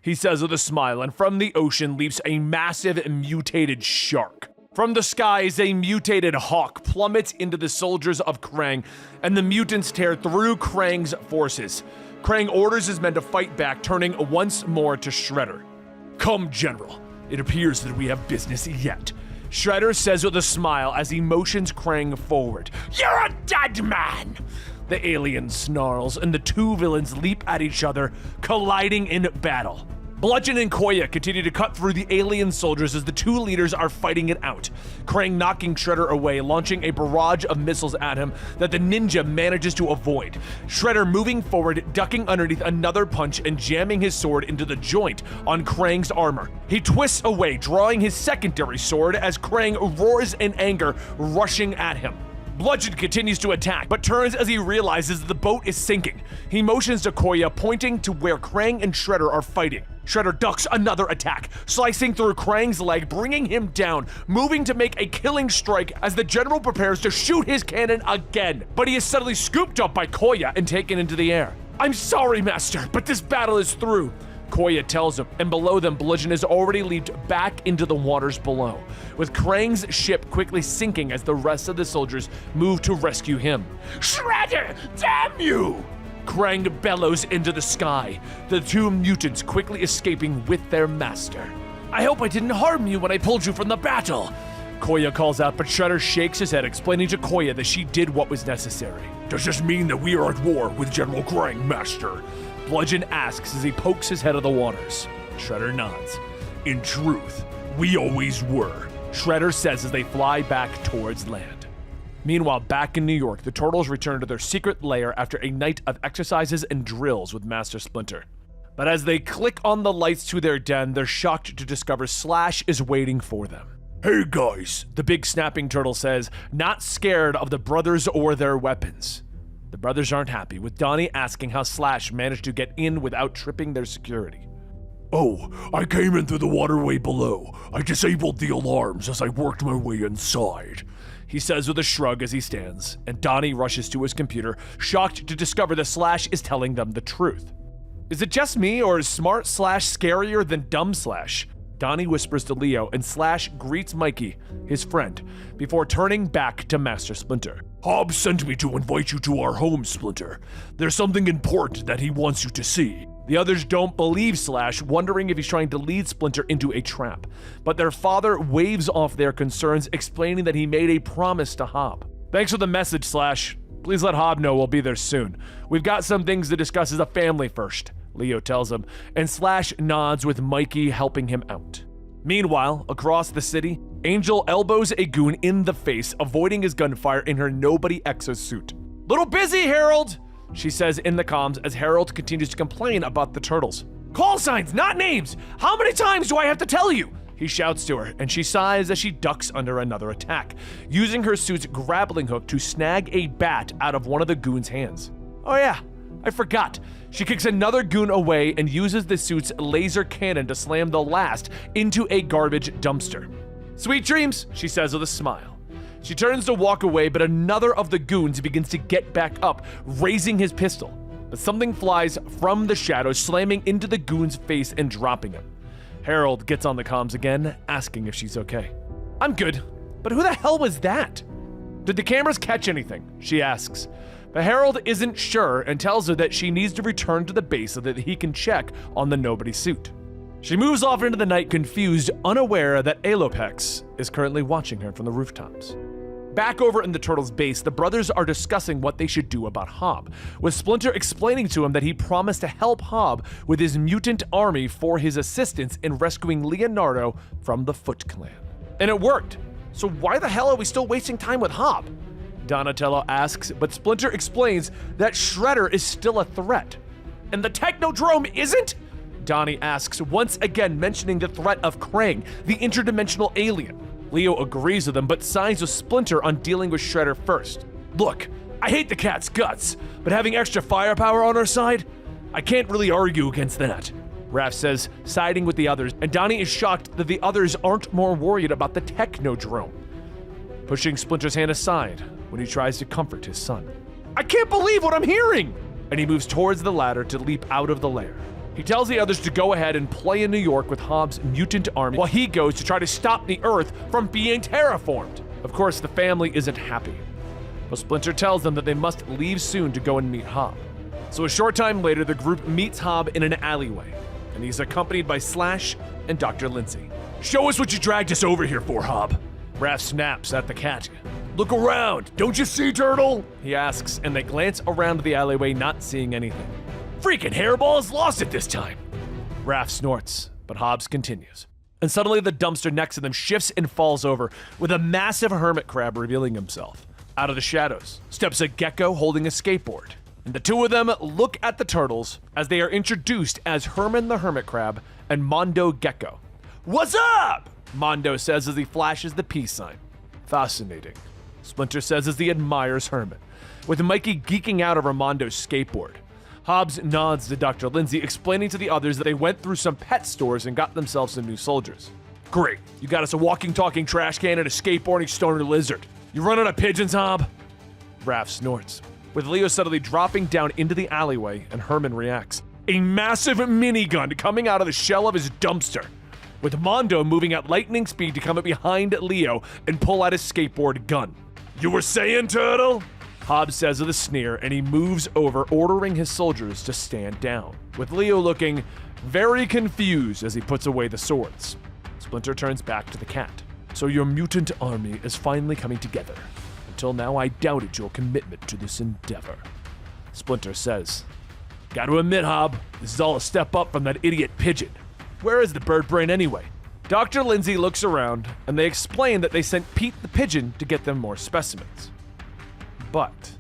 he says with a smile, and from the ocean leaps a massive mutated shark. From the skies, a mutated hawk plummets into the soldiers of Krang, and the mutants tear through Krang's forces. Krang orders his men to fight back, turning once more to Shredder. Come, General. It appears that we have business yet, Shredder says with a smile as he motions Krang forward. You're a dead man! The alien snarls, and the two villains leap at each other, colliding in battle. Bludgeon and Koya continue to cut through the alien soldiers as the two leaders are fighting it out. Krang knocking Shredder away, launching a barrage of missiles at him that the ninja manages to avoid. Shredder moving forward, ducking underneath another punch and jamming his sword into the joint on Krang's armor. He twists away, drawing his secondary sword as Krang roars in anger, rushing at him. Bludgeon continues to attack, but turns as he realizes the boat is sinking. He motions to Koya, pointing to where Krang and Shredder are fighting. Shredder ducks another attack, slicing through Krang's leg, bringing him down, moving to make a killing strike as the general prepares to shoot his cannon again. But he is suddenly scooped up by Koya and taken into the air. I'm sorry, Master, but this battle is through, Koya tells him, and below them, Bludgeon has already leaped back into the waters below, with Krang's ship quickly sinking as the rest of the soldiers move to rescue him. Shredder, damn you! Krang bellows into the sky, the two mutants quickly escaping with their master. I hope I didn't harm you when I pulled you from the battle, Koya calls out, but Shredder shakes his head, explaining to Koya that she did what was necessary. Does this mean that we are at war with General Krang, Master? Bludgeon asks as he pokes his head out of the waters. Shredder nods. In truth, we always were, Shredder says as they fly back towards land. Meanwhile, back in New York, the Turtles return to their secret lair after a night of exercises and drills with Master Splinter. But as they click on the lights to their den, they're shocked to discover Slash is waiting for them. Hey guys, the big snapping turtle says, not scared of the brothers or their weapons. The brothers aren't happy, with Donnie asking how Slash managed to get in without tripping their security. Oh, I came in through the waterway below. I disabled the alarms as I worked my way inside, he says with a shrug as he stands, and Donnie rushes to his computer, shocked to discover that Slash is telling them the truth. Is it just me, or is smart Slash scarier than dumb Slash? Donnie whispers to Leo, and Slash greets Mikey, his friend, before turning back to Master Splinter. Hobbs sent me to invite you to our home, Splinter. There's something important that he wants you to see. The others don't believe Slash, wondering if he's trying to lead Splinter into a trap. But their father waves off their concerns, explaining that he made a promise to Hob. Thanks for the message, Slash. Please let Hob know we'll be there soon. We've got some things to discuss as a family first, Leo tells him, and Slash nods with Mikey helping him out. Meanwhile, across the city, Angel elbows a goon in the face, avoiding his gunfire in her Nobody exosuit. Little busy, Harold, she says in the comms as Harold continues to complain about the turtles. Call signs, not names! How many times do I have to tell you? He shouts to her, and she sighs as she ducks under another attack, using her suit's grappling hook to snag a bat out of one of the goon's hands. Oh yeah, I forgot. She kicks another goon away and uses the suit's laser cannon to slam the last into a garbage dumpster. Sweet dreams, she says with a smile. She turns to walk away, but another of the goons begins to get back up, raising his pistol. But something flies from the shadows, slamming into the goon's face and dropping him. Harold gets on the comms again, asking if she's okay. I'm good, but who the hell was that? Did the cameras catch anything? She asks. But Harold isn't sure and tells her that she needs to return to the base so that he can check on the Nobody suit. She moves off into the night, confused, unaware that Alopex is currently watching her from the rooftops. Back over in the Turtles' base, the brothers are discussing what they should do about Hob, with Splinter explaining to him that he promised to help Hob with his mutant army for his assistance in rescuing Leonardo from the Foot Clan. And it worked. So why the hell are we still wasting time with Hob? Donatello asks, but Splinter explains that Shredder is still a threat. And the Technodrome isn't? Donnie asks, once again mentioning the threat of Krang, the interdimensional alien. Leo agrees with him, but sides with Splinter on dealing with Shredder first. Look, I hate the cat's guts, but having extra firepower on our side, I can't really argue against that. Raph says, siding with the others, and Donnie is shocked that the others aren't more worried about the Technodrome, pushing Splinter's hand aside when he tries to comfort his son. I can't believe what I'm hearing! And he moves towards the ladder to leap out of the lair. He tells the others to go ahead and play in New York with Hobbs' mutant army while he goes to try to stop the Earth from being terraformed. Of course, the family isn't happy, but Splinter tells them that they must leave soon to go and meet Hob. So a short time later, the group meets Hob in an alleyway, and he's accompanied by Slash and Dr. Lindsay. Show us what you dragged us over here for, Hob. Raph snaps at the cat. Look around, don't you see, Turtle? He asks, and they glance around the alleyway, not seeing anything. Freaking Hairball's lost it this time. Raph snorts, but Hobbs continues. And suddenly the dumpster next to them shifts and falls over, with a massive hermit crab revealing himself. Out of the shadows steps a gecko holding a skateboard. And the two of them look at the turtles as they are introduced as Herman the Hermit Crab and Mondo Gecko. What's up? Mondo says as he flashes the peace sign. Fascinating, Splinter says as he admires Herman, with Mikey geeking out over Mondo's skateboard. Hobbs nods to Dr. Lindsay, explaining to the others that they went through some pet stores and got themselves some new soldiers. Great, you got us a walking, talking trash can and a skateboarding stoner lizard. You run out of pigeons, Hob? Raph snorts, with Leo suddenly dropping down into the alleyway, and Herman reacts. A massive minigun coming out of the shell of his dumpster, with Mondo moving at lightning speed to come up behind Leo and pull out his skateboard gun. You were saying, Turtle? Hobbs says with a sneer, and he moves over, ordering his soldiers to stand down, with Leo looking very confused as he puts away the swords. Splinter turns back to the cat. So your mutant army is finally coming together. Until now, I doubted your commitment to this endeavor. Splinter says, Gotta admit, Hob, this is all a step up from that idiot pigeon. Where is the bird brain anyway? Dr. Lindsay looks around, and they explain that they sent Pete the pigeon to get them more specimens. But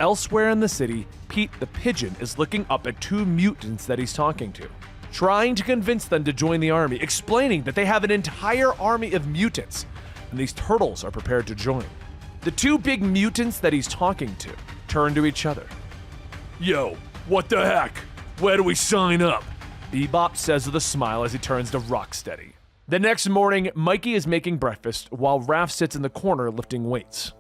elsewhere in the city, Pete the pigeon is looking up at two mutants that he's talking to, trying to convince them to join the army, explaining that they have an entire army of mutants, and these turtles are prepared to join. The two big mutants that he's talking to turn to each other. Yo, what the heck? Where do we sign up? Bebop says with a smile as he turns to Rocksteady. The next morning, Mikey is making breakfast while Raph sits in the corner lifting weights.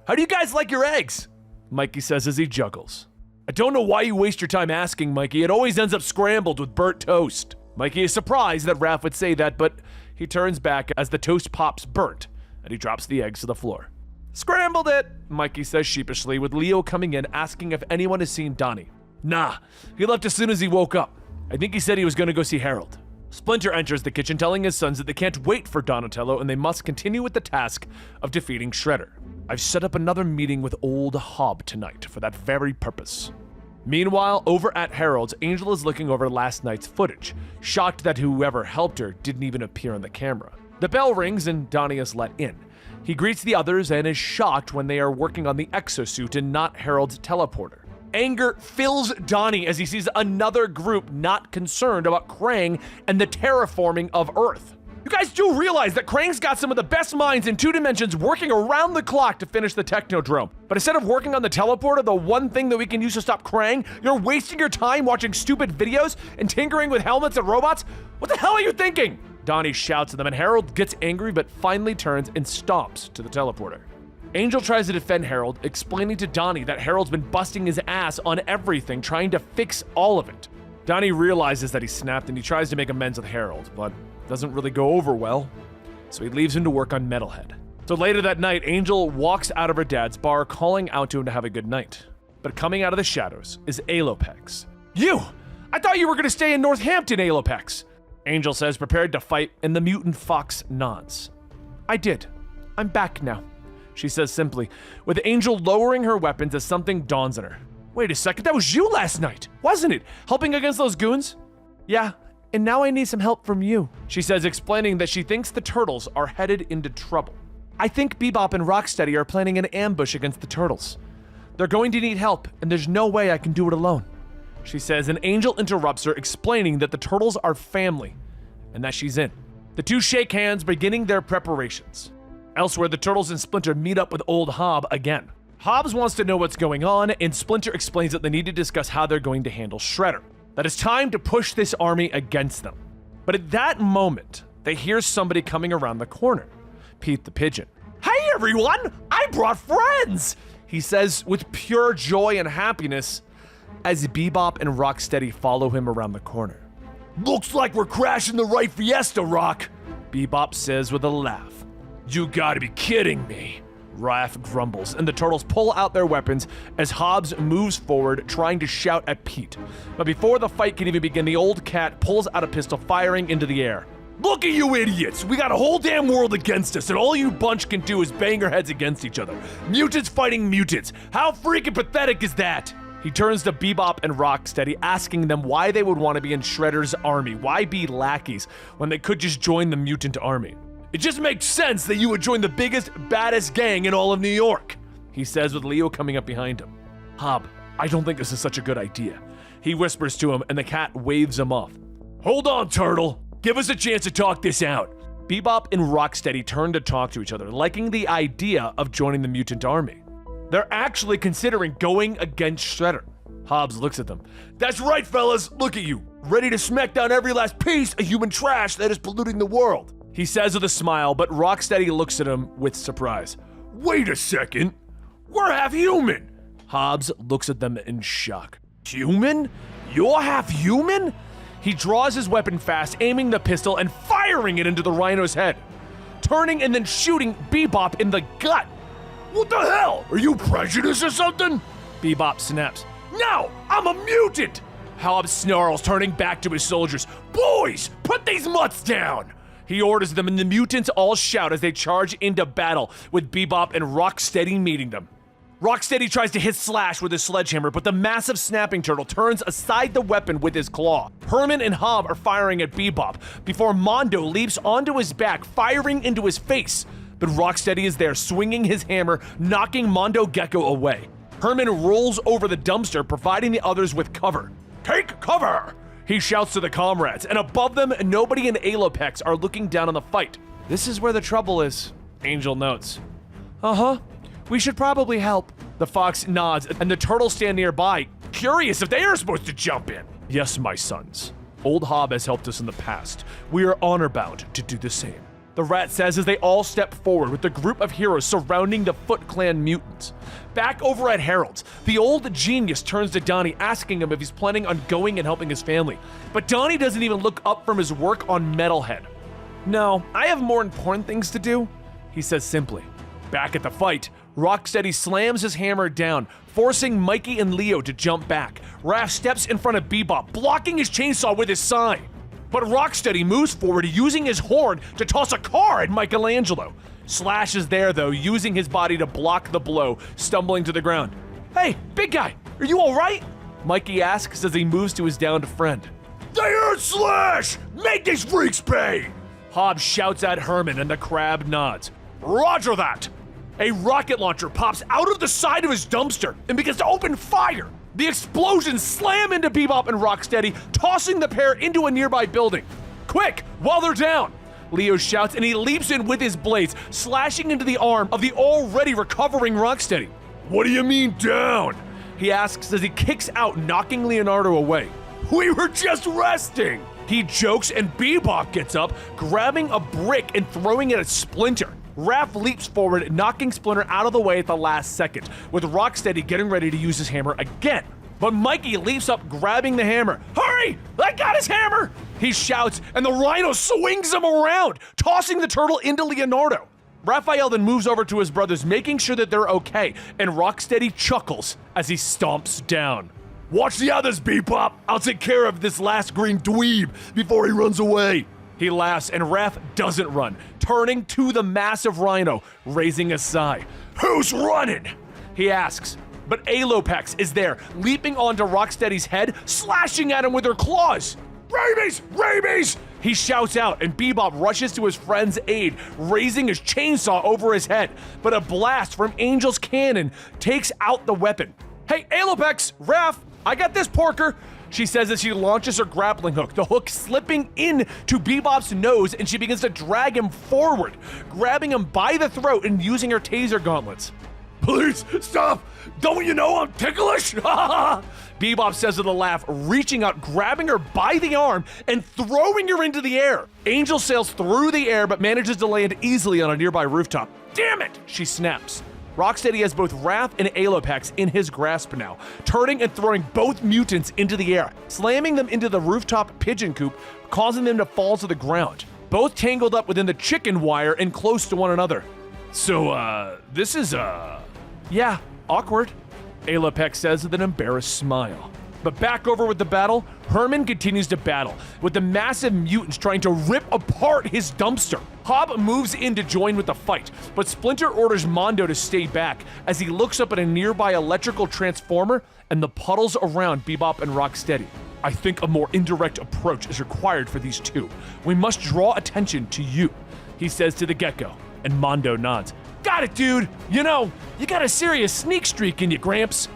How do you guys like your eggs? Mikey says as he juggles. I don't know why you waste your time asking, Mikey. It always ends up scrambled with burnt toast. Mikey is surprised that Raph would say that, but he turns back as the toast pops burnt, and he drops the eggs to the floor. Scrambled it, Mikey says sheepishly, with Leo coming in asking if anyone has seen Donnie. Nah, he left as soon as he woke up. I think he said he was gonna go see Harold. Splinter enters the kitchen telling his sons that they can't wait for Donatello and they must continue with the task of defeating Shredder. I've set up another meeting with old Hob tonight for that very purpose. Meanwhile, over at Harold's, Angel is looking over last night's footage, shocked that whoever helped her didn't even appear on the camera. The bell rings and Donnie is let in. He greets the others and is shocked when they are working on the exosuit and not Harold's teleporter. Anger fills Donnie as he sees another group not concerned about Krang and the terraforming of Earth. You guys do realize that Krang's got some of the best minds in 2 dimensions working around the clock to finish the Technodrome. But instead of working on the teleporter, the one thing that we can use to stop Krang, you're wasting your time watching stupid videos and tinkering with helmets and robots? What the hell are you thinking? Donnie shouts at them and Harold gets angry but finally turns and stomps to the teleporter. Angel tries to defend Harold, explaining to Donnie that Harold's been busting his ass on everything, trying to fix all of it. Donnie realizes that he snapped and he tries to make amends with Harold, but doesn't really go over well, so he leaves him to work on Metalhead. So later that night, Angel walks out of her dad's bar, calling out to him to have a good night. But coming out of the shadows is Alopex. You! I thought you were gonna stay in Northampton, Alopex! Angel says, prepared to fight, and the mutant fox nods. I did. I'm back now, she says simply, with Angel lowering her weapons as something dawns on her. Wait a second, that was you last night, wasn't it? Helping against those goons? Yeah, and now I need some help from you, she says, explaining that she thinks the turtles are headed into trouble. I think Bebop and Rocksteady are planning an ambush against the turtles. They're going to need help, and there's no way I can do it alone, she says, and Angel interrupts her, explaining that the turtles are family, and that she's in. The two shake hands, beginning their preparations. Elsewhere, the Turtles and Splinter meet up with old Hob again. Hobbs wants to know what's going on, and Splinter explains that they need to discuss how they're going to handle Shredder. That it's time to push this army against them. But at that moment, they hear somebody coming around the corner. Pete the Pigeon. Hey everyone, I brought friends, he says with pure joy and happiness as Bebop and Rocksteady follow him around the corner. Looks like we're crashing the right Fiesta, Rock, Bebop says with a laugh. You gotta be kidding me. Raph grumbles, and the turtles pull out their weapons as Hobbs moves forward, trying to shout at Pete. But before the fight can even begin, the old cat pulls out a pistol, firing into the air. Look at you idiots! We got a whole damn world against us, and all you bunch can do is bang your heads against each other. Mutants fighting mutants. How freaking pathetic is that? He turns to Bebop and Rocksteady, asking them why they would want to be in Shredder's army. Why be lackeys when they could just join the mutant army? It just makes sense that you would join the biggest, baddest gang in all of New York, he says with Leo coming up behind him. Hob, I don't think this is such a good idea, he whispers to him, and the cat waves him off. Hold on, Turtle. Give us a chance to talk this out. Bebop and Rocksteady turn to talk to each other, liking the idea of joining the mutant army. They're actually considering going against Shredder. Hobbs looks at them. That's right, fellas. Look at you, ready to smack down every last piece of human trash that is polluting the world, he says with a smile, but Rocksteady looks at him with surprise. Wait a second. We're half human. Hobbs looks at them in shock. Human? You're half human? He draws his weapon fast, aiming the pistol and firing it into the rhino's head, turning and then shooting Bebop in the gut. What the hell? Are you prejudiced or something? Bebop snaps. No, I'm a mutant! Hobbs snarls, turning back to his soldiers. Boys, put these mutts down! He orders them, and the mutants all shout as they charge into battle, with Bebop and Rocksteady meeting them. Rocksteady tries to hit Slash with his sledgehammer, but the massive snapping turtle turns aside the weapon with his claw. Herman and Hob are firing at Bebop, before Mondo leaps onto his back, firing into his face. But Rocksteady is there, swinging his hammer, knocking Mondo Gecko away. Herman rolls over the dumpster, providing the others with cover. Take cover! He shouts to the comrades, and above them, nobody in Alopex are looking down on the fight. This is where the trouble is, Angel notes. Uh-huh. We should probably help. The fox nods, and the turtles stand nearby, curious if they are supposed to jump in. Yes, my sons. Old Hob has helped us in the past. We are honor-bound to do the same. the rat says as they all step forward with the group of heroes surrounding the Foot Clan mutants. Back over at Harold's, the old genius turns to Donnie asking him if he's planning on going and helping his family. But Donnie doesn't even look up from his work on Metalhead. "No, I have more important things to do," he says simply. Back at the fight, Rocksteady slams his hammer down, forcing Mikey and Leo to jump back. Raph steps in front of Bebop, blocking his chainsaw with his sign. But Rocksteady moves forward using his horn to toss a car at Michelangelo. Slash is there though, using his body to block the blow, stumbling to the ground. "Hey, big guy, are you alright?" Mikey asks as he moves to his downed friend. They heard Slash! Make these freaks pay! Hobbs shouts at Herman and the crab nods. Roger that! A rocket launcher pops out of the side of his dumpster and begins to open fire. The explosions slam into Bebop and Rocksteady, tossing the pair into a nearby building. "Quick, while they're down!" Leo shouts and he leaps in with his blades, slashing into the arm of the already recovering Rocksteady. What do you mean down? He asks as he kicks out, knocking Leonardo away. We were just resting! He jokes and Bebop gets up, grabbing a brick and throwing it at Splinter. Raph leaps forward, knocking Splinter out of the way at the last second, with Rocksteady getting ready to use his hammer again. But Mikey leaps up, grabbing the hammer. "Hurry! I got his hammer!" He shouts, and the Rhino swings him around, tossing the turtle into Leonardo. Raphael then moves over to his brothers, making sure that they're okay, and Rocksteady chuckles as he stomps down. Watch the others, Bebop! I'll take care of this last green dweeb before he runs away! He laughs, and Raph doesn't run, turning to the massive Rhino, raising a sigh. Who's running? He asks. But Alopex is there, leaping onto Rocksteady's head, slashing at him with her claws. Rabies! Rabies! He shouts out, and Bebop rushes to his friend's aid, raising his chainsaw over his head. But a blast from Angel's cannon takes out the weapon. "Hey, Alopex! Raph! I got this, porker!" She says as she launches her grappling hook, the hook slipping into Bebop's nose, and she begins to drag him forward, grabbing him by the throat and using her taser gauntlets. "Please, stop! Don't you know I'm ticklish?" Bebop says with a laugh, reaching out, grabbing her by the arm, and throwing her into the air. Angel sails through the air, but manages to land easily on a nearby rooftop. "Damn it!" she snaps. Rocksteady has both Raph and Alopex in his grasp now, turning and throwing both mutants into the air, slamming them into the rooftop pigeon coop, causing them to fall to the ground. Both tangled up within the chicken wire and close to one another. So, this is, Yeah, awkward, Alopex says with an embarrassed smile. But back over with the battle, Herman continues to battle, with the massive mutants trying to rip apart his dumpster. Hob moves in to join with the fight, but Splinter orders Mondo to stay back as he looks up at a nearby electrical transformer and the puddles around Bebop and Rocksteady. "I think a more indirect approach is required for these two. We must draw attention to you," he says to the Gecko, and Mondo nods. "Got it, dude! You know, you got a serious sneak streak in you, Gramps."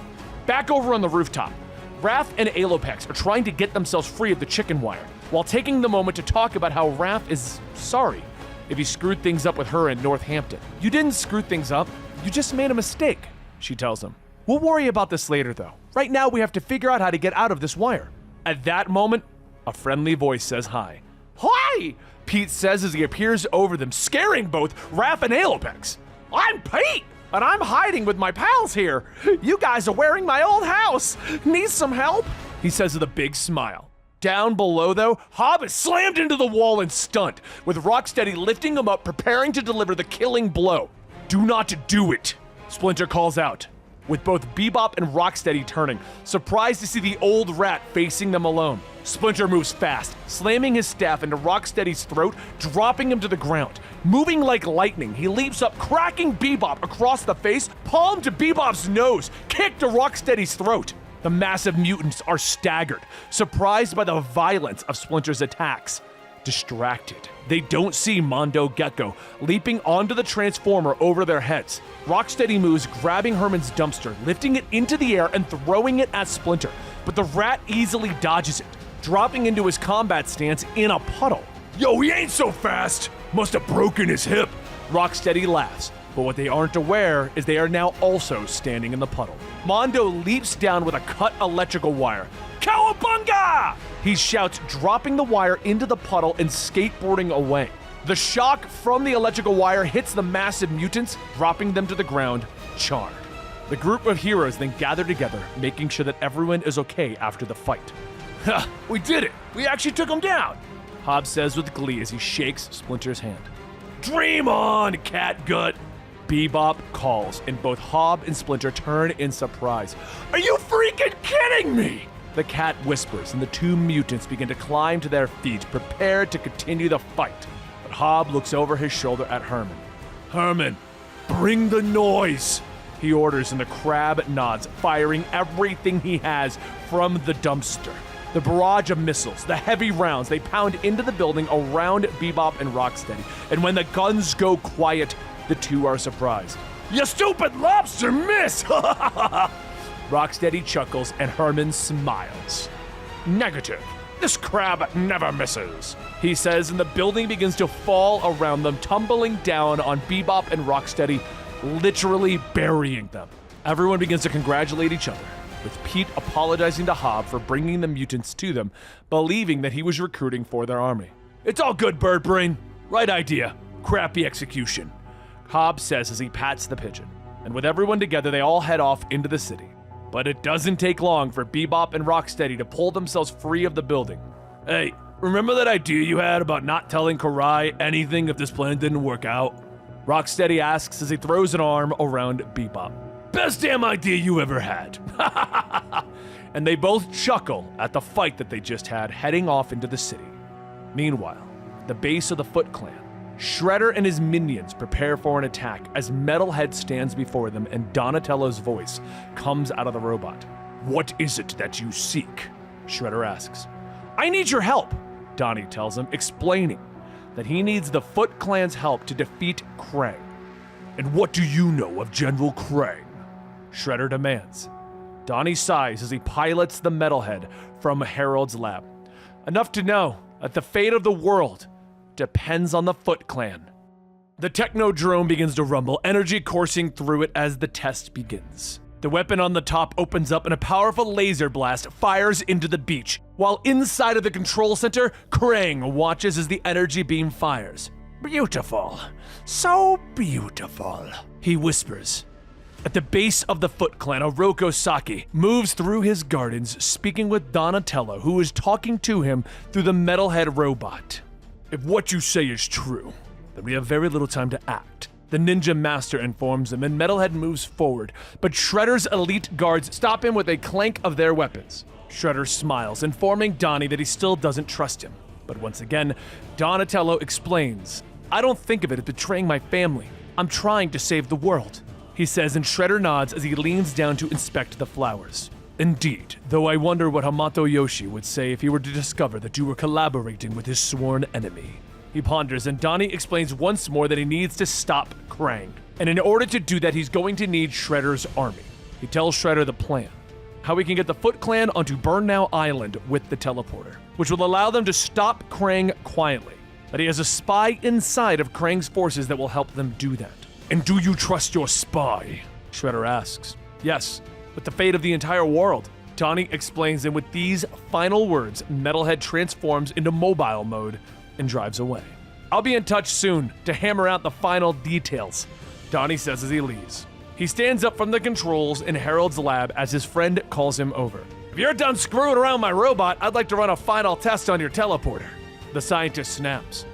Back over on the rooftop, Raph and Alopex are trying to get themselves free of the chicken wire, while taking the moment to talk about how Raph is sorry if he screwed things up with her in Northampton. "You didn't screw things up, you just made a mistake," she tells him. "We'll worry about this later, though. Right now, we have to figure out how to get out of this wire." At that moment, a friendly voice says hi. "Hi!" Pete says as he appears over them, scaring both Raph and Alopex. "I'm Pete, and I'm hiding with my pals here. You guys are wearing my old house. Need some help?" he says with a big smile. Down below, though, Hob is slammed into the wall and stunned, with Rocksteady lifting him up, preparing to deliver the killing blow. "Do not do it," Splinter calls out, with both Bebop and Rocksteady turning, surprised to see the old rat facing them alone. Splinter moves fast, slamming his staff into Rocksteady's throat, dropping him to the ground. Moving like lightning, he leaps up, cracking Bebop across the face, palm to Bebop's nose, kick to Rocksteady's throat. The massive mutants are staggered, surprised by the violence of Splinter's attacks. Distracted, they don't see Mondo Gecko leaping onto the transformer over their heads. Rocksteady moves, grabbing Herman's dumpster, lifting it into the air and throwing it at Splinter, but the rat easily dodges it, dropping into his combat stance in a puddle. "Yo, he ain't so fast! Must have broken his hip!" Rocksteady laughs, but what they aren't aware is they are now also standing in the puddle. Mondo leaps down with a cut electrical wire. "Cowabunga!" he shouts, dropping the wire into the puddle and skateboarding away. The shock from the electrical wire hits the massive mutants, dropping them to the ground, charred. The group of heroes then gather together, making sure that everyone is okay after the fight. Ha! We did it! We actually took him down! Hobbs says with glee as he shakes Splinter's hand. Dream on, catgut! Bebop calls, and both Hob and Splinter turn in surprise. Are you freaking kidding me? The cat whispers, and the two mutants begin to climb to their feet, prepared to continue the fight. But Hob looks over his shoulder at Herman. Herman, bring the noise! He orders, and the crab nods, firing everything he has from the dumpster. The barrage of missiles, the heavy rounds, they pound into the building around Bebop and Rocksteady. And when the guns go quiet, the two are surprised. You stupid lobster miss! Rocksteady chuckles and Herman smiles. Negative. This crab never misses, he says, and the building begins to fall around them, tumbling down on Bebop and Rocksteady, literally burying them. Everyone begins to congratulate each other, with Pete apologizing to Hob for bringing the mutants to them, believing that he was recruiting for their army. It's all good, Bird Brain. Right idea. Crappy execution, Hob says as he pats the pigeon. And with everyone together, they all head off into the city. But it doesn't take long for Bebop and Rocksteady to pull themselves free of the building. Hey, remember that idea you had about not telling Karai anything if this plan didn't work out? Rocksteady asks as he throws an arm around Bebop. Best damn idea you ever had. And they both chuckle at the fight that they just had, heading off into the city. Meanwhile, at the base of the Foot Clan, Shredder and his minions prepare for an attack as Metalhead stands before them and Donatello's voice comes out of the robot. What is it that you seek? Shredder asks. I need your help, Donnie tells him, explaining that he needs the Foot Clan's help to defeat Krang. And what do you know of General Krang? Shredder demands. Donnie sighs as he pilots the Metalhead from Harold's lab. Enough to know that the fate of the world depends on the Foot Clan. The Technodrome begins to rumble, energy coursing through it as the test begins. The weapon on the top opens up and a powerful laser blast fires into the beach, while inside of the control center, Krang watches as the energy beam fires. Beautiful. So beautiful, he whispers. At the base of the Foot Clan, Oroku Saki moves through his gardens, speaking with Donatello, who is talking to him through the Metalhead robot. If what you say is true, then we have very little time to act. The Ninja Master informs him, and Metalhead moves forward, but Shredder's elite guards stop him with a clank of their weapons. Shredder smiles, informing Donnie that he still doesn't trust him. But once again, Donatello explains, I don't think of it as betraying my family. I'm trying to save the world, he says, and Shredder nods as he leans down to inspect the flowers. Indeed, though I wonder what Hamato Yoshi would say if he were to discover that you were collaborating with his sworn enemy. He ponders, and Donnie explains once more that he needs to stop Krang. And in order to do that, he's going to need Shredder's army. He tells Shredder the plan. How we can get the Foot Clan onto Burnow Island with the teleporter, which will allow them to stop Krang quietly. That he has a spy inside of Krang's forces that will help them do that. And do you trust your spy? Shredder asks. Yes, with the fate of the entire world. Donnie explains, and with these final words, Metalhead transforms into mobile mode and drives away. I'll be in touch soon to hammer out the final details, Donnie says as he leaves. He stands up from the controls in Harold's lab as his friend calls him over. If you're done screwing around my robot, I'd like to run a final test on your teleporter. The scientist snaps.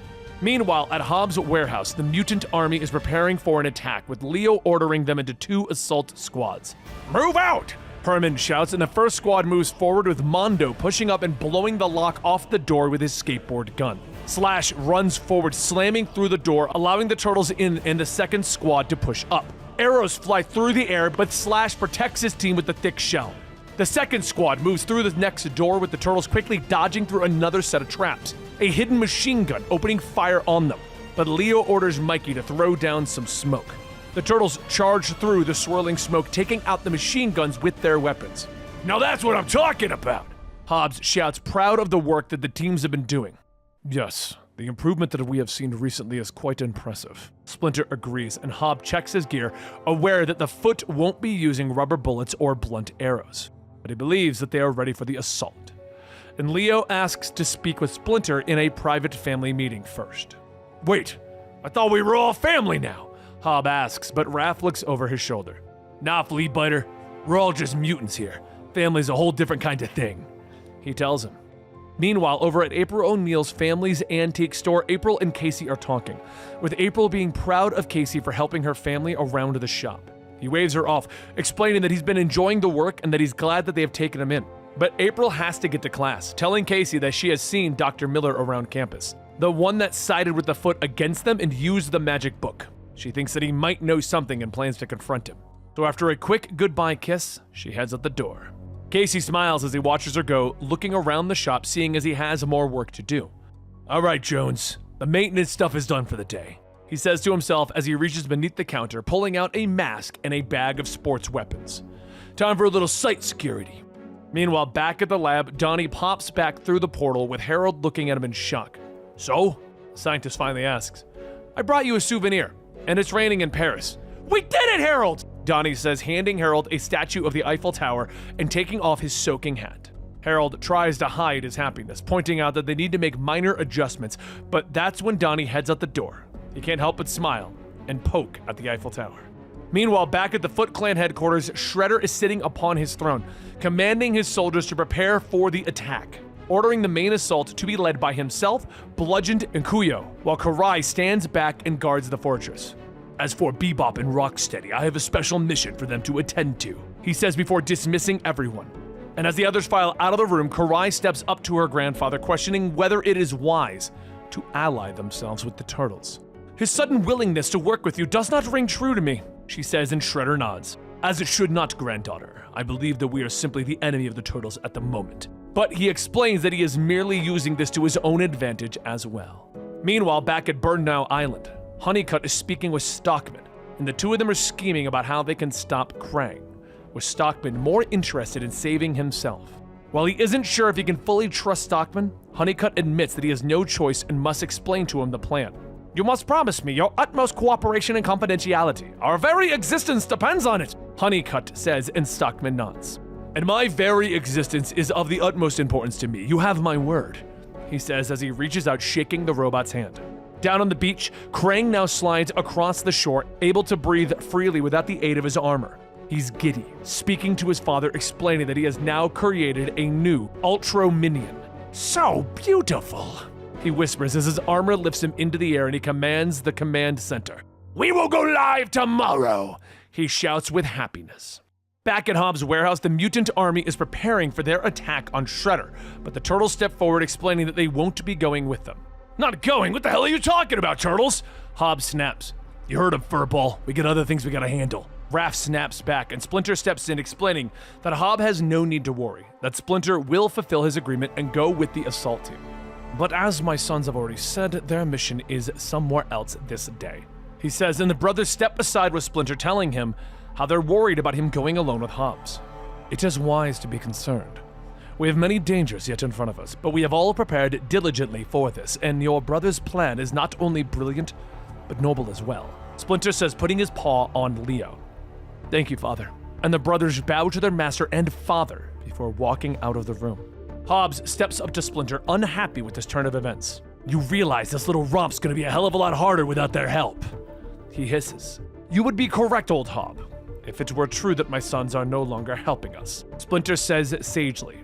Meanwhile, at Hobbs' warehouse, the mutant army is preparing for an attack, with Leo ordering them into 2 assault squads. Move out! Herman shouts, and the first squad moves forward with Mondo pushing up and blowing the lock off the door with his skateboard gun. Slash runs forward, slamming through the door, allowing the turtles in and the second squad to push up. Arrows fly through the air, but Slash protects his team with the thick shell. The second squad moves through the next door, with the turtles quickly dodging through another set of traps. A hidden machine gun opening fire on them, but Leo orders Mikey to throw down some smoke. The turtles charge through the swirling smoke, taking out the machine guns with their weapons. Now that's what I'm talking about! Hobbs shouts, proud of the work that the teams have been doing. Yes, the improvement that we have seen recently is quite impressive. Splinter agrees, and Hobbs checks his gear, aware that the Foot won't be using rubber bullets or blunt arrows, but he believes that they are ready for the assault. And Leo asks to speak with Splinter in a private family meeting first. Wait, I thought we were all family now, Hob asks, but Raph looks over his shoulder. Nah, flea biter, we're all just mutants here. Family's a whole different kind of thing, he tells him. Meanwhile, over at April O'Neil's family's antique store, April and Casey are talking, with April being proud of Casey for helping her family around the shop. He waves her off, explaining that he's been enjoying the work and that he's glad that they have taken him in. But April has to get to class, telling Casey that she has seen Dr. Miller around campus, the one that sided with the Foot against them and used the magic book. She thinks that he might know something and plans to confront him. So after a quick goodbye kiss, she heads out the door. Casey smiles as he watches her go, looking around the shop, seeing as he has more work to do. All right, Jones, the maintenance stuff is done for the day, he says to himself as he reaches beneath the counter, pulling out a mask and a bag of sports weapons. Time for a little site security. Meanwhile, back at the lab, Donnie pops back through the portal with Harold looking at him in shock. So? The scientist finally asks. I brought you a souvenir, and it's raining in Paris. We did it, Harold! Donnie says, handing Harold a statue of the Eiffel Tower and taking off his soaking hat. Harold tries to hide his happiness, pointing out that they need to make minor adjustments, but that's when Donnie heads out the door. He can't help but smile and poke at the Eiffel Tower. Meanwhile, back at the Foot Clan headquarters, Shredder is sitting upon his throne, commanding his soldiers to prepare for the attack, ordering the main assault to be led by himself, Bludgeoned, and Kuyo, while Karai stands back and guards the fortress. As for Bebop and Rocksteady, I have a special mission for them to attend to, he says before dismissing everyone. And as the others file out of the room, Karai steps up to her grandfather, questioning whether it is wise to ally themselves with the Turtles. His sudden willingness to work with you does not ring true to me, she says, and Shredder nods. As it should not, granddaughter. I believe that we are simply the enemy of the Turtles at the moment. But he explains that he is merely using this to his own advantage as well. Meanwhile, back at Burnow Island, Honeycutt is speaking with Stockman, and the two of them are scheming about how they can stop Krang, with Stockman more interested in saving himself. While he isn't sure if he can fully trust Stockman, Honeycutt admits that he has no choice and must explain to him the plan. You must promise me your utmost cooperation and confidentiality. Our very existence depends on it, Honeycutt says, and Stockman nods. And my very existence is of the utmost importance to me. You have my word, he says as he reaches out, shaking the robot's hand. Down on the beach, Krang now slides across the shore, able to breathe freely without the aid of his armor. He's giddy, speaking to his father, explaining that he has now created a new Ultra Minion. So beautiful, he whispers as his armor lifts him into the air and he commands the command center. We will go live tomorrow, he shouts with happiness. Back at Hobbs' warehouse, the mutant army is preparing for their attack on Shredder, but the Turtles step forward, explaining that they won't be going with them. Not going? What the hell are you talking about, Turtles? Hobbs snaps. You heard him, Furball. We got other things we gotta handle. Raph snaps back, and Splinter steps in, explaining that Hobb has no need to worry, that Splinter will fulfill his agreement and go with the assault team. But as my sons have already said, their mission is somewhere else this day, he says, and the brothers step aside with Splinter, telling him how they're worried about him going alone with Hobbs. It is wise to be concerned. We have many dangers yet in front of us, but we have all prepared diligently for this, and your brother's plan is not only brilliant, but noble as well, Splinter says, putting his paw on Leo. Thank you, Father. And the brothers bow to their master and father before walking out of the room. Hobbs steps up to Splinter, unhappy with this turn of events. You realize this little romp's gonna be a hell of a lot harder without their help, he hisses. You would be correct, old Hobb, if it were true that my sons are no longer helping us, Splinter says sagely.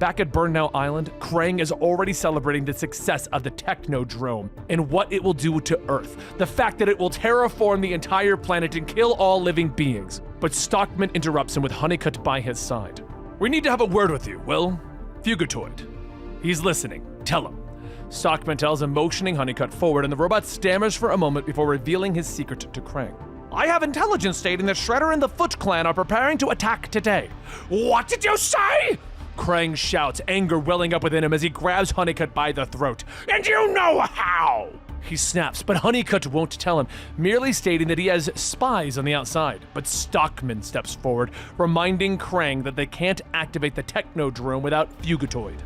Back at Burnow Island, Krang is already celebrating the success of the Technodrome and what it will do to Earth. The fact that it will terraform the entire planet and kill all living beings. But Stockman interrupts him with Honeycutt by his side. We need to have a word with you, Will. Fugitoid. He's listening. Tell him. Stockman tells him, motioning Honeycutt forward, and the robot stammers for a moment before revealing his secret to Krang. I have intelligence stating that Shredder and the Foot Clan are preparing to attack today. What did you say? Krang shouts, anger welling up within him as he grabs Honeycutt by the throat. And you know how! He snaps, but Honeycutt won't tell him, merely stating that he has spies on the outside. But Stockman steps forward, reminding Krang that they can't activate the Technodrome without Fugitoid.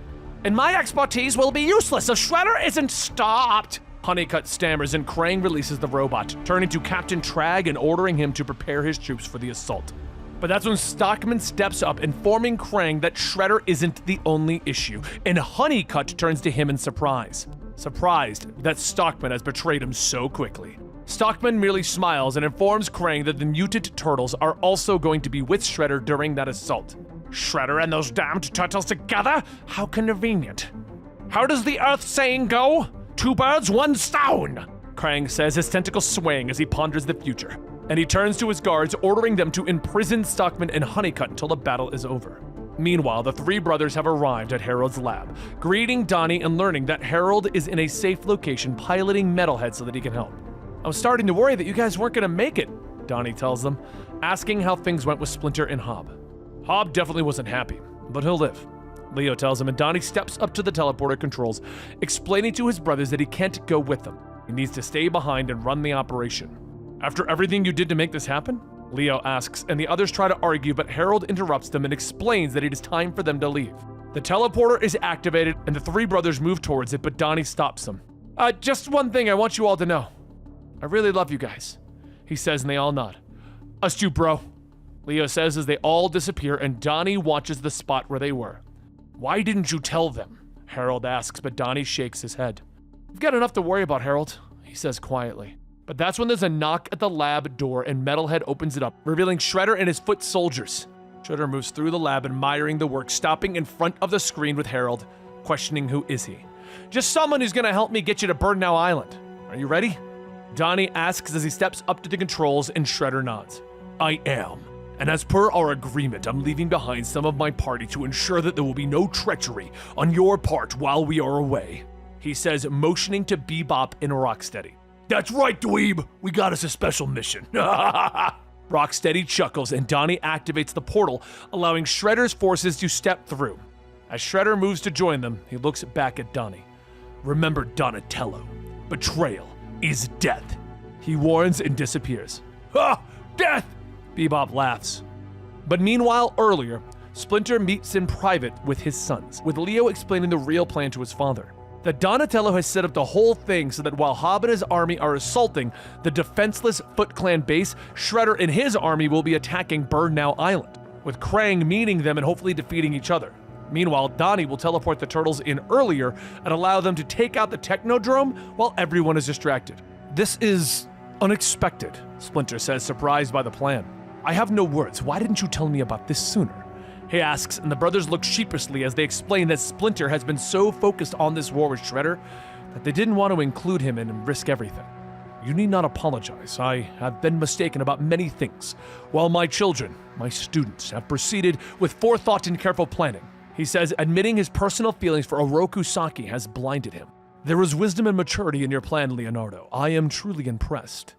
And my expertise will be useless if Shredder isn't stopped! Honeycutt stammers, and Krang releases the robot, turning to Captain Trag and ordering him to prepare his troops for the assault. But that's when Stockman steps up, informing Krang that Shredder isn't the only issue, and Honeycutt turns to him in surprise. surprised that Stockman has betrayed him so quickly. Stockman merely smiles and informs Krang that the mutant turtles are also going to be with Shredder during that assault. Shredder and those damned turtles together? How convenient. How does the Earth saying go? 2 birds, 1 stone, Krang says, his tentacles swaying as he ponders the future. And he turns to his guards, ordering them to imprison Stockman and Honeycutt until the battle is over. Meanwhile, the 3 brothers have arrived at Harold's lab, greeting Donnie and learning that Harold is in a safe location piloting Metalhead so that he can help. I was starting to worry that you guys weren't gonna make it, Donnie tells them, asking how things went with Splinter and Hob. Hob definitely wasn't happy, but he'll live, Leo tells him, and Donnie steps up to the teleporter controls, explaining to his brothers that he can't go with them. He needs to stay behind and run the operation. After everything you did to make this happen? Leo asks, and the others try to argue, but Harold interrupts them and explains that it is time for them to leave. The teleporter is activated, and the 3 brothers move towards it, but Donnie stops them. Just one thing I want you all to know. I really love you guys, he says, and they all nod. Us too, bro, Leo says as they all disappear, and Donnie watches the spot where they were. Why didn't you tell them? Harold asks, but Donnie shakes his head. We've got enough to worry about, Harold, he says quietly. But that's when there's a knock at the lab door and Metalhead opens it up, revealing Shredder and his foot soldiers. Shredder moves through the lab, admiring the work, stopping in front of the screen with Harold, questioning who is he. Just someone who's gonna help me get you to Burnow Island. Are you ready? Donnie asks as he steps up to the controls, and Shredder nods. I am. And as per our agreement, I'm leaving behind some of my party to ensure that there will be no treachery on your part while we are away, he says, motioning to Bebop and Rocksteady. That's right, dweeb. We got us a special mission. Rocksteady chuckles, and Donnie activates the portal, allowing Shredder's forces to step through. As Shredder moves to join them, he looks back at Donnie. Remember Donatello. Betrayal is death. He warns and disappears. Ha! Death! Bebop laughs. But meanwhile, earlier, Splinter meets in private with his sons, with Leo explaining the real plan to his father. That Donatello has set up the whole thing so that while Hob and his army are assaulting the defenseless Foot Clan base, Shredder and his army will be attacking Burnow Island, with Krang meeting them and hopefully defeating each other. Meanwhile, Donnie will teleport the turtles in earlier and allow them to take out the Technodrome while everyone is distracted. This is unexpected, Splinter says, surprised by the plan. I have no words. Why didn't you tell me about this sooner? He asks, and the brothers look sheepishly as they explain that Splinter has been so focused on this war with Shredder that they didn't want to include him and risk everything. You need not apologize. I have been mistaken about many things, while my children, my students, have proceeded with forethought and careful planning. He says, admitting his personal feelings for Oroku Saki has blinded him. There is wisdom and maturity in your plan, Leonardo. I am truly impressed,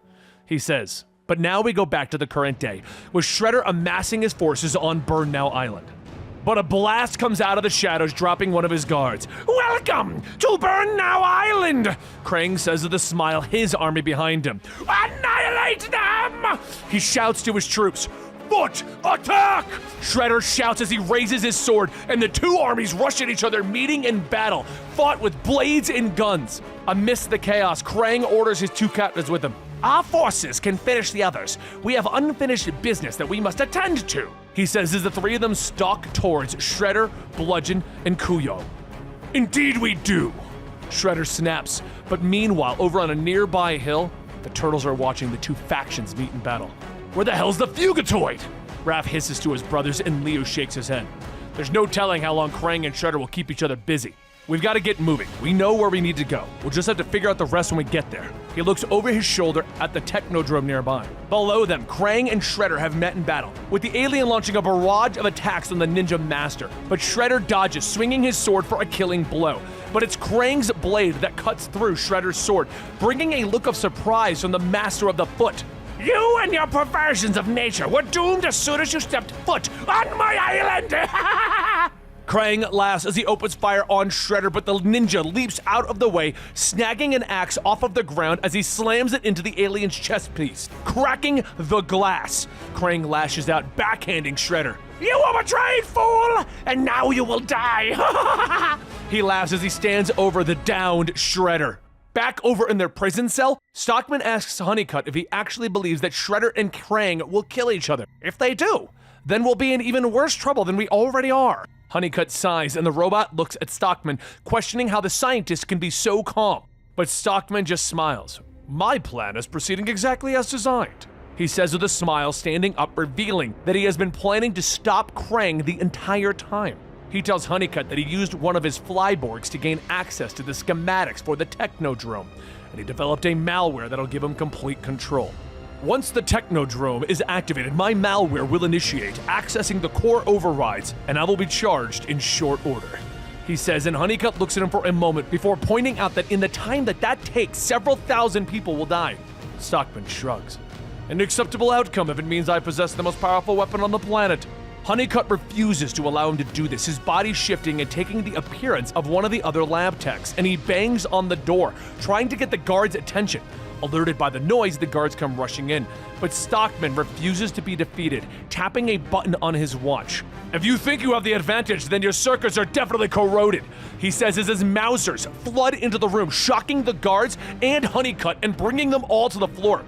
he says. But now we go back to the current day, with Shredder amassing his forces on Burnow Island. But a blast comes out of the shadows, dropping one of his guards. Welcome to Burnow Island, Krang says with a smile, his army behind him. Annihilate them! He shouts to his troops. Foot attack! Shredder shouts as he raises his sword, and the 2 armies rush at each other, meeting in battle, fought with blades and guns. Amidst the chaos, Krang orders his 2 captains with him. Our forces can finish the others. We have unfinished business that we must attend to, he says as the 3 of them stalk towards Shredder, Bludgeon, and Kuyo. Indeed we do, Shredder snaps. But meanwhile, over on a nearby hill, the turtles are watching the 2 factions meet in battle. Where the hell's the Fugitoid? Raph hisses to his brothers, and Leo shakes his head. There's no telling how long Krang and Shredder will keep each other busy. We've got to get moving. We know where we need to go. We'll just have to figure out the rest when we get there. He looks over his shoulder at the Technodrome nearby. Below them, Krang and Shredder have met in battle, with the alien launching a barrage of attacks on the Ninja Master. But Shredder dodges, swinging his sword for a killing blow. But it's Krang's blade that cuts through Shredder's sword, bringing a look of surprise from the Master of the Foot. You and your perversions of nature were doomed as soon as you stepped foot on my island! Krang laughs as he opens fire on Shredder, but the ninja leaps out of the way, snagging an axe off of the ground as he slams it into the alien's chest piece, cracking the glass. Krang lashes out, backhanding Shredder. You were betrayed, fool! And now you will die! He laughs as he stands over the downed Shredder. Back over in their prison cell, Stockman asks Honeycutt if he actually believes that Shredder and Krang will kill each other. If they do, then we'll be in even worse trouble than we already are. Honeycutt sighs, and the robot looks at Stockman, questioning how the scientist can be so calm. But Stockman just smiles. My plan is proceeding exactly as designed, he says with a smile, standing up, revealing that he has been planning to stop Krang the entire time. He tells Honeycutt that he used one of his flyborgs to gain access to the schematics for the Technodrome, and he developed a malware that'll give him complete control. Once the Technodrome is activated, my malware will initiate, accessing the core overrides, and I will be charged in short order, he says, and Honeycutt looks at him for a moment before pointing out that in the time that takes, several thousand people will die. Stockman shrugs. An acceptable outcome if it means I possess the most powerful weapon on the planet. Honeycutt refuses to allow him to do this, his body shifting and taking the appearance of one of the other lab techs, and he bangs on the door, trying to get the guards' attention. Alerted by the noise, the guards come rushing in, but Stockman refuses to be defeated, tapping a button on his watch. If you think you have the advantage, then your circuits are definitely corroded, he says as his Mousers flood into the room, shocking the guards and Honeycutt and bringing them all to the floor.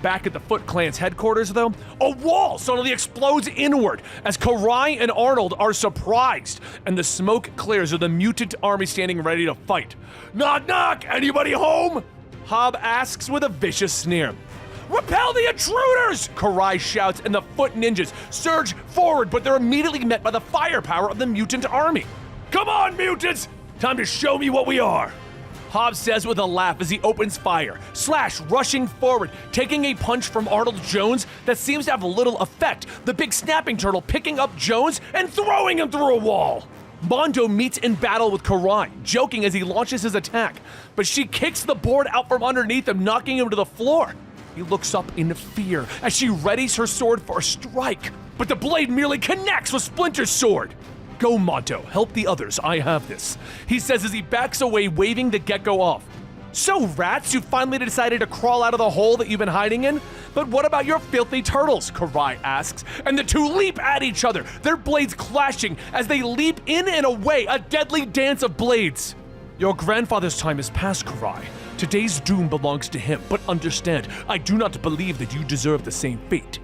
Back at the Foot Clan's headquarters, though, a wall suddenly explodes inward as Karai and Arnold are surprised, and the smoke clears with the mutant army standing ready to fight. Knock, knock! Anybody home? Hob asks with a vicious sneer. Repel the intruders! Karai shouts, and the Foot Ninjas surge forward, but they're immediately met by the firepower of the mutant army. Come on, mutants! Time to show me what we are! Hob says with a laugh as he opens fire, Slash rushing forward, taking a punch from Arnold Jones that seems to have little effect, the big snapping turtle picking up Jones and throwing him through a wall. Mondo meets in battle with Karai, joking as he launches his attack, but she kicks the board out from underneath him, knocking him to the floor. He looks up in fear as she readies her sword for a strike, but the blade merely connects with Splinter's sword. Go, Mondo, help the others, I have this, he says as he backs away, waving the gecko off. So, rats, you finally decided to crawl out of the hole that you've been hiding in? But what about your filthy turtles? Karai asks, and the two leap at each other, their blades clashing as they leap in and away, a deadly dance of blades. Your grandfather's time is past, Karai. Today's doom belongs to him, but understand, I do not believe that you deserve the same fate.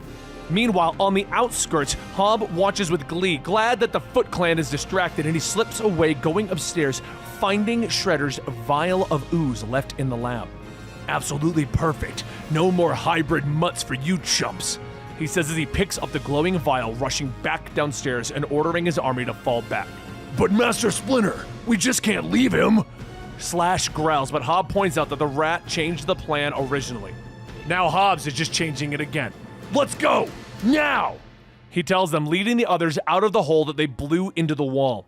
Meanwhile, on the outskirts, Hob watches with glee, glad that the Foot Clan is distracted, and he slips away, going upstairs, finding Shredder's vial of ooze left in the lab. Absolutely perfect. No more hybrid mutts for you chumps, he says as he picks up the glowing vial, rushing back downstairs and ordering his army to fall back. But Master Splinter, we just can't leave him, Slash growls, but Hob points out that the rat changed the plan originally. Now Hobbs is just changing it again. Let's go! Now! He tells them, leading the others out of the hole that they blew into the wall.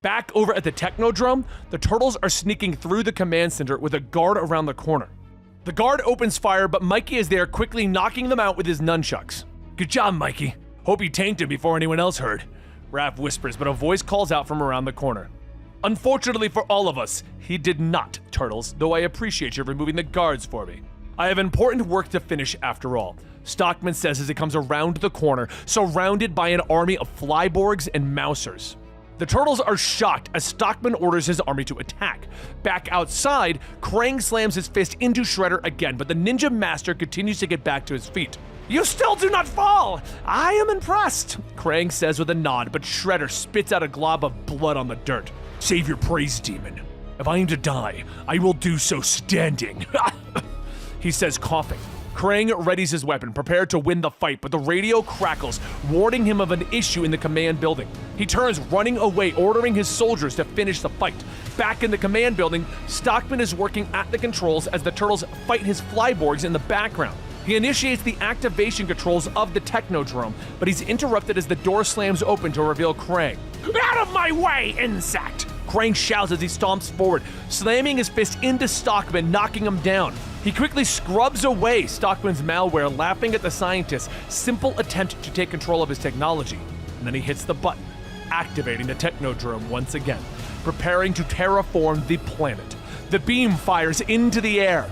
Back over at the Technodrome, the turtles are sneaking through the command center with a guard around the corner. The guard opens fire, but Mikey is there, quickly knocking them out with his nunchucks. Good job, Mikey. Hope you tanked him before anyone else heard, Raph whispers, but a voice calls out from around the corner. Unfortunately for all of us, he did not, Turtles, though I appreciate you removing the guards for me. I have important work to finish after all, Stockman says as he comes around the corner, surrounded by an army of Flyborgs and Mousers. The Turtles are shocked as Stockman orders his army to attack. Back outside, Krang slams his fist into Shredder again, but the Ninja Master continues to get back to his feet. You still do not fall! I am impressed, Krang says with a nod, but Shredder spits out a glob of blood on the dirt. Save your praise, demon. If I am to die, I will do so standing, he says, coughing. Krang readies his weapon, prepared to win the fight, but the radio crackles, warning him of an issue in the command building. He turns, running away, ordering his soldiers to finish the fight. Back in the command building, Stockman is working at the controls as the Turtles fight his Flyborgs in the background. He initiates the activation controls of the Technodrome, but he's interrupted as the door slams open to reveal Krang. Out of my way, insect! Krang shouts as he stomps forward, slamming his fist into Stockman, knocking him down. He quickly scrubs away Stockman's malware, laughing at the scientist's simple attempt to take control of his technology. And then he hits the button, activating the Technodrome once again, preparing to terraform the planet. The beam fires into the air,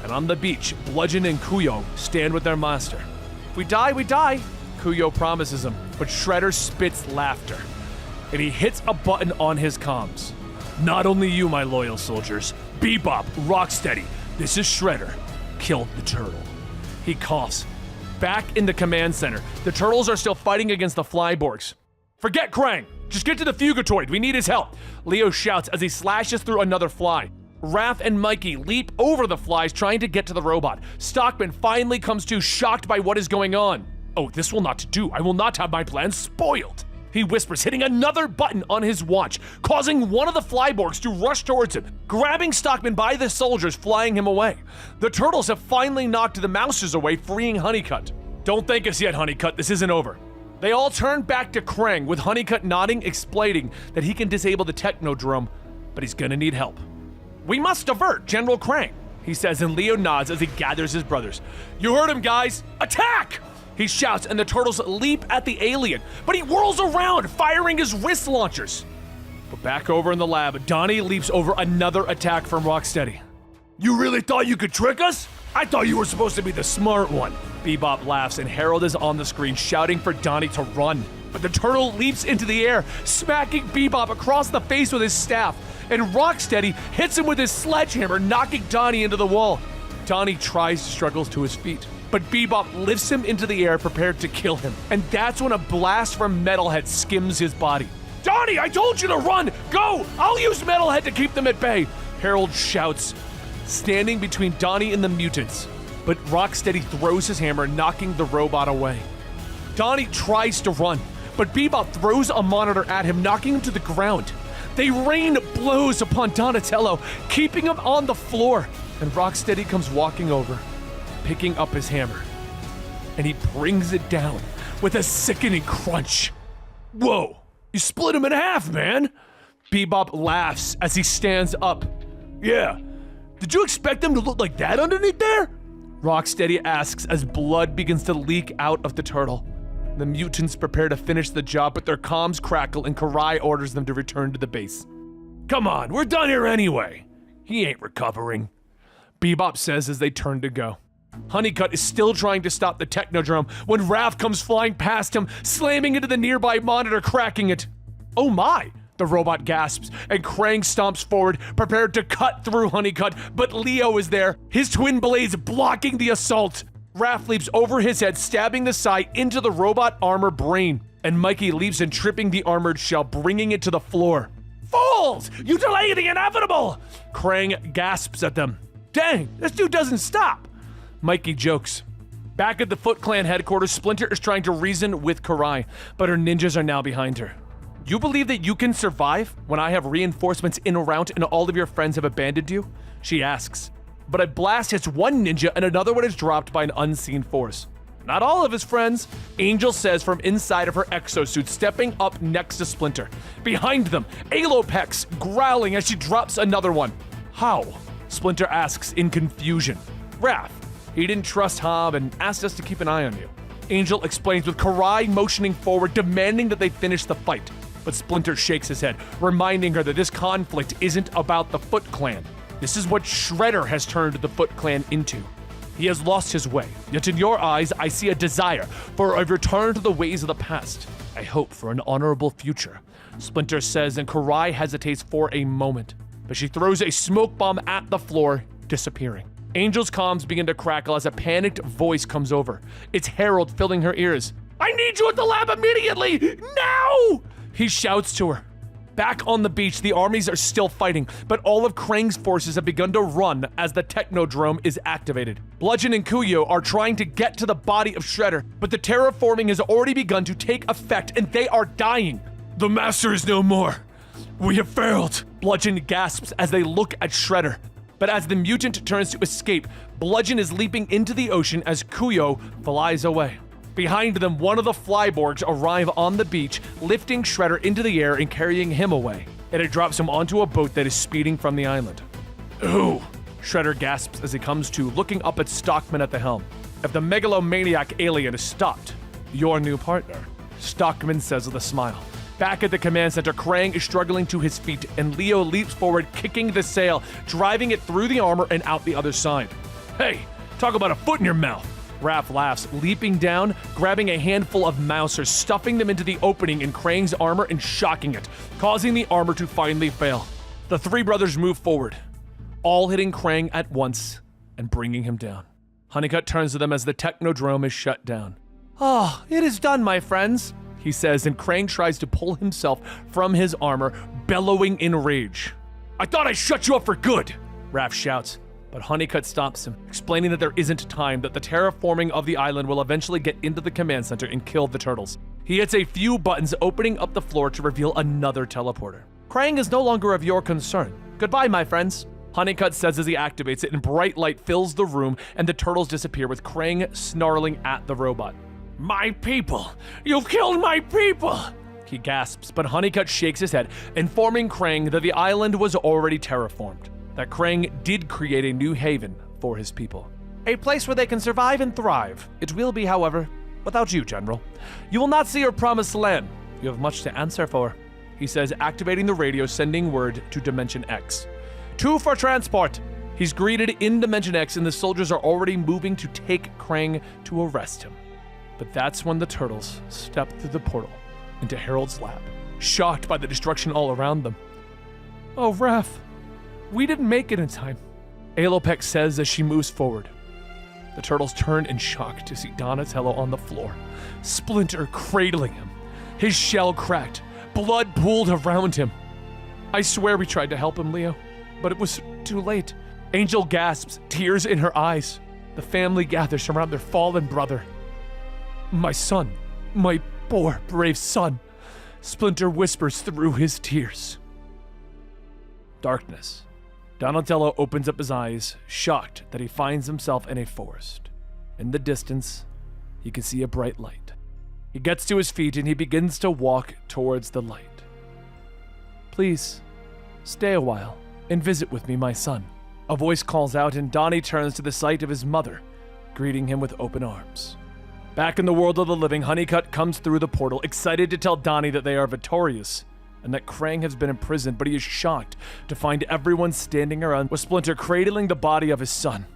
and on the beach, Bludgeon and Kuyo stand with their master. If we die, we die, Kuyo promises him, but Shredder spits laughter, and he hits a button on his comms. Not only you, my loyal soldiers. Bebop, Rocksteady, this is Shredder. Killed the turtle. He coughs. Back in the command center, the Turtles are still fighting against the Flyborgs. Forget Krang. Just get to the Fugitoid, we need his help. Leo shouts as he slashes through another fly. Raph and Mikey leap over the flies trying to get to the robot. Stockman finally comes to, shocked by what is going on. Oh, this will not do. I will not have my plans spoiled. He whispers, hitting another button on his watch, causing one of the Flyborgs to rush towards him, grabbing Stockman by the soldiers, flying him away. The turtles have finally knocked the Mousers away, freeing Honeycutt. Don't thank us yet, Honeycutt. This isn't over. They all turn back to Krang, with Honeycutt nodding, explaining that he can disable the Technodrome, but he's gonna need help. We must divert General Krang, he says, and Leo nods as he gathers his brothers. You heard him, guys. Attack! He shouts, and the turtles leap at the alien, but he whirls around, firing his wrist launchers. But back over in the lab, Donnie leaps over another attack from Rocksteady. You really thought you could trick us? I thought you were supposed to be the smart one. Bebop laughs, and Harold is on the screen shouting for Donnie to run. But the turtle leaps into the air, smacking Bebop across the face with his staff, and Rocksteady hits him with his sledgehammer, knocking Donnie into the wall. Donnie tries to struggle to his feet, but Bebop lifts him into the air, prepared to kill him. And that's when a blast from Metalhead skims his body. Donnie, I told you to run! Go! I'll use Metalhead to keep them at bay! Harold shouts, standing between Donnie and the mutants. But Rocksteady throws his hammer, knocking the robot away. Donnie tries to run, but Bebop throws a monitor at him, knocking him to the ground. They rain blows upon Donatello, keeping him on the floor. And Rocksteady comes walking over, picking up his hammer. And he brings it down with a sickening crunch. Whoa, you split him in half, man. Bebop laughs as he stands up. Yeah, did you expect them to look like that underneath there? Rocksteady asks as blood begins to leak out of the turtle. The mutants prepare to finish the job, but their comms crackle and Karai orders them to return to the base. Come on, we're done here anyway. He ain't recovering, Bebop says as they turn to go. Honeycutt is still trying to stop the Technodrome when Raph comes flying past him, slamming into the nearby monitor, cracking it. Oh my, the robot gasps, and Krang stomps forward, prepared to cut through Honeycutt, but Leo is there, his twin blades blocking the assault. Raph leaps over his head, stabbing the side into the robot armor brain, and Mikey leaps in, tripping the armored shell, bringing it to the floor. Fools! You delay the inevitable! Krang gasps at them. Dang, this dude doesn't stop! Mikey jokes. Back at the Foot Clan headquarters, Splinter is trying to reason with Karai, but her ninjas are now behind her. You believe that you can survive when I have reinforcements in route and all of your friends have abandoned you? She asks. But a blast hits one ninja and another one is dropped by an unseen force. Not all of his friends, Angel says from inside of her exosuit, stepping up next to Splinter. Behind them, Alopex growling as she drops another one. How? Splinter asks in confusion. Raph, he didn't trust Hob and asked us to keep an eye on you. Angel explains with Karai motioning forward, demanding that they finish the fight. But Splinter shakes his head, reminding her that this conflict isn't about the Foot Clan. This is what Shredder has turned the Foot Clan into. He has lost his way, yet in your eyes, I see a desire for a return to the ways of the past. I hope for an honorable future, Splinter says, and Karai hesitates for a moment. But she throws a smoke bomb at the floor, disappearing. Angel's comms begin to crackle as a panicked voice comes over. It's Harold filling her ears. I need you at the lab immediately! Now! He shouts to her. Back on the beach, the armies are still fighting, but all of Krang's forces have begun to run as the Technodrome is activated. Bludgeon and Kuyo are trying to get to the body of Shredder, but the terraforming has already begun to take effect and they are dying. The Master is no more. We have failed. Bludgeon gasps as they look at Shredder. But as the mutant turns to escape, Bludgeon is leaping into the ocean as Kuyo flies away. Behind them, one of the Flyborgs arrive on the beach, lifting Shredder into the air and carrying him away. And it drops him onto a boat that is speeding from the island. Ooh, Shredder gasps as he comes to, looking up at Stockman at the helm. If the megalomaniac alien is stopped, your new partner, Stockman says with a smile. Back at the command center, Krang is struggling to his feet, and Leo leaps forward, kicking the sail, driving it through the armor and out the other side. Hey, talk about a foot in your mouth. Raph laughs, leaping down, grabbing a handful of Mousers, stuffing them into the opening in Krang's armor and shocking it, causing the armor to finally fail. The three brothers move forward, all hitting Krang at once and bringing him down. Honeycutt turns to them as the Technodrome is shut down. Ah, it is done, my friends. he says, and Krang tries to pull himself from his armor, bellowing in rage. I thought I shut you up for good, Raph shouts, but Honeycutt stops him, explaining that there isn't time, that the terraforming of the island will eventually get into the command center and kill the turtles. He hits a few buttons, opening up the floor to reveal another teleporter. Krang is no longer of your concern. Goodbye, my friends. Honeycutt says as he activates it, and bright light fills the room, and the turtles disappear with Krang snarling at the robot. My people! You've killed my people! He gasps, but Honeycutt shakes his head, informing Krang that the island was already terraformed, that Krang did create a new haven for his people. A place where they can survive and thrive. It will be, however, without you, General. You will not see your promised land. You have much to answer for, he says, activating the radio, sending word to Dimension X. 2 for transport. He's greeted in Dimension X, and the soldiers are already moving to take Krang to arrest him. But that's when the turtles step through the portal into Harold's lab, shocked by the destruction all around them. Oh, Raph, we didn't make it in time, Alopec says as she moves forward. The turtles turn in shock to see Donatello on the floor, Splinter cradling him, his shell cracked, blood pooled around him. I swear we tried to help him, Leo, but it was too late. Angel gasps, tears in her eyes. The family gathers around their fallen brother. My son, my poor, brave son, Splinter whispers through his tears. Darkness. Donatello opens up his eyes, shocked that he finds himself in a forest. In the distance, he can see a bright light. He gets to his feet and he begins to walk towards the light. Please, stay a while and visit with me, my son. A voice calls out, and Donnie turns to the sight of his mother, greeting him with open arms. Back in the world of the living, Honeycutt comes through the portal, excited to tell Donnie that they are victorious, and that Krang has been imprisoned, but he is shocked to find everyone standing around with Splinter cradling the body of his son.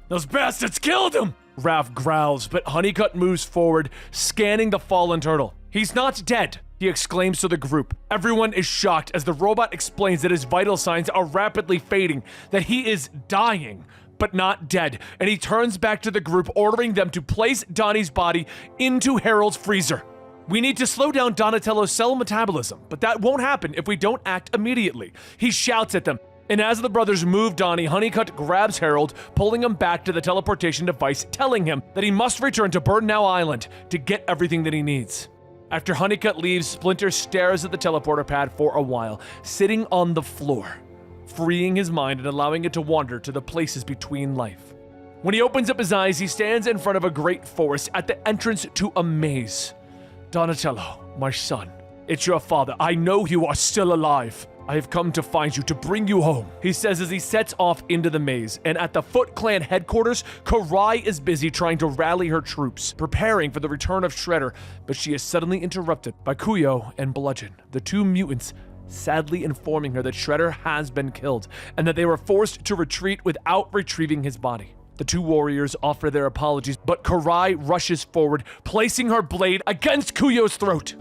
Those bastards killed him! Raph growls, but Honeycutt moves forward, scanning the fallen turtle. He's not dead, he exclaims to the group. Everyone is shocked as the robot explains that his vital signs are rapidly fading, that he is dying, but not dead, and he turns back to the group, ordering them to place Donnie's body into Harold's freezer. We need to slow down Donatello's cell metabolism, but that won't happen if we don't act immediately. He shouts at them, and as the brothers move Donnie, Honeycutt grabs Harold, pulling him back to the teleportation device, telling him that he must return to Burnow Island to get everything that he needs. After Honeycutt leaves, Splinter stares at the teleporter pad for a while, sitting on the floor, freeing his mind and allowing it to wander to the places between life. When he opens up his eyes, he stands in front of a great forest at the entrance to a maze. Donatello, my son, it's your father. I know you are still alive. I have come to find you, to bring you home, he says as he sets off into the maze. And at the Foot Clan headquarters, Karai is busy trying to rally her troops, preparing for the return of Shredder, but she is suddenly interrupted by Kuyo and Bludgeon, the 2 mutants, sadly informing her that Shredder has been killed, and that they were forced to retreat without retrieving his body. The 2 warriors offer their apologies, but Karai rushes forward, placing her blade against Kuyo's throat.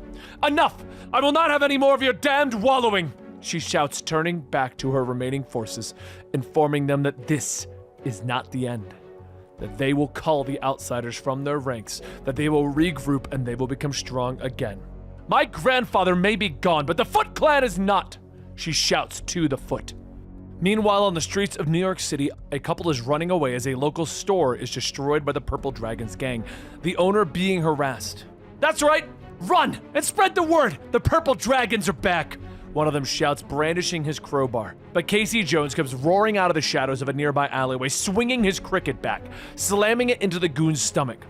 Enough! I will not have any more of your damned wallowing! She shouts, turning back to her remaining forces, informing them that this is not the end, that they will call the outsiders from their ranks, that they will regroup and they will become strong again. My grandfather may be gone, but the Foot Clan is not, she shouts to the Foot. Meanwhile, on the streets of New York City, a couple is running away as a local store is destroyed by the Purple Dragon's gang, the owner being harassed. That's right! Run and spread the word! The Purple Dragons are back! One of them shouts, brandishing his crowbar. But Casey Jones comes roaring out of the shadows of a nearby alleyway, swinging his cricket bat, slamming it into the goon's stomach.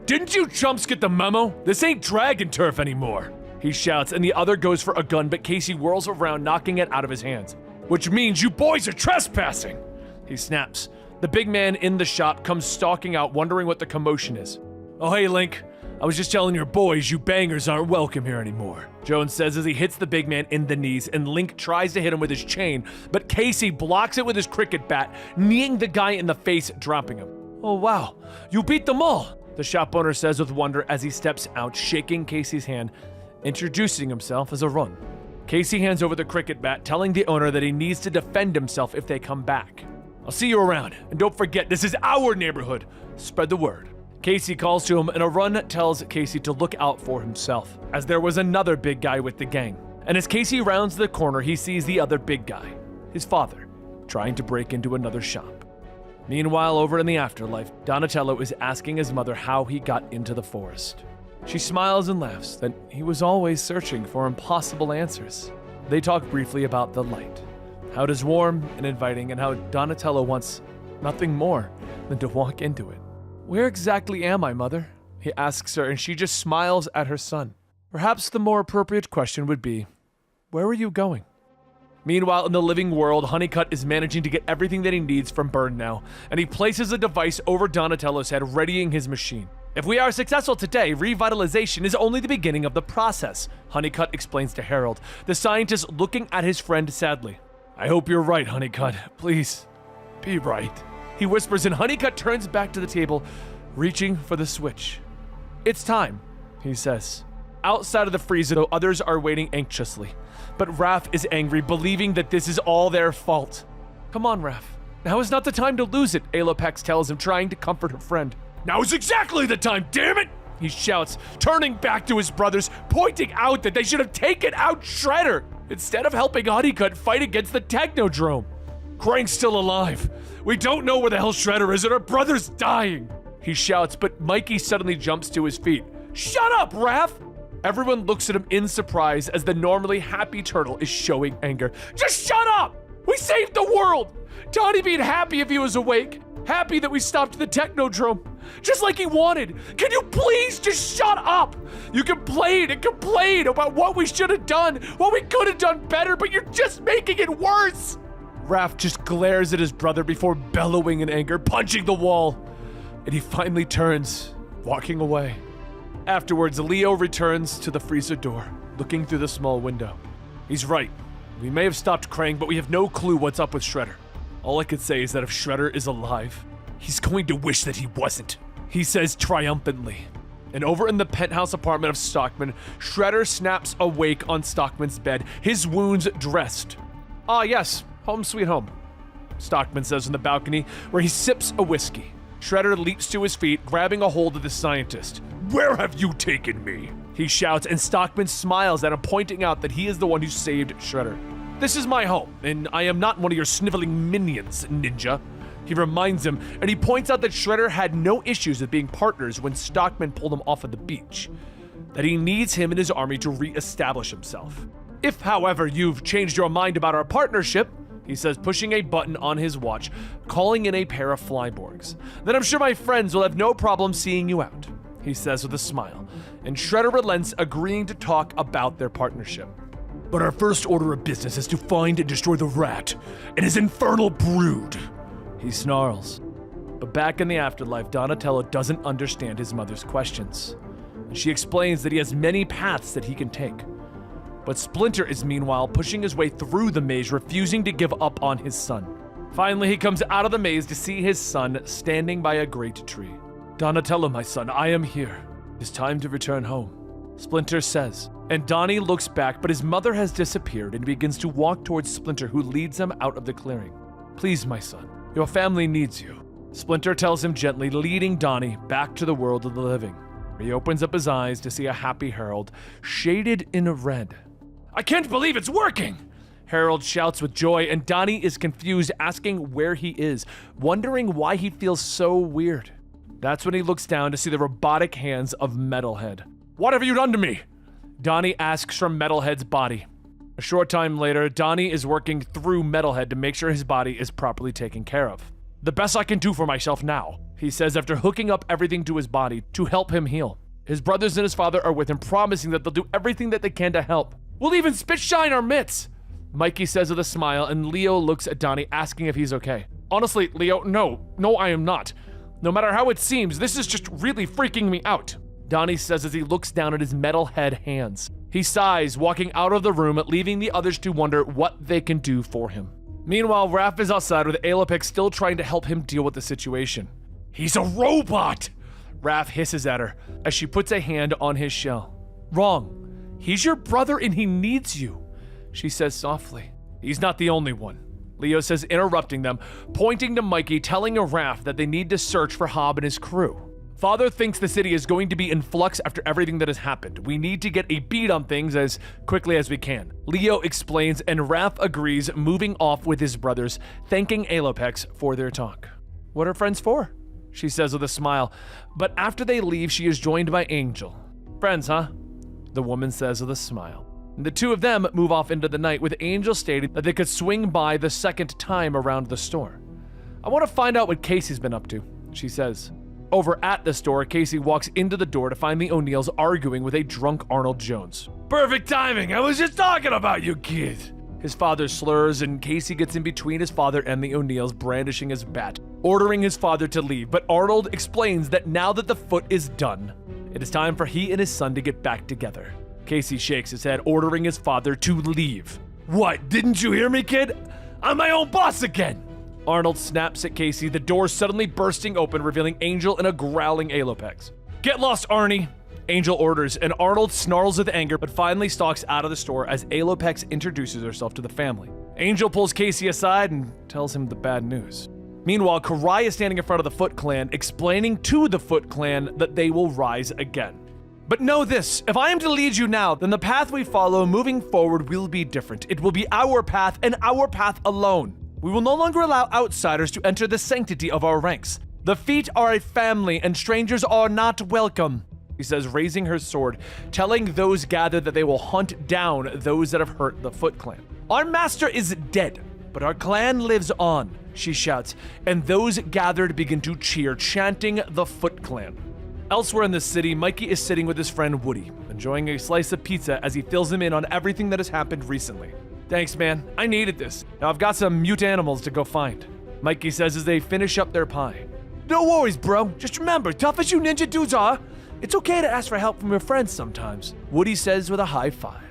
Didn't you chumps get the memo? This ain't dragon turf anymore, he shouts, and the other goes for a gun, but Casey whirls around, knocking it out of his hands. Which means you boys are trespassing, he snaps. The big man in the shop comes stalking out, wondering what the commotion is. Oh, hey, Link. I was just telling your boys you bangers aren't welcome here anymore, Jones says as he hits the big man in the knees, and Link tries to hit him with his chain, but Casey blocks it with his cricket bat, kneeing the guy in the face, dropping him. Oh wow, you beat them all, the shop owner says with wonder as he steps out, shaking Casey's hand, introducing himself as a run. Casey hands over the cricket bat, telling the owner that he needs to defend himself if they come back. I'll see you around, and don't forget, this is our neighborhood. Spread the word. Casey calls to him, and a run tells Casey to look out for himself, as there was another big guy with the gang. And as Casey rounds the corner, he sees the other big guy, his father, trying to break into another shop. Meanwhile, over in the afterlife, Donatello is asking his mother how he got into the forest. She smiles and laughs that he was always searching for impossible answers. They talk briefly about the light, how it is warm and inviting, and how Donatello wants nothing more than to walk into it. "Where exactly am I, Mother?" he asks her, and she just smiles at her son. Perhaps the more appropriate question would be, where are you going? Meanwhile, in the living world, Honeycutt is managing to get everything that he needs from Burn now, and he places a device over Donatello's head, readying his machine. "If we are successful today, revitalization is only the beginning of the process," Honeycutt explains to Harold, the scientist looking at his friend sadly. "I hope you're right, Honeycutt. Please, be right," he whispers, and Honeycutt turns back to the table, reaching for the switch. "It's time," he says. Outside of the freezer, though, others are waiting anxiously. But Raph is angry, believing that this is all their fault. "Come on, Raph. Now is not the time to lose it," Alopex tells him, trying to comfort her friend. "Now is exactly the time, damn it!" he shouts, turning back to his brothers, pointing out that they should have taken out Shredder instead of helping Honeycutt fight against the Technodrome. "Krang's still alive. We don't know where the hell Shredder is, and our brother's dying," he shouts, but Mikey suddenly jumps to his feet. "Shut up, Raph!" Everyone looks at him in surprise as the normally happy turtle is showing anger. "Just shut up! We saved the world! Donnie being happy if he was awake. Happy that we stopped the Technodrome. Just like he wanted. Can you please just shut up? You complain and complain about what we should have done, what we could have done better, but you're just making it worse." Raph just glares at his brother before bellowing in anger, punching the wall. And he finally turns, walking away. Afterwards, Leo returns to the freezer door, looking through the small window. He's right. We may have stopped Krang, but we have no clue what's up with Shredder. All I can say is that if Shredder is alive, he's going to wish that he wasn't, he says triumphantly. And over in the penthouse apartment of Stockman, Shredder snaps awake on Stockman's bed, his wounds dressed. "Ah yes, home sweet home," Stockman says on the balcony, where he sips a whiskey. Shredder leaps to his feet, grabbing a hold of the scientist. "Where have you taken me?" he shouts, and Stockman smiles at him, pointing out that he is the one who saved Shredder. "This is my home, and I am not one of your sniveling minions, ninja," he reminds him, and he points out that Shredder had no issues with being partners when Stockman pulled him off of the beach, that he needs him and his army to re-establish himself. "If, however, you've changed your mind about our partnership," he says, pushing a button on his watch, calling in a pair of flyborgs, "then I'm sure my friends will have no problem seeing you out," he says with a smile, and Shredder relents, agreeing to talk about their partnership. "But our first order of business is to find and destroy the rat and his infernal brood," he snarls. But back in the afterlife, Donatello doesn't understand his mother's questions. She explains that he has many paths that he can take. But Splinter is meanwhile pushing his way through the maze, refusing to give up on his son. Finally, he comes out of the maze to see his son standing by a great tree. "Donatello, my son, I am here. It's time to return home," Splinter says. And Donnie looks back, but his mother has disappeared and begins to walk towards Splinter, who leads him out of the clearing. "Please, my son, your family needs you," Splinter tells him gently, leading Donnie back to the world of the living. He opens up his eyes to see a happy Harold, shaded in red. "I can't believe it's working!" Harold shouts with joy, and Donnie is confused, asking where he is, wondering why he feels so weird. That's when he looks down to see the robotic hands of Metalhead. "What have you done to me?" Donnie asks from Metalhead's body. A short time later, Donnie is working through Metalhead to make sure his body is properly taken care of. "The best I can do for myself now," he says after hooking up everything to his body to help him heal. His brothers and his father are with him, promising that they'll do everything that they can to help. "We'll even spit shine our mitts," Mikey says with a smile, and Leo looks at Donnie, asking if he's okay. "Honestly, Leo, no, I am not. No matter how it seems, this is just really freaking me out," Donnie says as he looks down at his metal head hands. He sighs, walking out of the room, leaving the others to wonder what they can do for him. Meanwhile, Raph is outside with Alopex still trying to help him deal with the situation. "He's a robot!" Raph hisses at her as she puts a hand on his shell. "Wrong. He's your brother and he needs you," she says softly. "He's not the only one," Leo says, interrupting them, pointing to Mikey, telling Raph that they need to search for Hob and his crew. Father thinks the city is going to be in flux after everything that has happened. We need to get a beat on things as quickly as we can. Leo explains and Raph agrees, moving off with his brothers, thanking Alopex for their talk. What are friends for? She says with a smile, but after they leave, she is joined by Angel. Friends, huh? The woman says with a smile. The two of them move off into the night, with Angel stating that they could swing by the second time around the store. I want to find out what Casey's been up to, she says. Over at the store, Casey walks into the door to find the O'Neills arguing with a drunk Arnold Jones. Perfect timing! I was just talking about you, kid! His father slurs, and Casey gets in between his father and the O'Neills, brandishing his bat, ordering his father to leave. But Arnold explains that now that the foot is done, it is time for he and his son to get back together. Casey shakes his head, ordering his father to leave. What, didn't you hear me, kid? I'm my own boss again! Arnold snaps at Casey, the door suddenly bursting open, revealing Angel and a growling Alopex. Get lost, Arnie! Angel orders, and Arnold snarls with anger, but finally stalks out of the store as Alopex introduces herself to the family. Angel pulls Casey aside and tells him the bad news. Meanwhile, Karai is standing in front of the Foot Clan, explaining to the Foot Clan that they will rise again. But know this, if I am to lead you now, then the path we follow moving forward will be different. It will be our path and our path alone. We will no longer allow outsiders to enter the sanctity of our ranks. The feet are a family and strangers are not welcome, he says, raising her sword, telling those gathered that they will hunt down those that have hurt the Foot Clan. Our master is dead, but our clan lives on, she shouts, and those gathered begin to cheer, chanting the Foot Clan. Elsewhere in the city, Mikey is sitting with his friend Woody, enjoying a slice of pizza as he fills him in on everything that has happened recently. Thanks, man. I needed this. Now I've got some mute animals to go find, Mikey says as they finish up their pie. No worries, bro. Just remember, tough as you ninja dudes are, it's okay to ask for help from your friends sometimes, Woody says with a high five.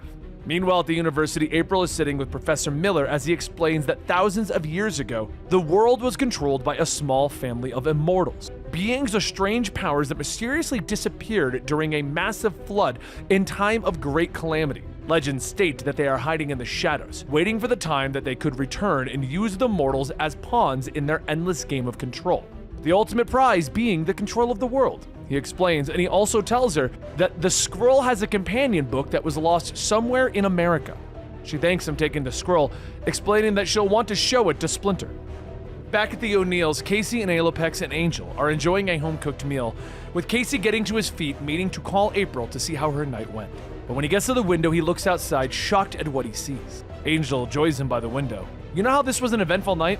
Meanwhile, at the university, April is sitting with Professor Miller as he explains that thousands of years ago, the world was controlled by a small family of immortals, beings with strange powers that mysteriously disappeared during a massive flood in time of great calamity. Legends state that they are hiding in the shadows, waiting for the time that they could return and use the mortals as pawns in their endless game of control. The ultimate prize being the control of the world, he explains, and he also tells her that the scroll has a companion book that was lost somewhere in America. She thanks him taking the scroll, explaining that she'll want to show it to Splinter. Back at the O'Neills, Casey and Alopex and Angel are enjoying a home-cooked meal, with Casey getting to his feet, meaning to call April to see how her night went. But when he gets to the window, he looks outside, shocked at what he sees. Angel joins him by the window. You know how this was an eventful night?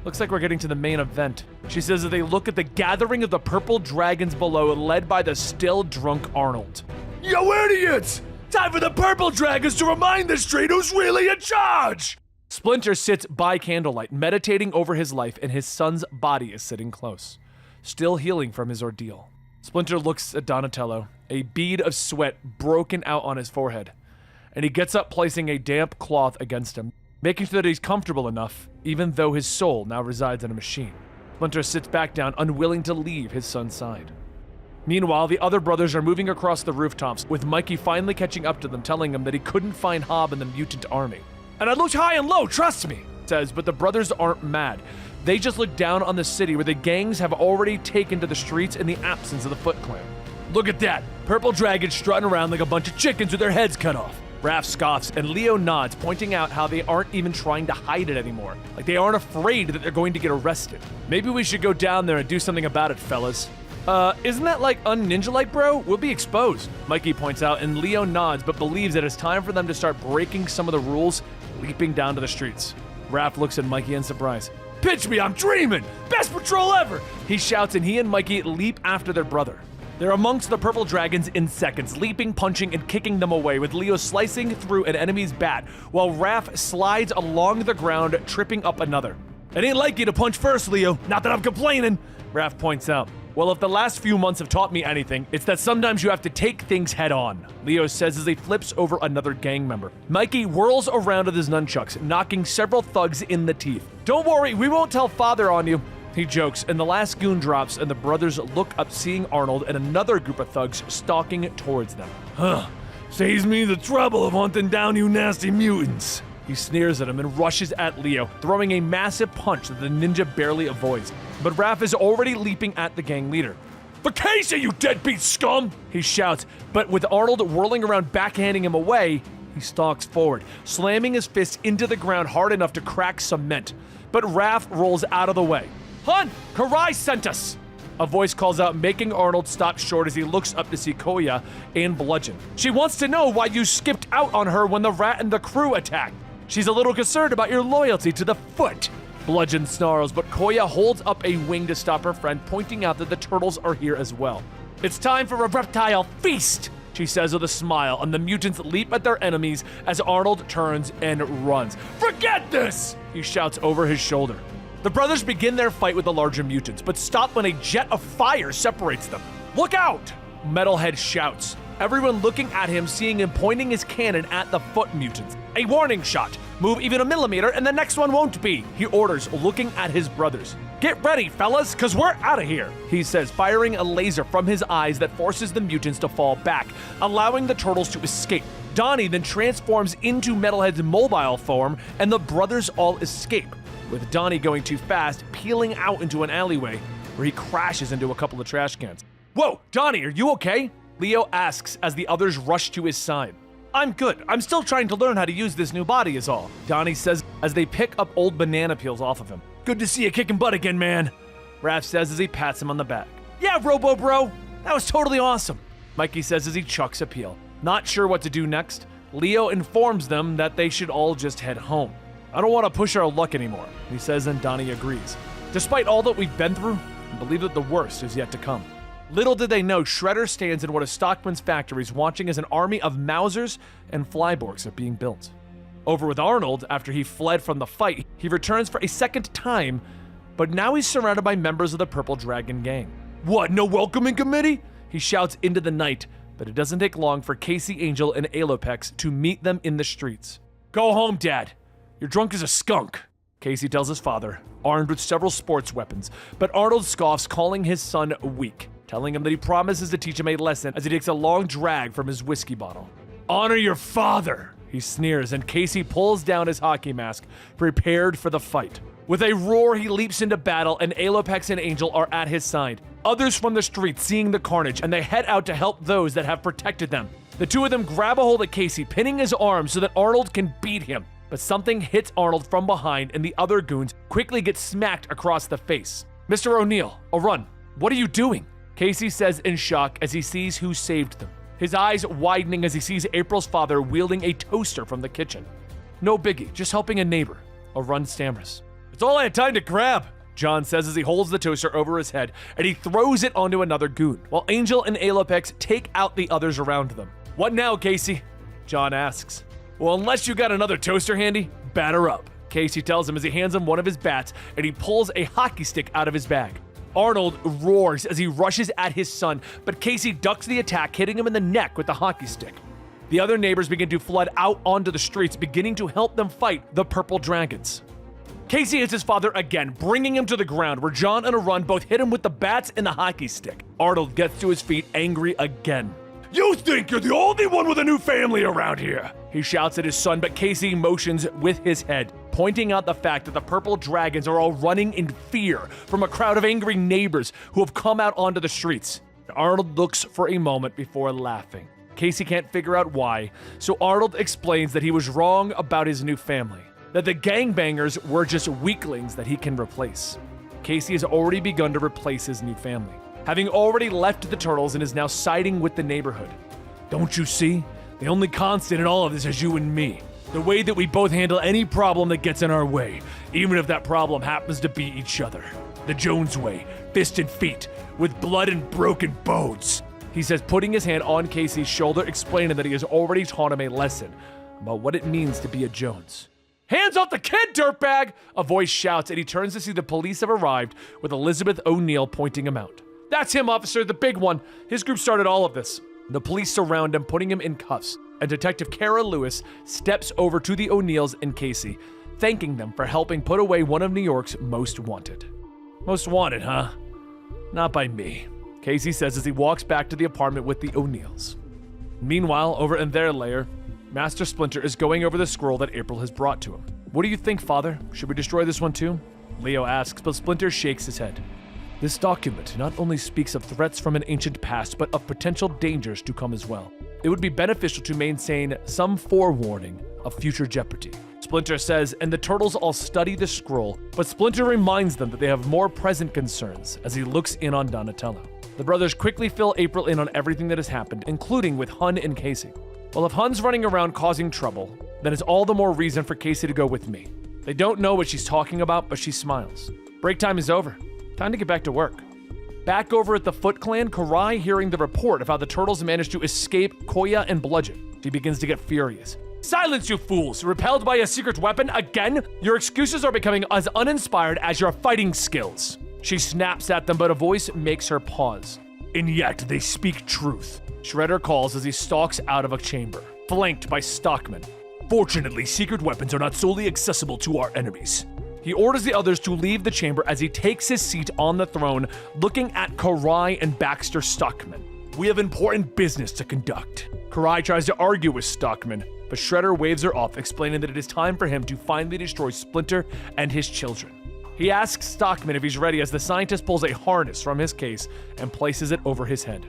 Looks like we're getting to the main event. She says as they look at the gathering of the purple dragons below, led by the still drunk Arnold. Yo, idiots! Time for the purple dragons to remind the street who's really in charge! Splinter sits by candlelight, meditating over his life, and his son's body is sitting close, still healing from his ordeal. Splinter looks at Donatello, a bead of sweat broken out on his forehead, and he gets up, placing a damp cloth against him, making sure that he's comfortable enough, even though his soul now resides in a machine. Splinter sits back down, unwilling to leave his son's side. Meanwhile, the other brothers are moving across the rooftops, with Mikey finally catching up to them, telling him that he couldn't find Hob in the mutant army. And I looked high and low, trust me, says, but the brothers aren't mad. They just look down on the city where the gangs have already taken to the streets in the absence of the Foot Clan. Look at that, purple dragons strutting around like a bunch of chickens with their heads cut off. Raph scoffs, and Leo nods, pointing out how they aren't even trying to hide it anymore. Like they aren't afraid that they're going to get arrested. Maybe we should go down there and do something about it, fellas. Isn't that like un-ninja-like, bro? We'll be exposed, Mikey points out, and Leo nods, but believes that it's time for them to start breaking some of the rules, leaping down to the streets. Raph looks at Mikey in surprise. Pitch me, I'm dreaming! Best patrol ever! He shouts, and he and Mikey leap after their brother. They're amongst the purple dragons in seconds, leaping, punching, and kicking them away, with Leo slicing through an enemy's bat, while Raph slides along the ground, tripping up another. It ain't like you to punch first, Leo. Not that I'm complaining, Raph points out. Well, if the last few months have taught me anything, it's that sometimes you have to take things head on, Leo says as he flips over another gang member. Mikey whirls around with his nunchucks, knocking several thugs in the teeth. Don't worry, we won't tell father on you, he jokes, and the last goon drops, and the brothers look up, seeing Arnold and another group of thugs stalking towards them. Saves me the trouble of hunting down you nasty mutants. He sneers at him and rushes at Leo, throwing a massive punch that the ninja barely avoids. But Raph is already leaping at the gang leader. For Casey, you deadbeat scum! He shouts, but with Arnold whirling around backhanding him away, he stalks forward, slamming his fist into the ground hard enough to crack cement. But Raph rolls out of the way. Hun, Karai sent us! A voice calls out, making Arnold stop short as he looks up to see Koya and Bludgeon. She wants to know why you skipped out on her when the rat and the crew attacked. She's a little concerned about your loyalty to the Foot. Bludgeon snarls, but Koya holds up a wing to stop her friend, pointing out that the turtles are here as well. It's time for a reptile feast, she says with a smile, and the mutants leap at their enemies as Arnold turns and runs. Forget this, he shouts over his shoulder. The brothers begin their fight with the larger mutants, but stop when a jet of fire separates them. Look out! Metalhead shouts, everyone looking at him, seeing him pointing his cannon at the Foot mutants. A warning shot. Move even a millimeter and the next one won't be, he orders, looking at his brothers. Get ready, fellas, cause we're out of here, he says, firing a laser from his eyes that forces the mutants to fall back, allowing the turtles to escape. Donnie then transforms into Metalhead's mobile form, and the brothers all escape, with Donnie going too fast, peeling out into an alleyway, where he crashes into a couple of trash cans. Whoa, Donnie, are you okay? Leo asks as the others rush to his side. I'm good. I'm still trying to learn how to use this new body is all, Donnie says as they pick up old banana peels off of him. Good to see you kicking butt again, man, Raph says as he pats him on the back. Yeah, Robo Bro, that was totally awesome, Mikey says as he chucks a peel. Not sure what to do next, Leo informs them that they should all just head home. I don't want to push our luck anymore, he says, and Donnie agrees. Despite all that we've been through, I believe that the worst is yet to come. Little did they know, Shredder stands in one of Stockman's factories watching as an army of Mausers and Flyborgs are being built. Over with Arnold, after he fled from the fight, he returns for a second time, but now he's surrounded by members of the Purple Dragon gang. What, no welcoming committee? He shouts into the night, but it doesn't take long for Casey, Angel, and Alopex to meet them in the streets. Go home, Dad. You're drunk as a skunk, Casey tells his father, armed with several sports weapons, but Arnold scoffs, calling his son weak, telling him that he promises to teach him a lesson as he takes a long drag from his whiskey bottle. Honor your father, he sneers, and Casey pulls down his hockey mask, prepared for the fight. With a roar, he leaps into battle, and Alopex and Angel are at his side. Others from the street seeing the carnage, and they head out to help those that have protected them. The two of them grab a hold of Casey, pinning his arm so that Arnold can beat him. But something hits Arnold from behind, and the other goons quickly get smacked across the face. Mr. O'Neill, a run. What are you doing? Casey says in shock as he sees who saved them, his eyes widening as he sees April's father wielding a toaster from the kitchen. No biggie, just helping a neighbor. O'Run stammers. It's all I had time to grab, John says as he holds the toaster over his head and he throws it onto another goon, while Angel and Alopex take out the others around them. What now, Casey? John asks. Well, unless you got another toaster handy, batter up, Casey tells him as he hands him one of his bats and he pulls a hockey stick out of his bag. Arnold roars as he rushes at his son, but Casey ducks the attack, hitting him in the neck with the hockey stick. The other neighbors begin to flood out onto the streets, beginning to help them fight the Purple Dragons. Casey hits his father again, bringing him to the ground, where John and O'Run both hit him with the bats and the hockey stick. Arnold gets to his feet, angry again. You think you're the only one with a new family around here, he shouts at his son, but Casey motions with his head, pointing out the fact that the Purple Dragons are all running in fear from a crowd of angry neighbors who have come out onto the streets. Arnold looks for a moment before laughing. Casey can't figure out why, so Arnold explains that he was wrong about his new family, that the gangbangers were just weaklings that he can replace. Casey has already begun to replace his new family, having already left the Turtles and is now siding with the neighborhood. Don't you see? The only constant in all of this is you and me. The way that we both handle any problem that gets in our way, even if that problem happens to be each other. The Jones way, fist and feet, with blood and broken bones, he says, putting his hand on Casey's shoulder, explaining that he has already taught him a lesson about what it means to be a Jones. Hands off the kid, dirtbag! A voice shouts, and he turns to see the police have arrived, with Elizabeth O'Neill pointing him out. That's him, officer, the big one. His group started all of this. The police surround him, putting him in cuffs, and Detective Kara Lewis steps over to the O'Neills and Casey, thanking them for helping put away one of New York's most wanted. Most wanted, huh? Not by me, Casey says as he walks back to the apartment with the O'Neills. Meanwhile, over in their lair, Master Splinter is going over the scroll that April has brought to him. What do you think, Father? Should we destroy this one too? Leo asks, but Splinter shakes his head. This document not only speaks of threats from an ancient past, but of potential dangers to come as well. It would be beneficial to maintain some forewarning of future jeopardy. Splinter says, and the turtles all study the scroll, but Splinter reminds them that they have more present concerns as he looks in on Donatello. The brothers quickly fill April in on everything that has happened, including with Hun and Casey. Well, if Hun's running around causing trouble, then it's all the more reason for Casey to go with me. They don't know what she's talking about, but she smiles. Break time is over. Time to get back to work. Back over at the Foot Clan, Karai, hearing the report of how the turtles managed to escape Koya and Bludgeon, she begins to get furious. Silence, you fools! Repelled by a secret weapon again? Your excuses are becoming as uninspired as your fighting skills. She snaps at them, but a voice makes her pause. And yet they speak truth. Shredder calls as he stalks out of a chamber, flanked by Stockman. Fortunately, secret weapons are not solely accessible to our enemies. He orders the others to leave the chamber as he takes his seat on the throne, looking at Karai and Baxter Stockman. We have important business to conduct. Karai tries to argue with Stockman, but Shredder waves her off, explaining that it is time for him to finally destroy Splinter and his children. He asks Stockman if he's ready as the scientist pulls a harness from his case and places it over his head.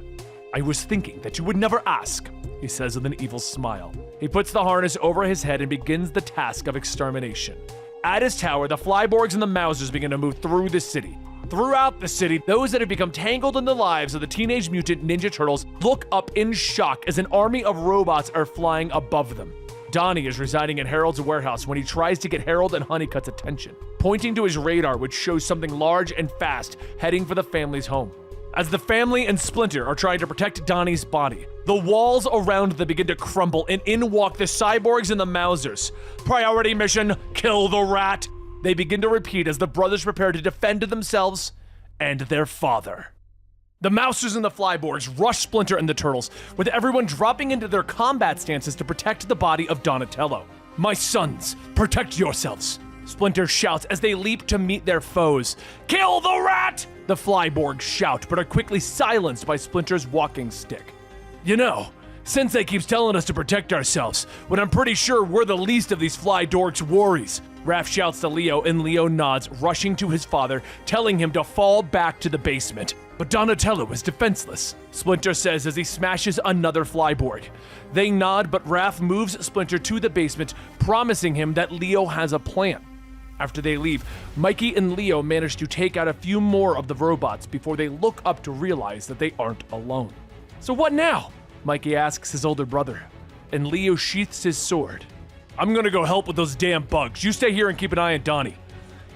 I was thinking that you would never ask, he says with an evil smile. He puts the harness over his head and begins the task of extermination. At his tower, the Flyborgs and the Mousers begin to move through the city. Throughout the city, those that have become tangled in the lives of the Teenage Mutant Ninja Turtles look up in shock as an army of robots are flying above them. Donnie is residing in Harold's warehouse when he tries to get Harold and Honeycutt's attention, pointing to his radar, which shows something large and fast heading for the family's home. As the family and Splinter are trying to protect Donnie's body, the walls around them begin to crumble, and in walk the Cyborgs and the Mousers. Priority mission, kill the rat. They begin to repeat as the brothers prepare to defend themselves and their father. The Mousers and the Flyborgs rush Splinter and the Turtles, with everyone dropping into their combat stances to protect the body of Donatello. My sons, protect yourselves, Splinter shouts as they leap to meet their foes. Kill the rat! The Flyborgs shout, but are quickly silenced by Splinter's walking stick. You know, Sensei keeps telling us to protect ourselves, when I'm pretty sure we're the least of these Fly Dorks' worries. Raph shouts to Leo, and Leo nods, rushing to his father, telling him to fall back to the basement. But Donatello is defenseless, Splinter says as he smashes another Flyborg. They nod, but Raph moves Splinter to the basement, promising him that Leo has a plan. After they leave, Mikey and Leo manage to take out a few more of the robots before they look up to realize that they aren't alone. So what now? Mikey asks his older brother, and Leo sheaths his sword. I'm gonna go help with those damn bugs. You stay here and keep an eye on Donnie,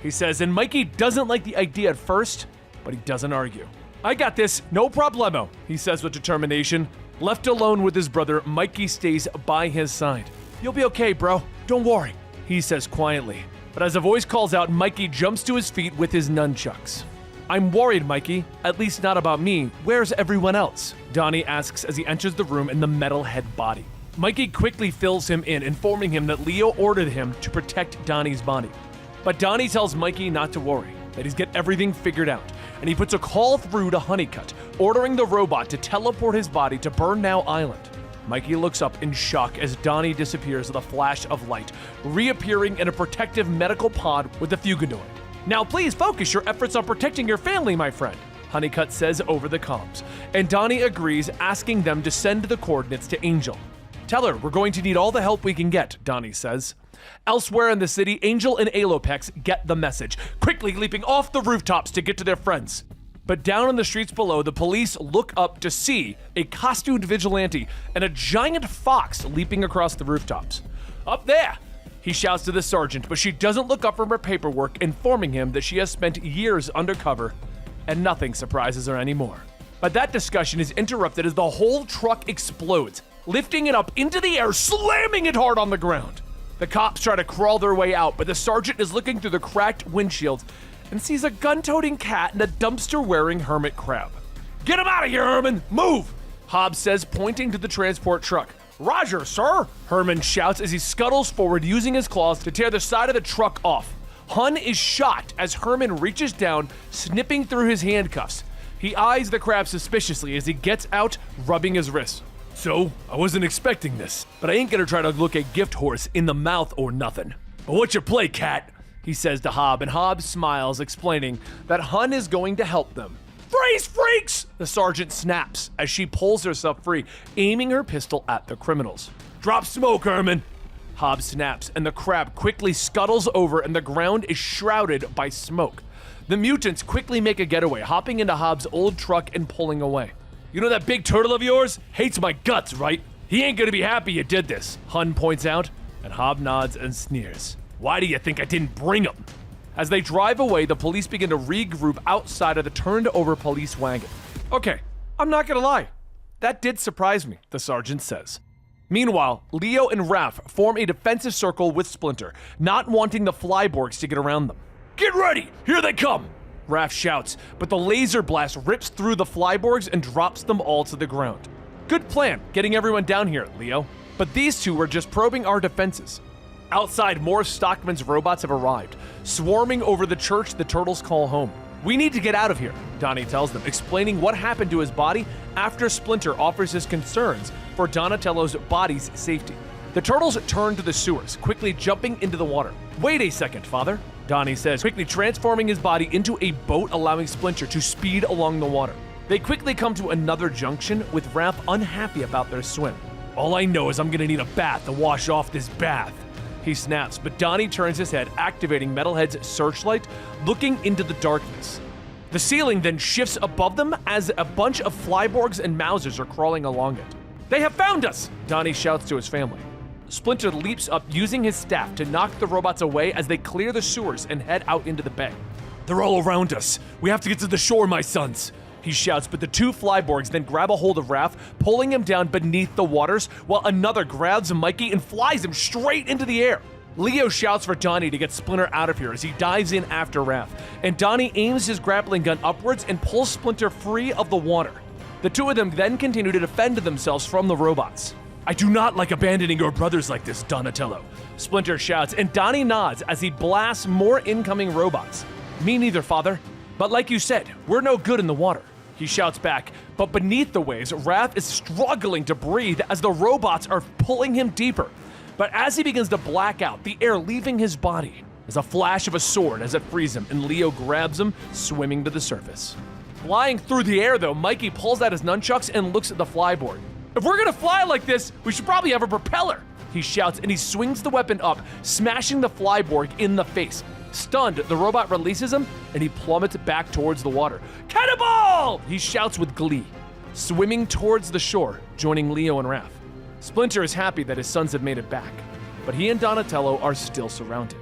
he says, and Mikey doesn't like the idea at first, but he doesn't argue. I got this, no problemo, he says with determination. Left alone with his brother, Mikey stays by his side. You'll be okay, bro. Don't worry, he says quietly. But as a voice calls out, Mikey jumps to his feet with his nunchucks. I'm worried, Mikey. At least not about me. Where's everyone else? Donnie asks as he enters the room in the metalhead body. Mikey quickly fills him in, informing him that Leo ordered him to protect Donnie's body. But Donnie tells Mikey not to worry, that he's got everything figured out, and he puts a call through to Honeycutt, ordering the robot to teleport his body to Burnow Island. Mikey looks up in shock as Donnie disappears with a flash of light, reappearing in a protective medical pod with the Fuganoid. Now please focus your efforts on protecting your family, my friend, Honeycutt says over the comms, and Donnie agrees, asking them to send the coordinates to Angel. Tell her we're going to need all the help we can get, Donnie says. Elsewhere in the city, Angel and Alopex get the message, quickly leaping off the rooftops to get to their friends. But down in the streets below, the police look up to see a costumed vigilante and a giant fox leaping across the rooftops. Up there, he shouts to the sergeant, but she doesn't look up from her paperwork, informing him that she has spent years undercover, and nothing surprises her anymore. But that discussion is interrupted as the whole truck explodes, lifting it up into the air, slamming it hard on the ground. The cops try to crawl their way out, but the sergeant is looking through the cracked windshield and sees a gun-toting cat and a dumpster-wearing hermit crab. Get him out of here, Herman! Move! Hobbs says, pointing to the transport truck. Roger, sir! Herman shouts as he scuttles forward, using his claws to tear the side of the truck off. Hun is shot as Herman reaches down, snipping through his handcuffs. He eyes the crab suspiciously as he gets out, rubbing his wrist. So, I wasn't expecting this, but I ain't gonna try to look a gift horse in the mouth or nothing. But what's your play, cat? he says to Hob, and Hob smiles, explaining that Hun is going to help them. Freeze, freaks! The sergeant snaps as she pulls herself free, aiming her pistol at the criminals. Drop smoke, Herman! Hob snaps, and the crab quickly scuttles over, and the ground is shrouded by smoke. The mutants quickly make a getaway, hopping into Hob's old truck and pulling away. You know that big turtle of yours? Hates my guts, right? He ain't gonna be happy you did this, Hun points out, and Hob nods and sneers. Why do you think I didn't bring him? As they drive away, the police begin to regroup outside of the turned-over police wagon. Okay, I'm not gonna lie. That did surprise me, the sergeant says. Meanwhile, Leo and Raph form a defensive circle with Splinter, not wanting the Flyborgs to get around them. Get ready! Here they come! Raph shouts, but the laser blast rips through the Flyborgs and drops them all to the ground. Good plan, getting everyone down here, Leo. But these two were just probing our defenses. Outside, more Stockman's robots have arrived, swarming over the church the turtles call home. We need to get out of here, Donnie tells them, explaining what happened to his body after Splinter offers his concerns for Donatello's body's safety. The turtles turn to the sewers, quickly jumping into the water. Wait a second, Father, Donnie says, quickly transforming his body into a boat, allowing Splinter to speed along the water. They quickly come to another junction, with Raph unhappy about their swim. All I know is I'm gonna need a bath to wash off this bath, he snaps, but Donnie turns his head, activating Metalhead's searchlight, looking into the darkness. The ceiling then shifts above them as a bunch of Flyborgs and Mausers are crawling along it. They have found us! Donnie shouts to his family. Splinter leaps up, using his staff to knock the robots away as they clear the sewers and head out into the bay. They're all around us. We have to get to the shore, my sons, he shouts, but the two Flyborgs then grab a hold of Raph, pulling him down beneath the waters, while another grabs Mikey and flies him straight into the air. Leo shouts for Donnie to get Splinter out of here as he dives in after Raph, and Donnie aims his grappling gun upwards and pulls Splinter free of the water. The two of them then continue to defend themselves from the robots. I do not like abandoning your brothers like this, Donatello, Splinter shouts, and Donnie nods as he blasts more incoming robots. Me neither, Father. But like you said, we're no good in the water, he shouts back, but beneath the waves, Raph is struggling to breathe as the robots are pulling him deeper. But as he begins to black out, the air leaving his body is a flash of a sword as it frees him, and Leo grabs him, swimming to the surface. Flying through the air, though, Mikey pulls out his nunchucks and looks at the Flyborg. If we're gonna fly like this, we should probably have a propeller, he shouts, and he swings the weapon up, smashing the Flyborg in the face. Stunned, the robot releases him, and he plummets back towards the water. Cannonball! He shouts with glee, swimming towards the shore, joining Leo and Raph. Splinter is happy that his sons have made it back, but he and Donatello are still surrounded.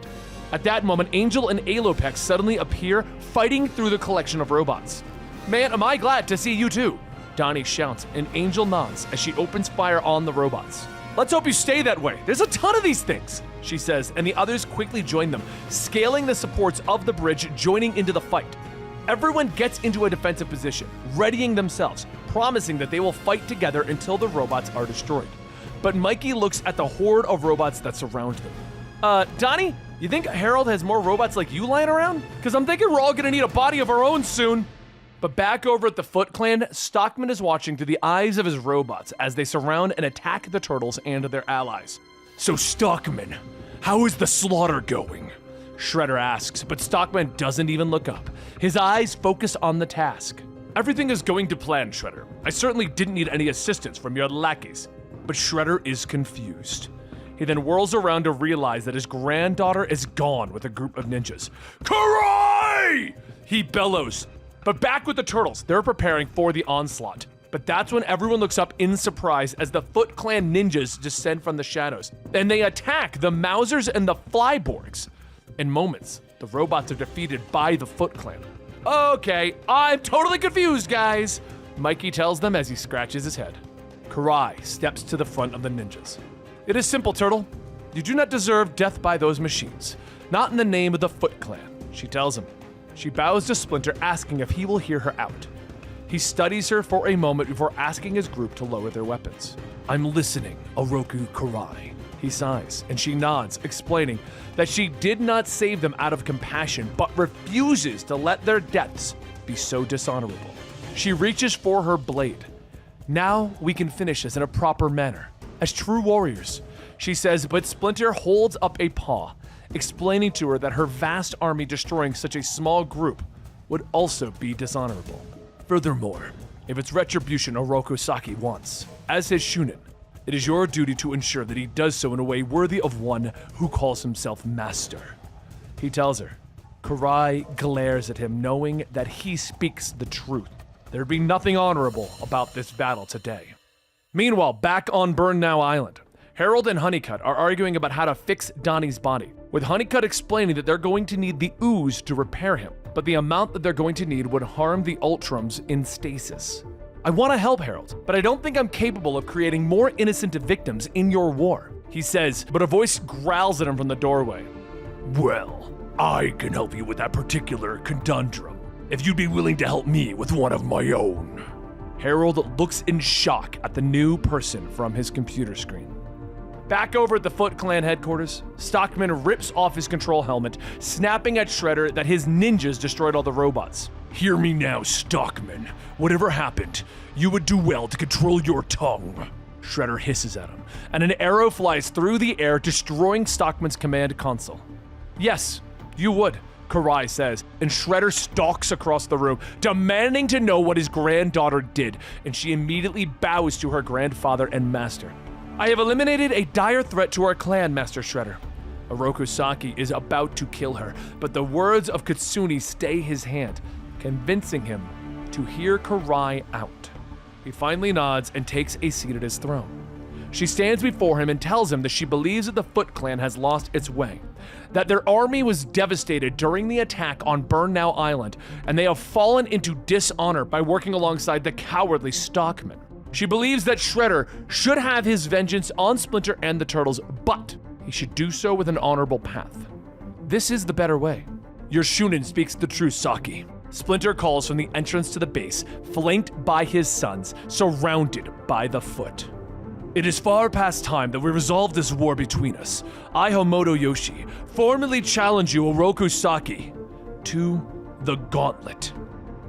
At that moment, Angel and Alopex suddenly appear, fighting through the collection of robots. Man, am I glad to see you too, Donnie shouts, and Angel nods as she opens fire on the robots. Let's hope you stay that way. There's a ton of these things, she says, and the others quickly join them, scaling the supports of the bridge, joining into the fight. Everyone gets into a defensive position, readying themselves, promising that they will fight together until the robots are destroyed. But Mikey looks at the horde of robots that surround them. Donnie, you think Harold has more robots like you lying around? Because I'm thinking we're all gonna need a body of our own soon. But back over at the Foot Clan, Stockman is watching through the eyes of his robots as they surround and attack the turtles and their allies. So Stockman, how is the slaughter going? Shredder asks, but Stockman doesn't even look up. His eyes focus on the task. Everything is going to plan, Shredder. I certainly didn't need any assistance from your lackeys. But Shredder is confused. He then whirls around to realize that his granddaughter is gone with a group of ninjas. Karai! He bellows. But back with the turtles, they're preparing for the onslaught. But that's when everyone looks up in surprise as the Foot Clan ninjas descend from the shadows, and they attack the Mausers and the Flyborgs. In moments, the robots are defeated by the Foot Clan. Okay, I'm totally confused, guys, Mikey tells them as he scratches his head. Karai steps to the front of the ninjas. It is simple, Turtle. You do not deserve death by those machines. Not in the name of the Foot Clan, she tells him. She bows to Splinter, asking if he will hear her out. He studies her for a moment before asking his group to lower their weapons. I'm listening, Oroku Karai. He sighs, and she nods, explaining that she did not save them out of compassion, but refuses to let their deaths be so dishonorable. She reaches for her blade. Now we can finish this in a proper manner, as true warriors, she says, but Splinter holds up a paw, explaining to her that her vast army destroying such a small group would also be dishonorable. Furthermore, if it's retribution Oroku Saki wants, as his Shunin, it is your duty to ensure that he does so in a way worthy of one who calls himself master. He tells her. Karai glares at him, knowing that he speaks the truth. There'd be nothing honorable about this battle today. Meanwhile, back on Burn Now Island, Harold and Honeycutt are arguing about how to fix Donnie's body, with Honeycutt explaining that they're going to need the ooze to repair him, but the amount that they're going to need would harm the Ultrams in stasis. I want to help Harold, but I don't think I'm capable of creating more innocent victims in your war, he says, but a voice growls at him from the doorway. Well, I can help you with that particular conundrum, if you'd be willing to help me with one of my own. Harold looks in shock at the new person from his computer screen. Back over at the Foot Clan headquarters, Stockman rips off his control helmet, snapping at Shredder that his ninjas destroyed all the robots. Hear me now, Stockman. Whatever happened, you would do well to control your tongue. Shredder hisses at him, and an arrow flies through the air, destroying Stockman's command console. Yes, you would, Karai says, and Shredder stalks across the room, demanding to know what his granddaughter did, and she immediately bows to her grandfather and master. I have eliminated a dire threat to our clan, Master Shredder. Oroku Saki is about to kill her, but the words of Katsuni stay his hand, convincing him to hear Karai out. He finally nods and takes a seat at his throne. She stands before him and tells him that she believes that the Foot Clan has lost its way, that their army was devastated during the attack on Burn Now Island, and they have fallen into dishonor by working alongside the cowardly Stockman. She believes that Shredder should have his vengeance on Splinter and the Turtles, but he should do so with an honorable path. This is the better way. Your Shunin speaks the truth, Saki. Splinter calls from the entrance to the base, flanked by his sons, surrounded by the Foot. It is far past time that we resolve this war between us. I, Homoto Yoshi, formally challenge you, Oroku Saki, to the gauntlet.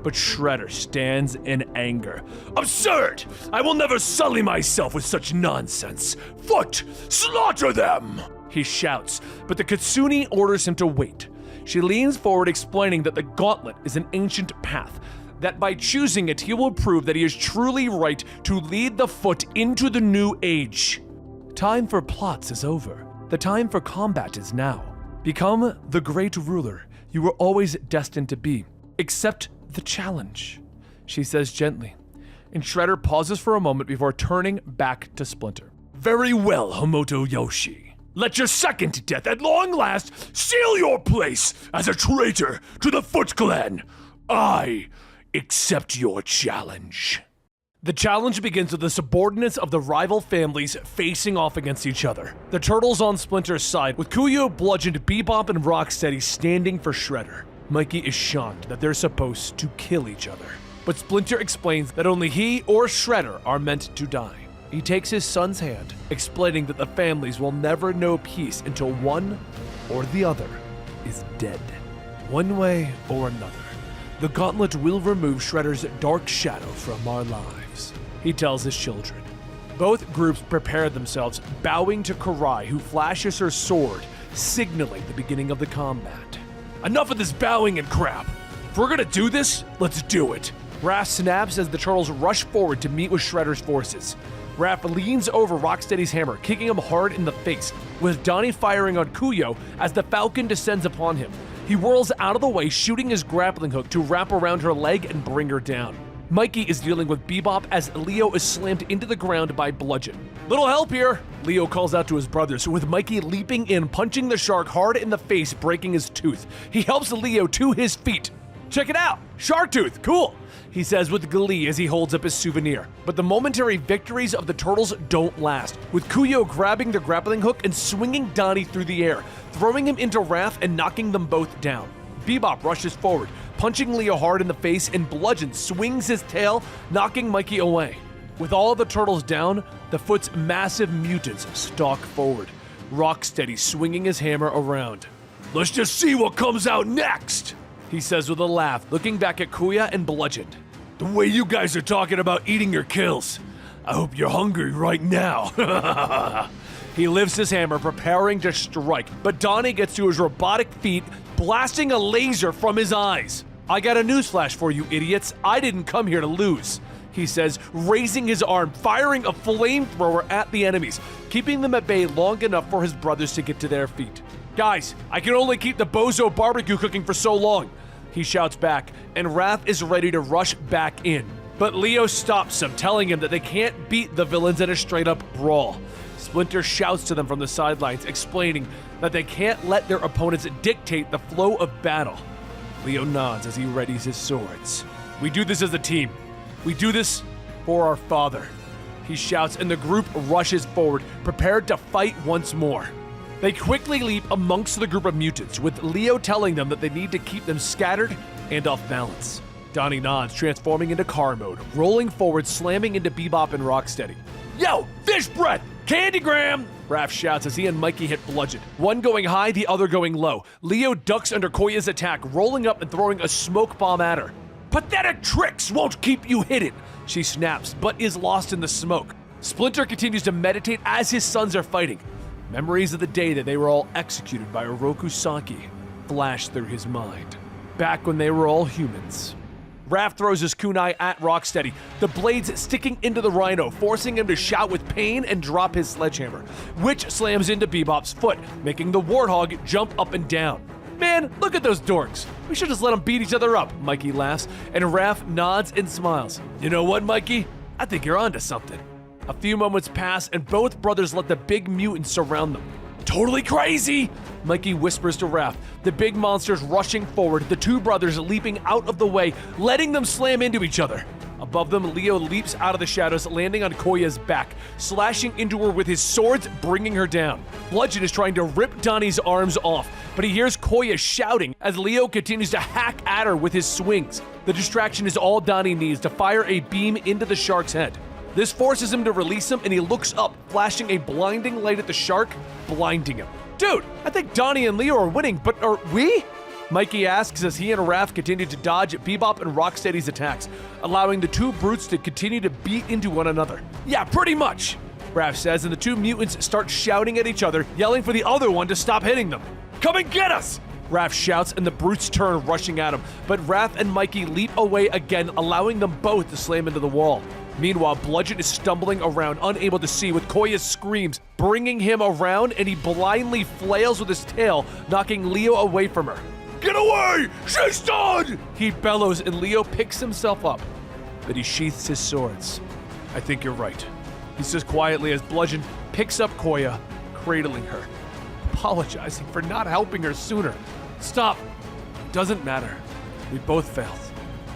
But Shredder stands in anger. Absurd! I will never sully myself with such nonsense. Foot, slaughter them! He shouts, but the Katsuni orders him to wait. She leans forward, explaining that the gauntlet is an ancient path, that by choosing it, he will prove that he is truly right to lead the Foot into the new age. Time for plots is over. The time for combat is now. Become the great ruler you were always destined to be. Accept the challenge, she says gently, and Shredder pauses for a moment before turning back to Splinter. Very well, Homoto Yoshi. Let your second death at long last seal your place as a traitor to the Foot Clan. I accept your challenge. The challenge begins with the subordinates of the rival families facing off against each other. The Turtles on Splinter's side, with Kuyo, Bludgeoned, Bebop, and Rocksteady standing for Shredder. Mikey is shocked that they're supposed to kill each other, but Splinter explains that only he or Shredder are meant to die. He takes his son's hand, explaining that the families will never know peace until one or the other is dead. One way or another, the gauntlet will remove Shredder's dark shadow from our lives, he tells his children. Both groups prepare themselves, bowing to Karai, who flashes her sword, signaling the beginning of the combat. Enough of this bowing and crap. If we're gonna do this, let's do it. Raph snaps as the Turtles rush forward to meet with Shredder's forces. Raph leans over Rocksteady's hammer, kicking him hard in the face, with Donnie firing on Kuyo as the Falcon descends upon him. He whirls out of the way, shooting his grappling hook to wrap around her leg and bring her down. Mikey is dealing with Bebop as Leo is slammed into the ground by Bludgeon. Little help here, Leo calls out to his brothers, with Mikey leaping in, punching the shark hard in the face, breaking his tooth. He helps Leo to his feet. Check it out, shark tooth, cool, he says with glee as he holds up his souvenir. But the momentary victories of the Turtles don't last, with Kuyo grabbing the grappling hook and swinging Donnie through the air, throwing him into Raph and knocking them both down. Bebop rushes forward, punching Leo hard in the face, and Bludgeon swings his tail, knocking Mikey away. With all of the Turtles down, the Foot's massive mutants stalk forward, Rocksteady swinging his hammer around. Let's just see what comes out next, he says with a laugh, looking back at Kuya and Bludgeon. The way you guys are talking about eating your kills, I hope you're hungry right now. He lifts his hammer, preparing to strike, but Donnie gets to his robotic feet, blasting a laser from his eyes. "I got a newsflash for you, idiots. I didn't come here to lose," he says, raising his arm, firing a flamethrower at the enemies, keeping them at bay long enough for his brothers to get to their feet. "Guys, I can only keep the bozo barbecue cooking for so long," he shouts back, and Raph is ready to rush back in. But Leo stops him, telling him that they can't beat the villains in a straight-up brawl. Splinter shouts to them from the sidelines, explaining that they can't let their opponents dictate the flow of battle. Leo nods as he readies his swords. "We do this as a team. We do this for our father," he shouts, and the group rushes forward, prepared to fight once more. They quickly leap amongst the group of mutants, with Leo telling them that they need to keep them scattered and off balance. Donnie nods, transforming into car mode, rolling forward, slamming into Bebop and Rocksteady. "Yo, fish breath! Candygram!" Raph shouts as he and Mikey hit bludgeon, one going high, the other going low. Leo ducks under Koya's attack, rolling up and throwing a smoke bomb at her. "Pathetic tricks won't keep you hidden," she snaps, but is lost in the smoke. Splinter continues to meditate as his sons are fighting. Memories of the day that they were all executed by Oroku Saki flash through his mind. Back when they were all humans. Raph throws his kunai at Rocksteady, the blades sticking into the rhino, forcing him to shout with pain and drop his sledgehammer, which slams into Bebop's foot, making the warthog jump up and down. "Man, look at those dorks. We should just let them beat each other up," Mikey laughs, and Raph nods and smiles. "You know what, Mikey? I think you're onto something." A few moments pass, and both brothers let the big mutants surround them. "Totally crazy," Mikey whispers to Raph, the big monsters rushing forward, the two brothers leaping out of the way, letting them slam into each other. Above them, Leo leaps out of the shadows, landing on Koya's back, slashing into her with his swords, bringing her down. Bludgeon is trying to rip Donnie's arms off, but he hears Koya shouting as Leo continues to hack at her with his swings. The distraction is all Donnie needs to fire a beam into the shark's head. This forces him to release him, and he looks up, flashing a blinding light at the shark, blinding him. "Dude, I think Donnie and Leo are winning, but are we?" Mikey asks as he and Raph continue to dodge Bebop and Rocksteady's attacks, allowing the two brutes to continue to beat into one another. "Yeah, pretty much," Raph says, and the two mutants start shouting at each other, yelling for the other one to stop hitting them. "Come and get us!" Raph shouts, and the brutes turn, rushing at him, but Raph and Mikey leap away again, allowing them both to slam into the wall. Meanwhile, Bludgeon is stumbling around, unable to see, with Koya's screams bringing him around, and he blindly flails with his tail, knocking Leo away from her. "Get away! She's done!" he bellows, and Leo picks himself up, but he sheaths his swords. "I think you're right," he says quietly as Bludgeon picks up Koya, cradling her, apologizing for not helping her sooner. "Stop. It doesn't matter. We both failed.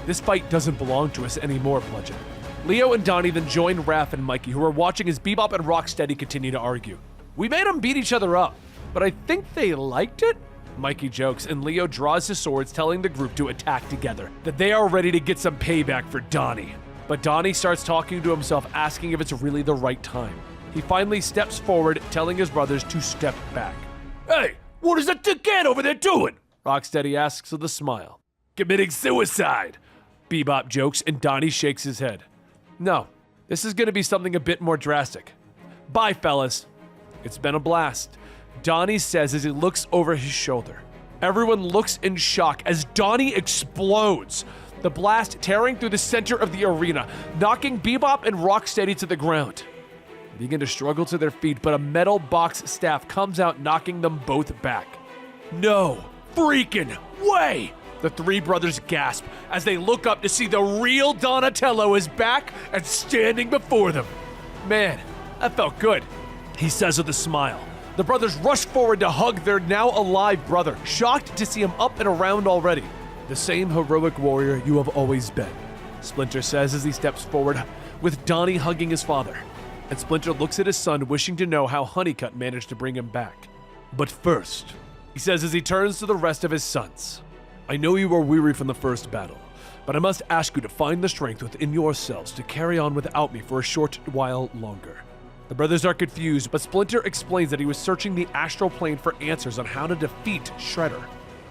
This fight doesn't belong to us anymore, Bludgeon." Leo and Donnie then join Raph and Mikey, who are watching as Bebop and Rocksteady continue to argue. "We made them beat each other up, but I think they liked it?" Mikey jokes, and Leo draws his swords, telling the group to attack together, that they are ready to get some payback for Donnie. But Donnie starts talking to himself, asking if it's really the right time. He finally steps forward, telling his brothers to step back. "Hey, what is that dickhead over there doing?" Rocksteady asks with a smile. "Committing suicide," Bebop jokes, and Donnie shakes his head. "No, this is going to be something a bit more drastic. Bye, fellas. It's been a blast," Donnie says as he looks over his shoulder. Everyone looks in shock as Donnie explodes, the blast tearing through the center of the arena, knocking Bebop and Rocksteady to the ground. They begin to struggle to their feet, but a metal box staff comes out, knocking them both back. "No freaking way!" The three brothers gasp as they look up to see the real Donatello is back and standing before them. "Man, that felt good," he says with a smile. The brothers rush forward to hug their now alive brother, shocked to see him up and around already. "The same heroic warrior you have always been," Splinter says as he steps forward, with Donnie hugging his father. And Splinter looks at his son, wishing to know how Honeycutt managed to bring him back. "But first," he says as he turns to the rest of his sons, "I know you are weary from the first battle, but I must ask you to find the strength within yourselves to carry on without me for a short while longer." The brothers are confused, but Splinter explains that he was searching the astral plane for answers on how to defeat Shredder.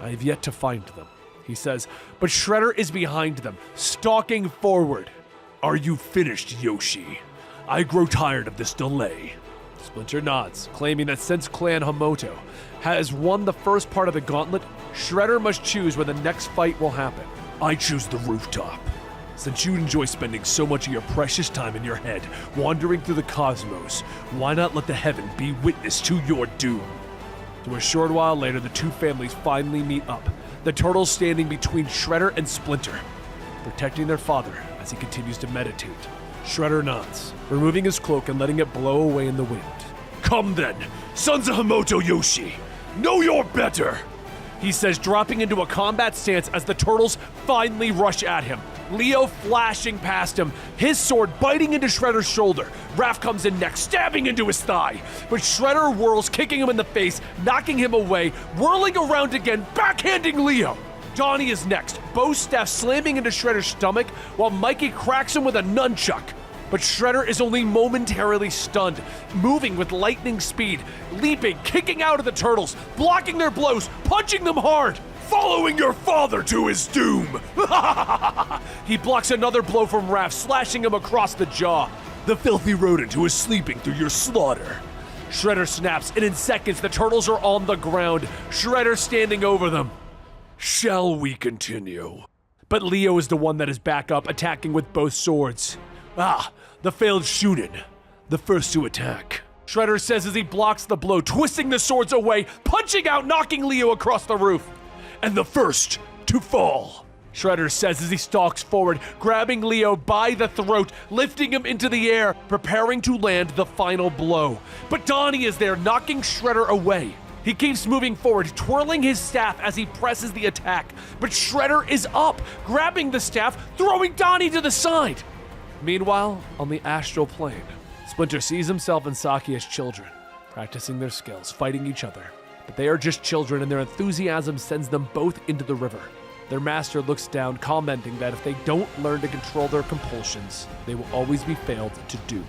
"I have yet to find them," he says, but Shredder is behind them, stalking forward. "Are you finished, Yoshi? I grow tired of this delay." Splinter nods, claiming that since Clan Hamoto has won the first part of the gauntlet, Shredder must choose where the next fight will happen. I choose the rooftop. Since you enjoy spending so much of your precious time in your head wandering through the cosmos, why not let the heaven be witness to your doom? To a short while later, the two families finally meet up, the turtles standing between Shredder and Splinter, protecting their father as he continues to meditate. Shredder nods, removing his cloak and letting it blow away in the wind. Come then, sons of Hamoto Yoshi, know you're better, he says, dropping into a combat stance as the turtles finally rush at him. Leo flashing past him, his sword biting into Shredder's shoulder. Raph comes in next, stabbing into his thigh. But Shredder whirls, kicking him in the face, knocking him away, whirling around again, backhanding Leo. Donnie is next, bow staff slamming into Shredder's stomach while Mikey cracks him with a nunchuck. But Shredder is only momentarily stunned, moving with lightning speed, leaping, kicking out of the turtles, blocking their blows, punching them hard. Following your father to his doom! He blocks another blow from Raph, slashing him across the jaw. The filthy rodent who is sleeping through your slaughter. Shredder snaps, and in seconds the turtles are on the ground, Shredder standing over them. Shall we continue? But Leo is the one that is back up, attacking with both swords. The failed Shunin, the first to attack. Shredder says as he blocks the blow, twisting the swords away, punching out, knocking Leo across the roof. And the first to fall. Shredder says as he stalks forward, grabbing Leo by the throat, lifting him into the air, preparing to land the final blow. But Donnie is there, knocking Shredder away. He keeps moving forward, twirling his staff as he presses the attack. But Shredder is up, grabbing the staff, throwing Donnie to the side. Meanwhile, on the astral plane, Splinter sees himself and Saki as children, practicing their skills, fighting each other. But they are just children, and their enthusiasm sends them both into the river. Their master looks down, commenting that if they don't learn to control their compulsions, they will always be failed to do.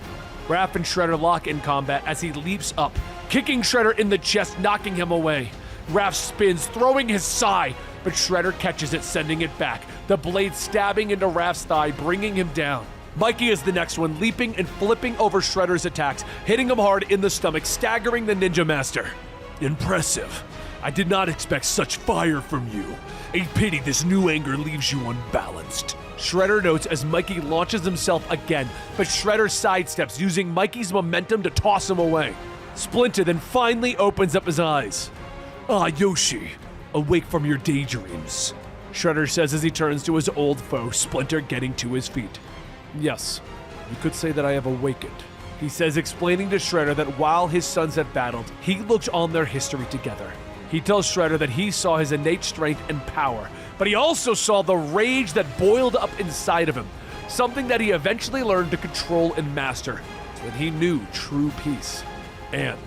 Raph and Shredder lock in combat as he leaps up, kicking Shredder in the chest, knocking him away. Raph spins, throwing his sai, but Shredder catches it, sending it back, the blade stabbing into Raph's thigh, bringing him down. Mikey is the next one, leaping and flipping over Shredder's attacks, hitting him hard in the stomach, staggering the Ninja Master. Impressive. I did not expect such fire from you. A pity this new anger leaves you unbalanced. Shredder notes as Mikey launches himself again, but Shredder sidesteps, using Mikey's momentum to toss him away. Splinter then finally opens up his eyes. Yoshi, awake from your daydreams. Shredder says as he turns to his old foe, Splinter, getting to his feet. Yes, you could say that I have awakened. He says, explaining to Shredder that while his sons have battled, he looked on their history together. He tells Shredder that he saw his innate strength and power, but he also saw the rage that boiled up inside of him, something that he eventually learned to control and master, so that he knew true peace and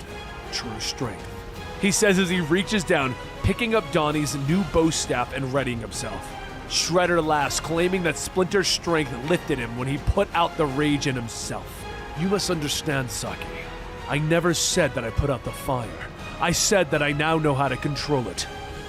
true strength. He says as he reaches down, picking up Donnie's new bow staff and readying himself. Shredder laughs, claiming that Splinter's strength lifted him when he put out the rage in himself. You must understand, Saki. I never said that I put out the fire. I said that I now know how to control it,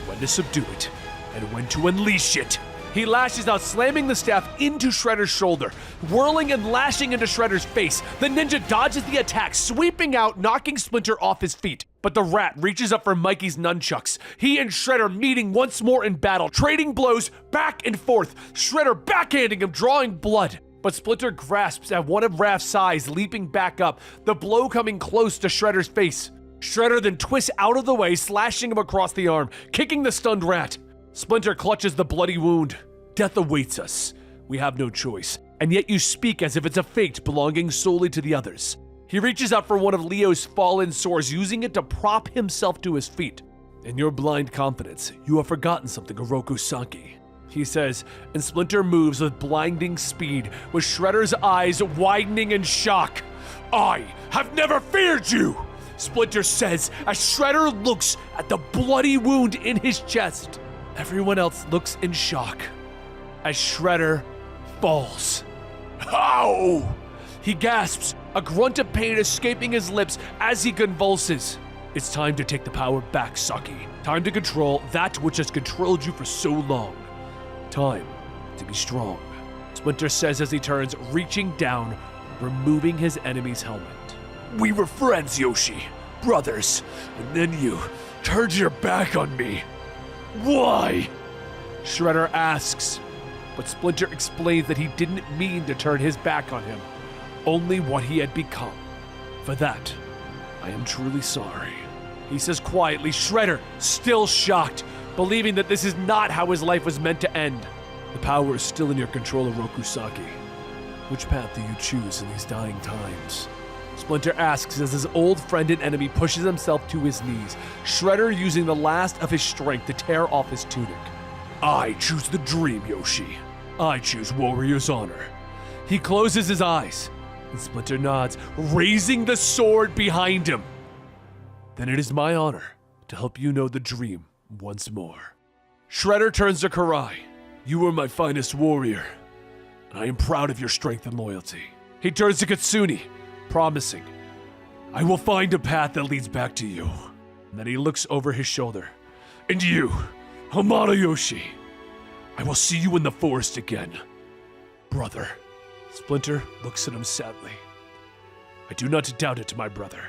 when to subdue it, and when to unleash it. He lashes out, slamming the staff into Shredder's shoulder, whirling and lashing into Shredder's face. The ninja dodges the attack, sweeping out, knocking Splinter off his feet. But the rat reaches up for Mikey's nunchucks. He and Shredder meeting once more in battle, trading blows back and forth. Shredder backhanding him, drawing blood. But Splinter grasps at one of Raph's sides, leaping back up, the blow coming close to Shredder's face. Shredder then twists out of the way, slashing him across the arm, kicking the stunned rat. Splinter clutches the bloody wound. Death awaits us. We have no choice. And yet you speak as if it's a fate belonging solely to the others. He reaches out for one of Leo's fallen swords, using it to prop himself to his feet. In your blind confidence, you have forgotten something, Oroku Saki. He says, and Splinter moves with blinding speed, with Shredder's eyes widening in shock. I have never feared you, Splinter says as Shredder looks at the bloody wound in his chest. Everyone else looks in shock as Shredder falls. How? He gasps, a grunt of pain escaping his lips as he convulses. It's time to take the power back, Saki. Time to control that which has controlled you for so long. Time to be strong, Splinter says as he turns, reaching down, removing his enemy's helmet. We were friends, Yoshi. Brothers. And then you turned your back on me. Why? Shredder asks, but Splinter explains that he didn't mean to turn his back on him, only what he had become. For that, I am truly sorry. He says quietly, Shredder, still shocked, believing that this is not how his life was meant to end. The power is still in your control, Rokusaki. Which path do you choose in these dying times? Splinter asks as his old friend and enemy pushes himself to his knees, Shredder using the last of his strength to tear off his tunic. I choose the dream, Yoshi. I choose warrior's honor. He closes his eyes, and Splinter nods, raising the sword behind him. Then it is my honor to help you know the dream once more. Shredder turns to Karai. You are my finest warrior, and I am proud of your strength and loyalty. He turns to Katsuni, promising, I will find a path that leads back to you. And then he looks over his shoulder. And you, Hamada Yoshi, I will see you in the forest again. Brother. Splinter looks at him sadly. I do not doubt it, my brother.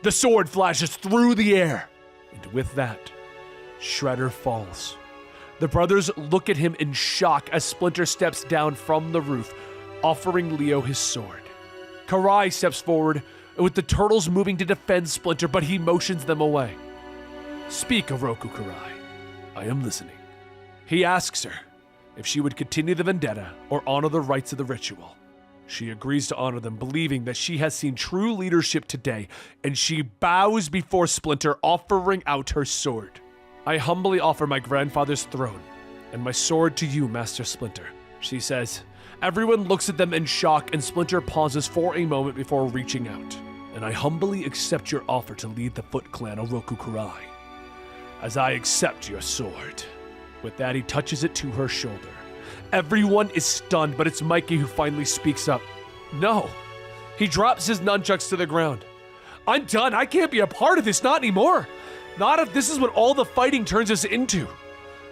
The sword flashes through the air, and with that, Shredder falls. The brothers look at him in shock as Splinter steps down from the roof, offering Leo his sword. Karai steps forward, with the turtles moving to defend Splinter, but he motions them away. Speak, Oroku Karai. I am listening. He asks her if she would continue the vendetta or honor the rites of the ritual. She agrees to honor them, believing that she has seen true leadership today, and she bows before Splinter, offering out her sword. I humbly offer my grandfather's throne and my sword to you, Master Splinter, she says. Everyone looks at them in shock, and Splinter pauses for a moment before reaching out. And I humbly accept your offer to lead the Foot Clan, Oroku Karai, as I accept your sword. With that, he touches it to her shoulder. Everyone is stunned, but it's Mikey who finally speaks up. No. He drops his nunchucks to the ground. I'm done. I can't be a part of this, not anymore. Not if this is what all the fighting turns us into.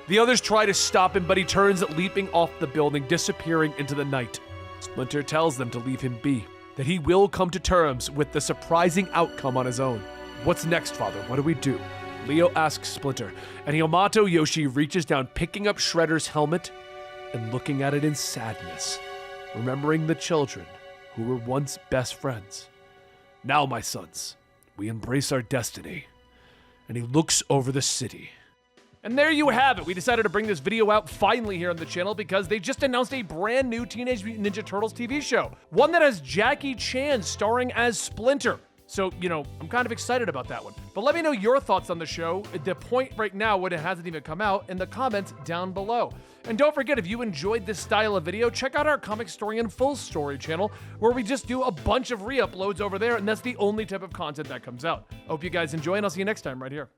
The others try to stop him, but he turns, leaping off the building, disappearing into the night. Splinter tells them to leave him be, that he will come to terms with the surprising outcome on his own. What's next, Father? What do we do? Leo asks Splinter, and Yamato Yoshi reaches down, picking up Shredder's helmet and looking at it in sadness, remembering the children who were once best friends. Now, my sons, we embrace our destiny. And he looks over the city. And there you have it. We decided to bring this video out finally here on the channel because they just announced a brand new Teenage Mutant Ninja Turtles TV show. One that has Jackie Chan starring as Splinter. So, I'm kind of excited about that one. But let me know your thoughts on the show, at the point right now when it hasn't even come out, in the comments down below. And don't forget, if you enjoyed this style of video, check out our Comicstorian Full Story channel, where we just do a bunch of re-uploads over there, and that's the only type of content that comes out. I hope you guys enjoy, and I'll see you next time right here.